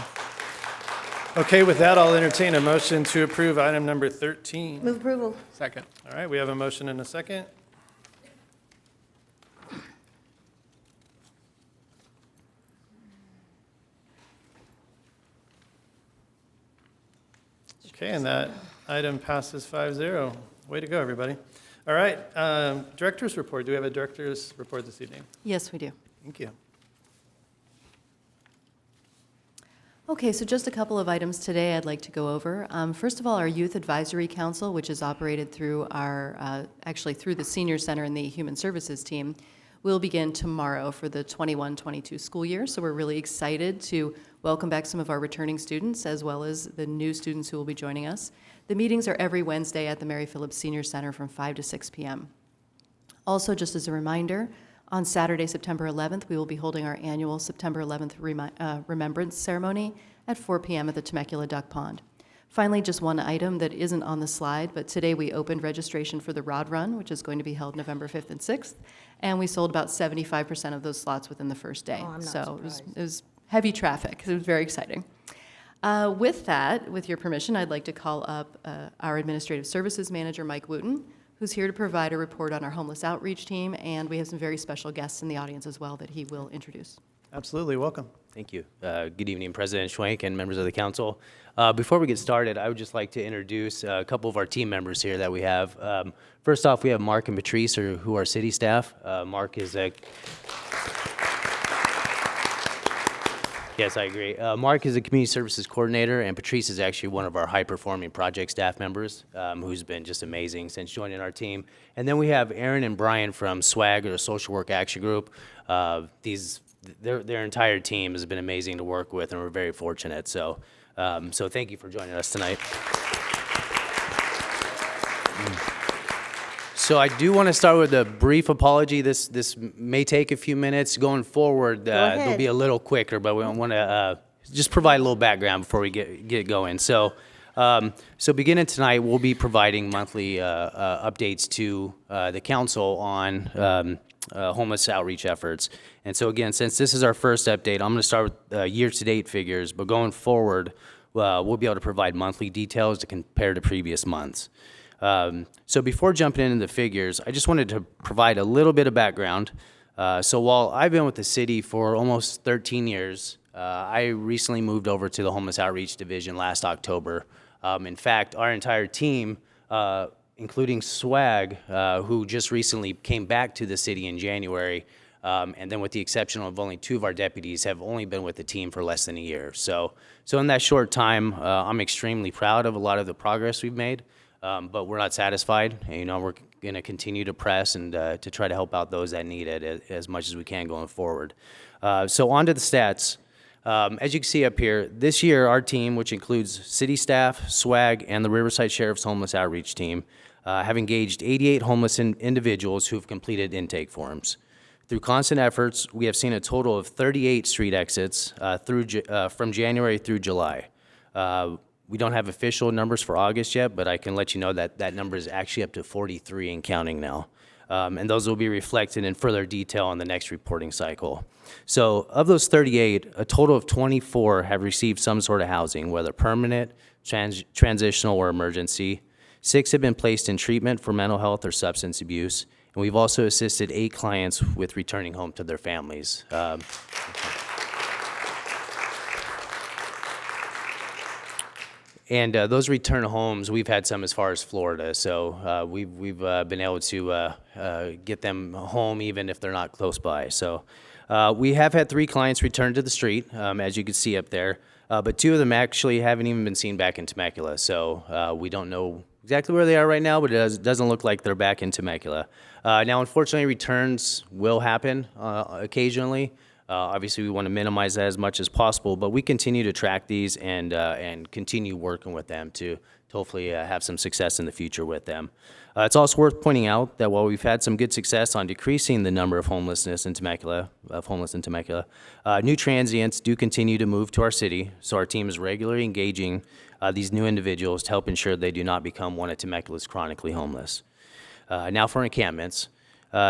Okay, with that, I'll entertain a motion to approve item number 13. Move approval. Second. All right, we have a motion and a second. Okay, and that item passes 5-0. Way to go, everybody. All right, director's report. Do we have a director's report this evening? Yes, we do. Thank you. Okay, so just a couple of items today I'd like to go over. First of all, our Youth Advisory Council, which is operated through our, actually through the Senior Center and the Human Services team, will begin tomorrow for the 21-22 school year. So we're really excited to welcome back some of our returning students as well as the new students who will be joining us. The meetings are every Wednesday at the Mary Phillips Senior Center from 5 to 6 p.m. Also, just as a reminder, on Saturday, September 11th, we will be holding our annual September 11th Remembrance Ceremony at 4 p.m. at the Temecula Duck Pond. Finally, just one item that isn't on the slide, but today we opened registration for the Rod Run, which is going to be held November 5th and 6th, and we sold about 75% of those slots within the first day. I'm not so surprised. it was heavy traffic. It was very exciting. With that, with your permission, I'd like to call up our Administrative Services Manager, Mike Wooten, who's here to provide a report on our homeless outreach team, and we have some very special guests in the audience as well that he will introduce. Absolutely, welcome. Thank you. Good evening, President Schwenk and members of the council. Before we get started, I would just like to introduce a couple of our team members here that we have. First off, we have Mark and Patrice, who are city staff. Mark is a... Yes, I agree. Mark is a community services coordinator, and Patrice is actually one of our high-performing project staff members, who's been just amazing since joining our team. And then we have Aaron and Brian from SWAG, or the Social Work Action Group. Their entire team has been amazing to work with, and we're very fortunate. So thank you for joining us tonight. So I do want to start with a brief apology. This may take a few minutes. Going forward, they'll be a little quicker, but we want to just provide a little background before we get going. So beginning tonight, we'll be providing monthly updates to the council on homeless outreach efforts. And so again, since this is our first update, I'm going to start with year-to-date figures, but going forward, we'll be able to provide monthly details to compare to previous months. So before jumping into the figures, I just wanted to provide a little bit of background. So while I've been with the city for almost 13 years, I recently moved over to the Homeless Outreach Division last October. In fact, our entire team, including SWAG, who just recently came back to the city in January, and then with the exception of only 2 of our deputies, have only been with the team for less than a year. So in that short time, I'm extremely proud of a lot of the progress we've made. But we're not satisfied. And, we're going to continue to press and to try to help out those that need it as much as we can going forward. So on to the stats. As you can see up here, this year our team, which includes city staff, SWAG, and the Riverside Sheriff's Homeless Outreach Team, have engaged 88 homeless individuals who have completed intake forms. Through constant efforts, we have seen a total of 38 street exits from January through July. We don't have official numbers for August yet, but I can let you know that that number is actually up to 43 and counting now. And those will be reflected in further detail on the next reporting cycle. So of those 38, a total of 24 have received some sort of housing, whether permanent, transitional, or emergency. 6 have been placed in treatment for mental health or substance abuse. And we've also assisted 8 clients with returning home to their families. And those return homes, we've had some as far as Florida, so we've been able to get them home even if they're not close by. So we have had 3 clients return to the street, as you can see up there, but 2 of them actually haven't even been seen back in Temecula. So we don't know exactly where they are right now, but it doesn't look like they're back in Temecula. Now, unfortunately, returns will happen occasionally. Obviously, we want to minimize that as much as possible, but we continue to track these and continue working with them to hopefully have some success in the future with them. It's also worth pointing out that while we've had some good success on decreasing the number of homeless in Temecula, new transients do continue to move to our city, so our team is regularly engaging these new individuals to help ensure they do not become one of Temecula's chronically homeless. Now for encampments.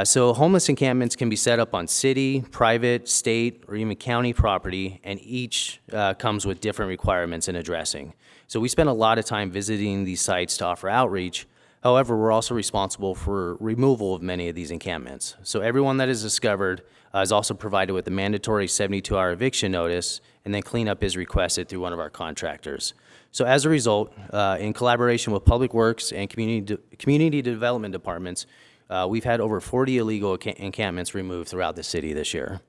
So homeless encampments can be set up on city, private, state, or even county property, and each comes with different requirements in addressing. So we spend a lot of time visiting these sites to offer outreach. However, we're also responsible for removal of many of these encampments. So everyone that is discovered is also provided with a mandatory 72-hour eviction notice, and then cleanup is requested through one of our contractors. So as a result, in collaboration with Public Works and Community Development Departments, we've had over 40 illegal encampments removed throughout the city this year.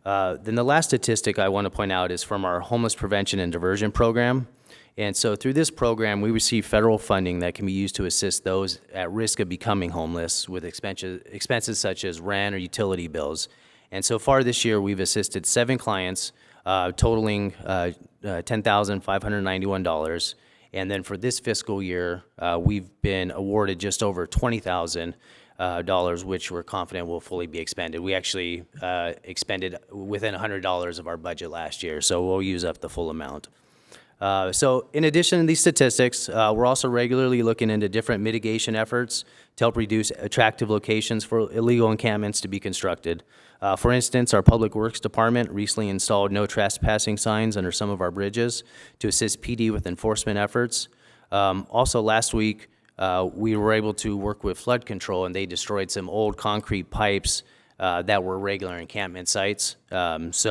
Then the last statistic I want to point out is from our homeless prevention and diversion program. And so through this program, we receive federal funding that can be used to assist those at risk of becoming homeless with expenses such as rent or utility bills. And so far this year, we've assisted 7 clients, totaling $10,591. And then for this fiscal year, we've been awarded just over $20,000, which we're confident will fully be expended. We actually expended within $100 of our budget last year, so we'll use up the full amount. So in addition to these statistics, we're also regularly looking into different mitigation efforts to help reduce attractive locations for illegal encampments to be constructed. For instance, our Public Works Department recently installed no trespassing signs under some of our bridges to assist PD with enforcement efforts. Also last week, we were able to work with flood control, and they destroyed some old concrete pipes that were regular encampment sites. Those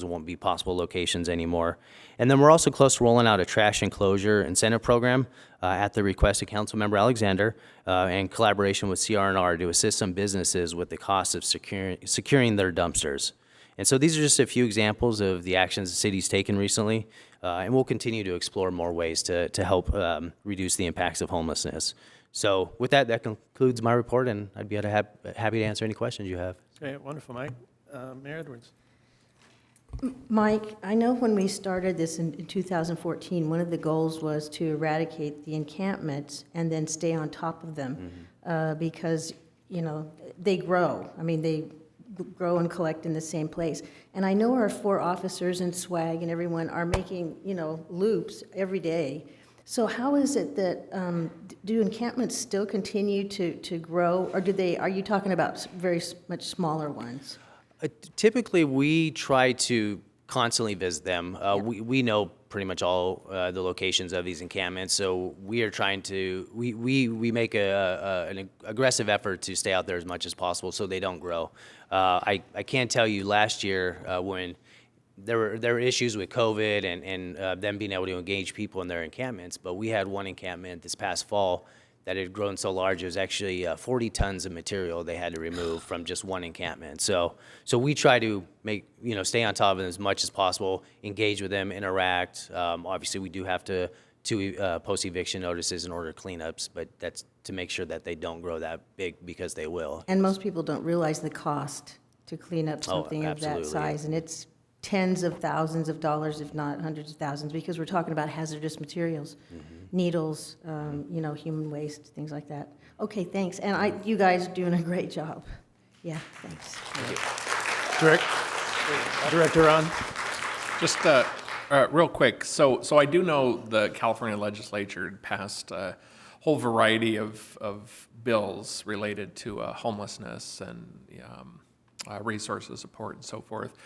won't be possible locations anymore. And then we're also close to rolling out a trash enclosure incentive program at the request of Councilmember Alexander in collaboration with CR&R to assist some businesses with the cost of securing their dumpsters. And so these are just a few examples of the actions the city's taken recently, and we'll continue to explore more ways to help reduce the impacts of homelessness. So with that, that concludes my report, and I'd be happy to answer any questions you have. Okay, wonderful, Mike. Mayor Edwards. Mike, I know when we started this in 2014, one of the goals was to eradicate the encampments and then stay on top of them because, they grow. I mean, they grow and collect in the same place. And I know our 4 officers and SWAG and everyone are making, loops every day. So how is it that, do encampments still continue to grow, or are you talking about very much smaller ones? Typically, we try to constantly visit them. We know pretty much all the locations of these encampments, so we are trying to, we make an aggressive effort to stay out there as much as possible so they don't grow. I can tell you last year when there were issues with COVID and them being able to engage people in their encampments, but we had one encampment this past fall that had grown so large, it was actually 40 tons of material they had to remove from just one encampment. So we try to stay on top of them as much as possible, engage with them, interact. Obviously, we do have to post eviction notices in order to cleanups, but that's to make sure that they don't grow that big because they will. And most people don't realize the cost to clean up something of that size, and it's tens of thousands of dollars, if not hundreds of thousands, because we're talking about hazardous materials, needles, human waste, things like that. Okay, thanks. And you guys are doing a great job. Yeah, thanks. Director Ron. Just real quick, so I do know the California legislature passed a whole variety of bills related to homelessness and resources support and so forth.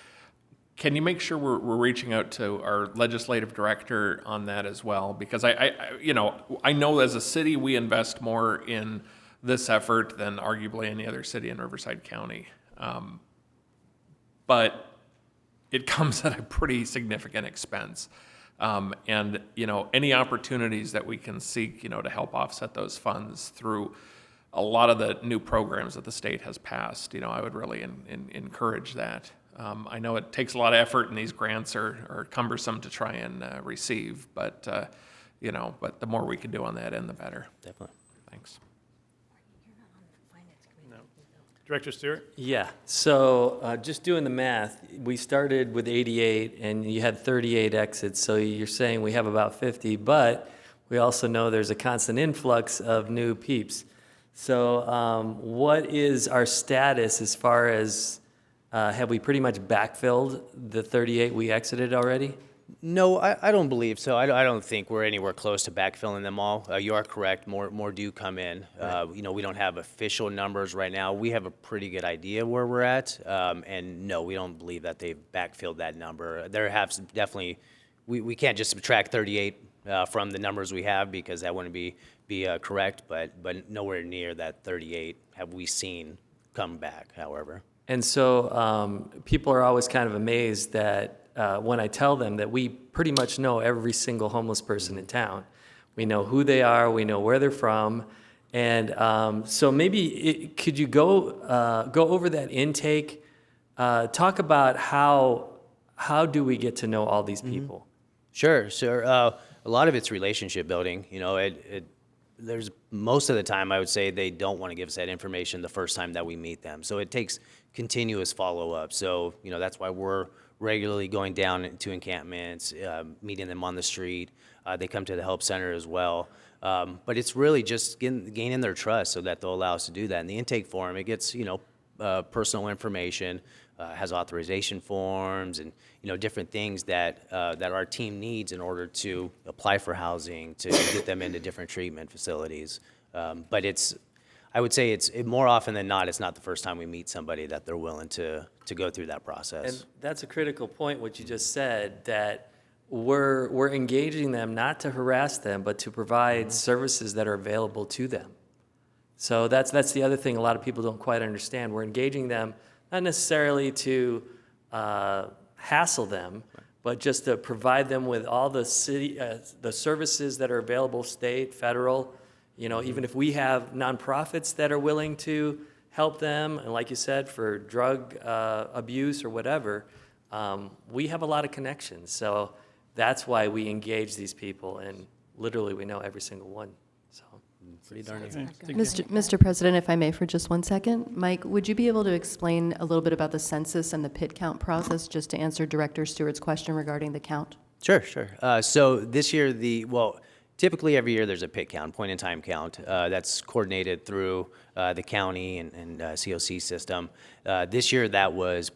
Can you make sure we're reaching out to our legislative director on that as well? Because I know as a city we invest more in this effort than arguably any other city in Riverside County, but it comes at a pretty significant expense. And any opportunities that we can seek, to help offset those funds through a lot of the new programs that the state has passed, I would really encourage that. I know it takes a lot of effort, and these grants are cumbersome to try and receive, but the more we can do on that end, the better. Definitely. Thanks. No. Director Stewart? Yeah, so just doing the math, we started with 88, and you had 38 exits, so you're saying we have about 50, but we also know there's a constant influx of new peeps. So what is our status as far as have we pretty much backfilled the 38 we exited already? No, I don't believe so. I don't think we're anywhere close to backfilling them all. You are correct. More do come in. Right. We don't have official numbers right now. We have a pretty good idea where we're at. And no, we don't believe that they've backfilled that number. There have definitely, we can't just subtract 38 from the numbers we have because that wouldn't be correct, but nowhere near that 38 have we seen come back, however. And so people are always kind of amazed that when I tell them that we pretty much know every single homeless person in town. We know who they are, we know where they're from, and so maybe could you go over that intake talk about how do we get to know all these people? Sure. A lot of it's relationship building. You know, there's most of the time I would say they don't want to give us that information the first time that we meet them. So it takes continuous follow-up. So, you know, that's why we're regularly going down to encampments, meeting them on the street. They come to the help center as well. But it's really just gaining their trust so that they'll allow us to do that. In the intake form, it gets, you know, personal information, has authorization forms and, you know, different things that our team needs in order to apply for housing, to get them into different treatment facilities. But I would say more often than not, it's not the first time we meet somebody that they're willing to go through that process. And that's a critical point, what you just said, that we're engaging them not to harass them, but to provide services that are available to them. So that's the other thing a lot of people don't quite understand. We're engaging them not necessarily to hassle them, but just to provide them with all the services that are available, state, federal. You know, even if we have nonprofits that are willing to help them, and like you said, for drug abuse or whatever, we have a lot of connections. So that's why we engage these people, and literally we know every single one. So pretty darn easy. Mr. President, if I may for just 1 second. Mike, would you be able to explain a little bit about the census and the pit count process, just to answer Director Stewart's question regarding the count? Sure. So this year, typically every year there's a pit count, point in time count, that's coordinated through the county and COC system. This year that was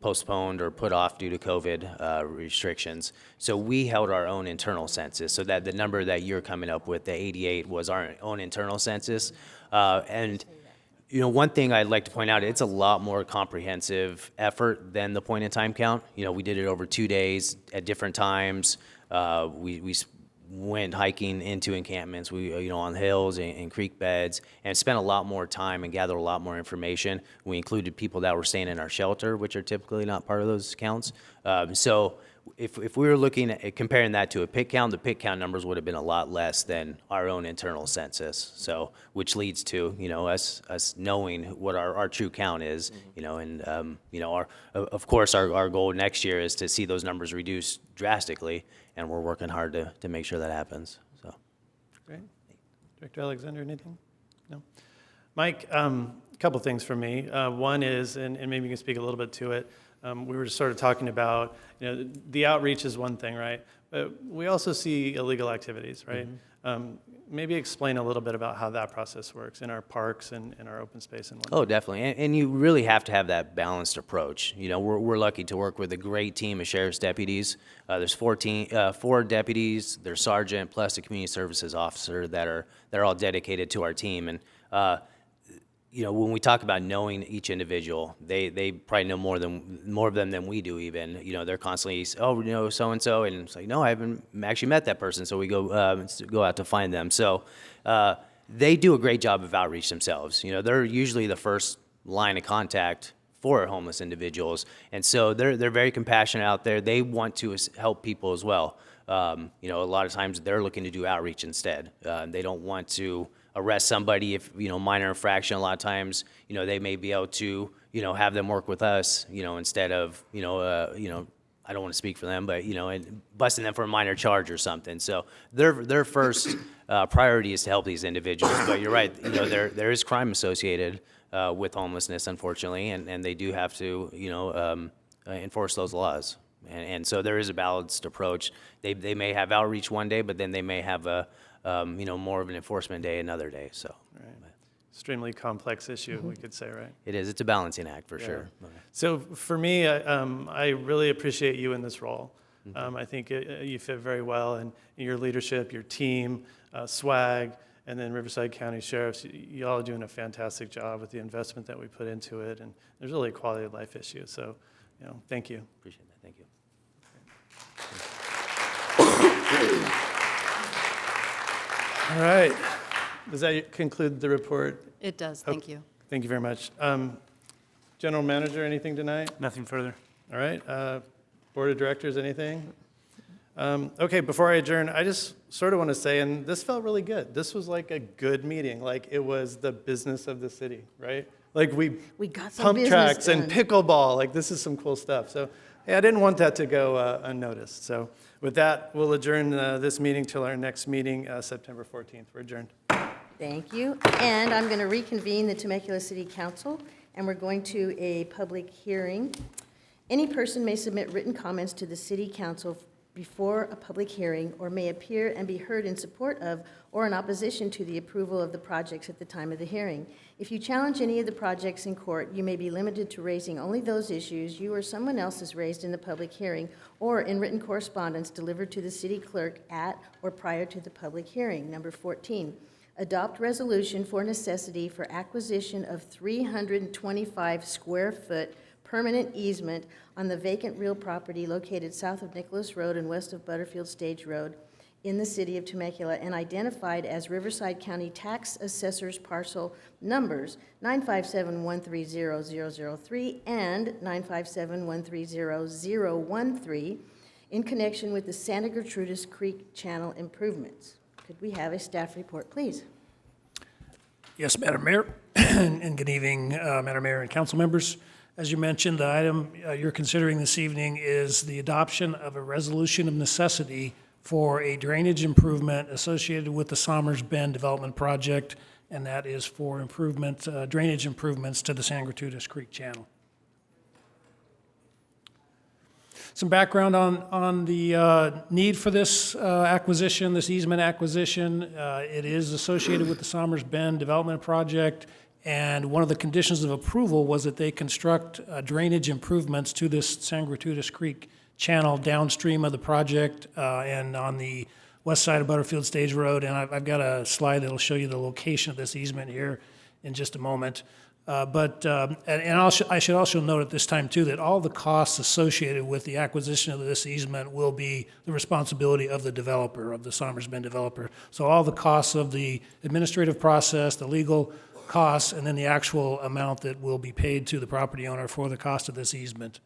postponed or put off due to COVID restrictions. So we held our own internal census, so that the number that you're coming up with, the 88, was our own internal census. And you know, one thing I'd like to point out, it's a lot more comprehensive effort than the point in time count. You know, we did it over 2 days at different times. We went hiking into encampments, on hills and creek beds, and spent a lot more time and gathered a lot more information. We included people that were staying in our shelter, which are typically not part of those counts. So if we were looking at comparing that to a pit count, the pit count numbers would have been a lot less than our own internal census. So, which leads to, us knowing what our true count is, and, of course, our goal next year is to see those numbers reduced drastically, and we're working hard to make sure that happens. So, great. Director Alexander, anything? No? Mike, a couple things for me. One is, and maybe you can speak a little bit to it, we were just sort of talking about, the outreach is one thing, right? But we also see illegal activities, right? Mm-hmm. Maybe explain a little bit about how that process works in our parks and in our open space and whatnot. Oh, definitely. And you really have to have that balanced approach. We're lucky to work with a great team of sheriff's deputies. There's 4 deputies, there's sergeant, plus a community services officer that are all dedicated to our team. And when we talk about knowing each individual, they probably know more of them than we do even. They're constantly, so-and-so, and it's like, no, I haven't actually met that person, so we go out to find them. So they do a great job of outreach themselves. They're usually the first line of contact for homeless individuals, and so they're very compassionate out there. They want to help people as well. A lot of times they're looking to do outreach instead. They don't want to arrest somebody if, minor infraction. A lot of times, they may be able to, have them work with us, instead of, I don't want to speak for them, but, and busting them for a minor charge or something. So their first priority is to help these individuals. But you're right, there is crime associated with homelessness, unfortunately, and they do have to, enforce those laws. And so there is a balanced approach. They may have outreach one day, but then they may have more of an enforcement day another day. So, right. Extremely complex issue, we could say, right? It is. It's a balancing act for sure. So for me, I really appreciate you in this role. I think you fit very well in your leadership, your team, SWAG, and then Riverside County Sheriffs. You all are doing a fantastic job with the investment that we put into it, and there's really a quality of life issue. So, thank you. Appreciate that. Thank you. All right. Does that conclude the report? It does. Thank you. Thank you very much. General Manager, anything tonight? Nothing further. All right. Board of Directors, anything? Okay, before I adjourn, I just sort of want to say, and this felt really good. This was like a good meeting. Like it was the business of the city, right? Like we got some pump business tracks and done. pickleball. Like this is some cool stuff. So yeah, I didn't want that to go unnoticed. So with that, we'll adjourn this meeting till our next meeting, September 14th. We're adjourned. Thank you. And I'm going to reconvene the Temecula City Council, and we're going to a public hearing. Any person may submit written comments to the City Council before a public hearing or may appear and be heard in support of or in opposition to the approval of the projects at the time of the hearing. If you challenge any of the projects in court, you may be limited to raising only those issues you or someone else has raised in the public hearing or in written correspondence delivered to the city clerk at or prior to the public hearing. Number 14, adopt resolution for necessity for acquisition of 325 square foot permanent easement on the vacant real property located south of Nicholas Road and west of Butterfield Stage Road in the city of Temecula and identified as Riverside County Tax Assessor's Parcel numbers 957-130-003 and 957-130-013 in connection with the Santa Gertrudis Creek Channel improvements. Could we have a staff report, please? Yes, Madam Mayor, and good evening, Madam Mayor and council members. As you mentioned, the item you're considering this evening is the adoption of a resolution of necessity for a drainage improvement associated with the Somers Bend Development Project, and that is for improvement, drainage improvements to the San Gertrudis Creek Channel. Some background on the need for this acquisition, this easement acquisition. It is associated with the Somers Bend Development Project, and one of the conditions of approval was that they construct drainage improvements to this San Gertrudis Creek channel downstream of the project and on the west side of Butterfield Stage Road. And I've got a slide that'll show you the location of this easement here in just a moment. I should also note at this time too that all the costs associated with the acquisition of this easement will be the responsibility of the developer, of the Somers Bend developer. So all the costs of the administrative process, the legal costs, and then the actual amount that will be paid to the property owner for the cost of this easement.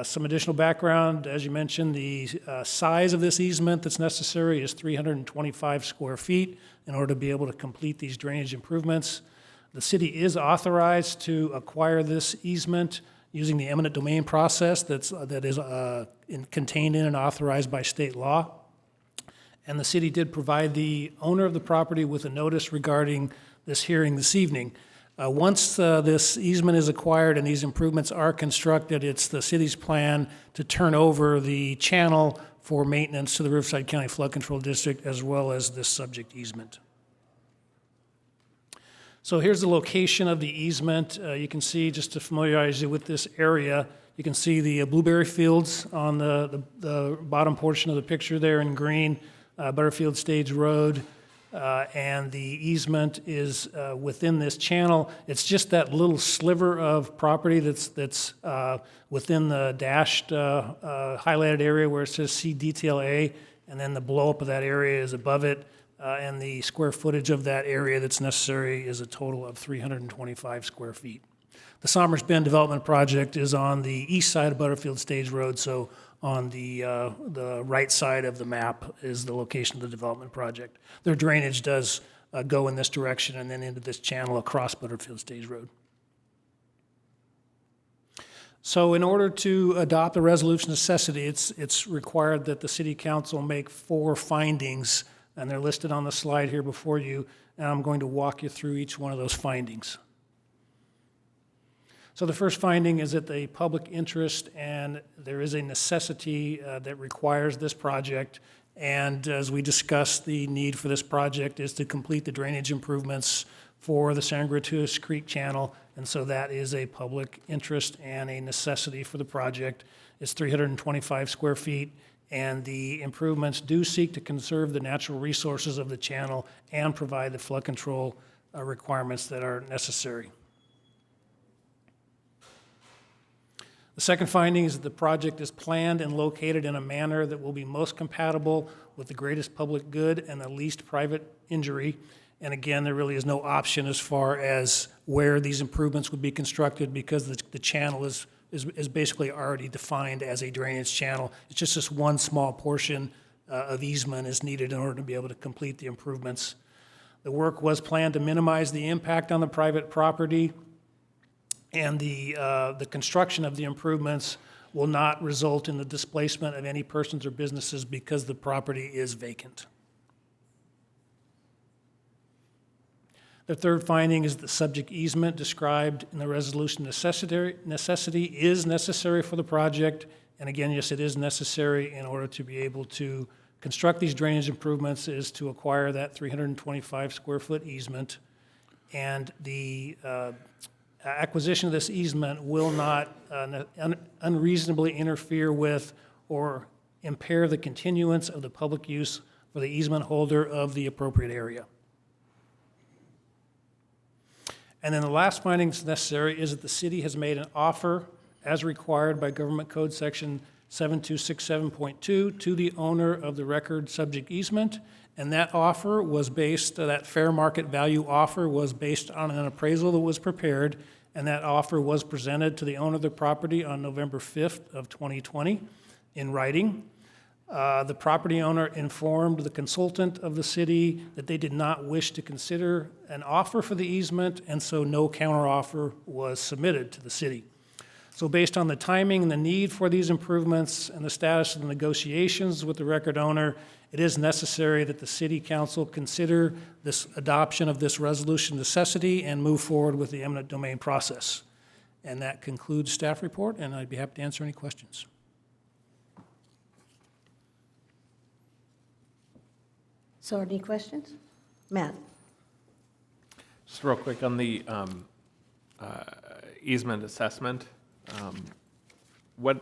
Some additional background, as you mentioned, the size of this easement that's necessary is 325 square feet in order to be able to complete these drainage improvements. The city is authorized to acquire this easement using the eminent domain process that is contained in and authorized by state law. And the city did provide the owner of the property with a notice regarding this hearing this evening. Once this easement is acquired and these improvements are constructed, it's the city's plan to turn over the channel for maintenance to the Riverside County Flood Control District as well as this subject easement. So here's the location of the easement. You can see, just to familiarize you with this area, you can see the blueberry fields on the bottom portion of the picture there in green, Butterfield Stage Road, and the easement is within this channel. It's just that little sliver of property that's within the dashed highlighted area where it says C Detail A, and then the blow up of that area is above it. And the square footage of that area that's necessary is a total of 325 square feet. The Somers Bend Development Project is on the east side of Butterfield Stage Road, so on the right side of the map is the location of the development project. Their drainage does go in this direction and then into this channel across Butterfield Stage Road. So in order to adopt a resolution of necessity, it's required that the City Council make 4 findings, and they're listed on the slide here before you, and I'm going to walk you through each one of those findings. So the first finding is that the public interest and there is a necessity that requires this project, and as we discussed, the need for this project is to complete the drainage improvements for the San Gertrudis Creek Channel, and so that is a public interest and a necessity for the project. It's 325 square feet. And the improvements do seek to conserve the natural resources of the channel and provide the flood control requirements that are necessary. The second finding is that the project is planned and located in a manner that will be most compatible with the greatest public good and the least private injury. And again, there really is no option as far as where these improvements would be constructed because the channel is basically already defined as a drainage channel. It's just this one small portion of easement is needed in order to be able to complete the improvements. The work was planned to minimize the impact on the private property and the construction of the improvements will not result in the displacement of any persons or businesses because the property is vacant. The third finding is the subject easement described in the resolution necessity is necessary for the project. And again, yes, it is necessary in order to be able to construct these drainage improvements is to acquire that 325 square foot easement. And the acquisition of this easement will not unreasonably interfere with or impair the continuance of the public use for the easement holder of the appropriate area. And then the last finding that's necessary is that the city has made an offer as required by Government Code Section 7267.2 to the owner of the record subject easement. And that offer was based, that fair market value offer was based on an appraisal that was prepared, and that offer was presented to the owner of the property on November 5th of 2020 in writing. The property owner informed the consultant of the city that they did not wish to consider an offer for the easement, and so no counteroffer was submitted to the city. So based on the timing and the need for these improvements and the status of the negotiations with the record owner, it is necessary that the city council consider this adoption of this resolution necessity and move forward with the eminent domain process. And that concludes staff report, and I'd be happy to answer any questions. So any questions? Matt? Just real quick on the easement assessment. When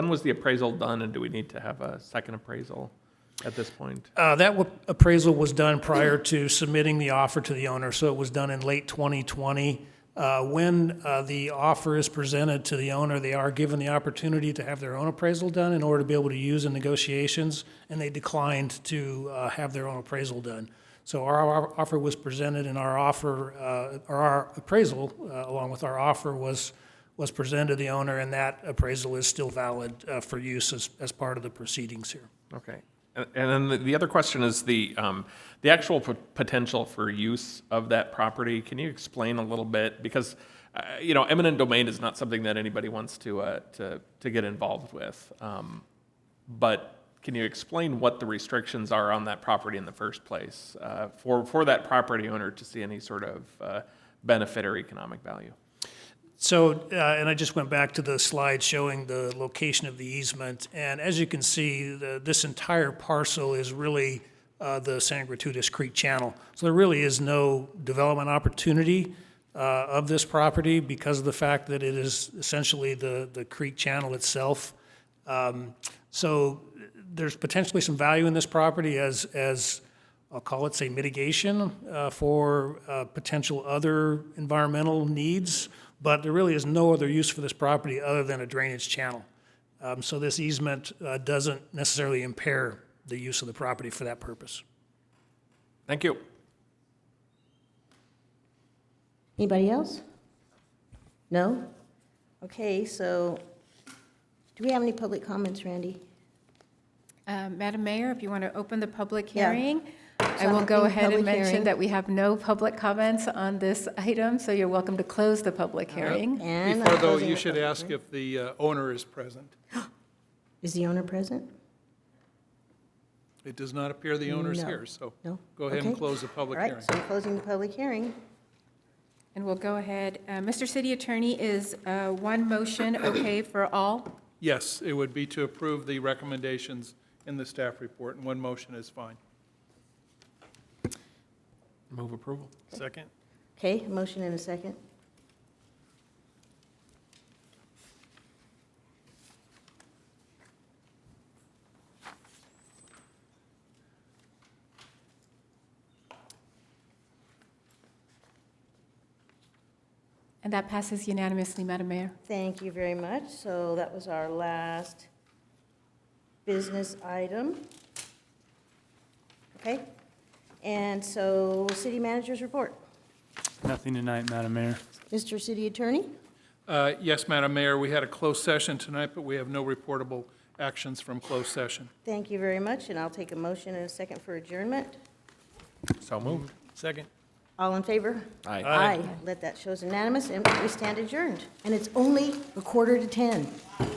was the appraisal done, and do we need to have a second appraisal at this point? That appraisal was done prior to submitting the offer to the owner, so it was done in late 2020. When the offer is presented to the owner, they are given the opportunity to have their own appraisal done in order to be able to use in negotiations, and they declined to have their own appraisal done. So our offer was presented, and our appraisal, along with our offer, was presented to the owner, and that appraisal is still valid for use as part of the proceedings here. Okay. And then the other question is the actual potential for use of that property. Can you explain a little bit? Because, eminent domain is not something that anybody wants to get involved with. But can you explain what the restrictions are on that property in the first place for that property owner to see any sort of benefit or economic value? So, and I just went back to the slide showing the location of the easement, and as you can see, this entire parcel is really the San Gratuitous Creek Channel. So there really is no development opportunity of this property because of the fact that it is essentially the creek channel itself. So there's potentially some value in this property as I'll call it, say, mitigation for potential other environmental needs. But there really is no other use for this property other than a drainage channel. So this easement doesn't necessarily impair the use of the property for that purpose. Thank you. Anybody else? No? Okay, so do we have any public comments, Randy? Madam Mayor, if you want to open the public Yeah. hearing, I So will go open ahead and public mention hearing. that we have no public comments on this item, so you're welcome to close the public hearing. And Before, I'm though, closing you the should public ask hearing. if the owner is present. Is the owner present? It does not appear the owner's No. here, so No? go ahead and Okay. close the public All hearing. right, so I'm closing the public hearing. And we'll go ahead. Mr. City Attorney, is one motion okay for all? Yes, it would be to approve the recommendations in the staff report, and one motion is fine. Move approval. Second? Okay, a motion and a second. And that passes unanimously, Madam Mayor. Thank you very much. So that was our last business item. Okay, and so city manager's report. Nothing tonight, Madam Mayor. Mr. City Attorney? Yes, Madam Mayor, we had a closed session tonight, but we have no reportable actions from closed session. Thank you very much, and I'll take a motion and a second for adjournment. So moved. Second. All in favor? Aye. Aye. Let that show as unanimous, and we stand adjourned. And it's only 9:45.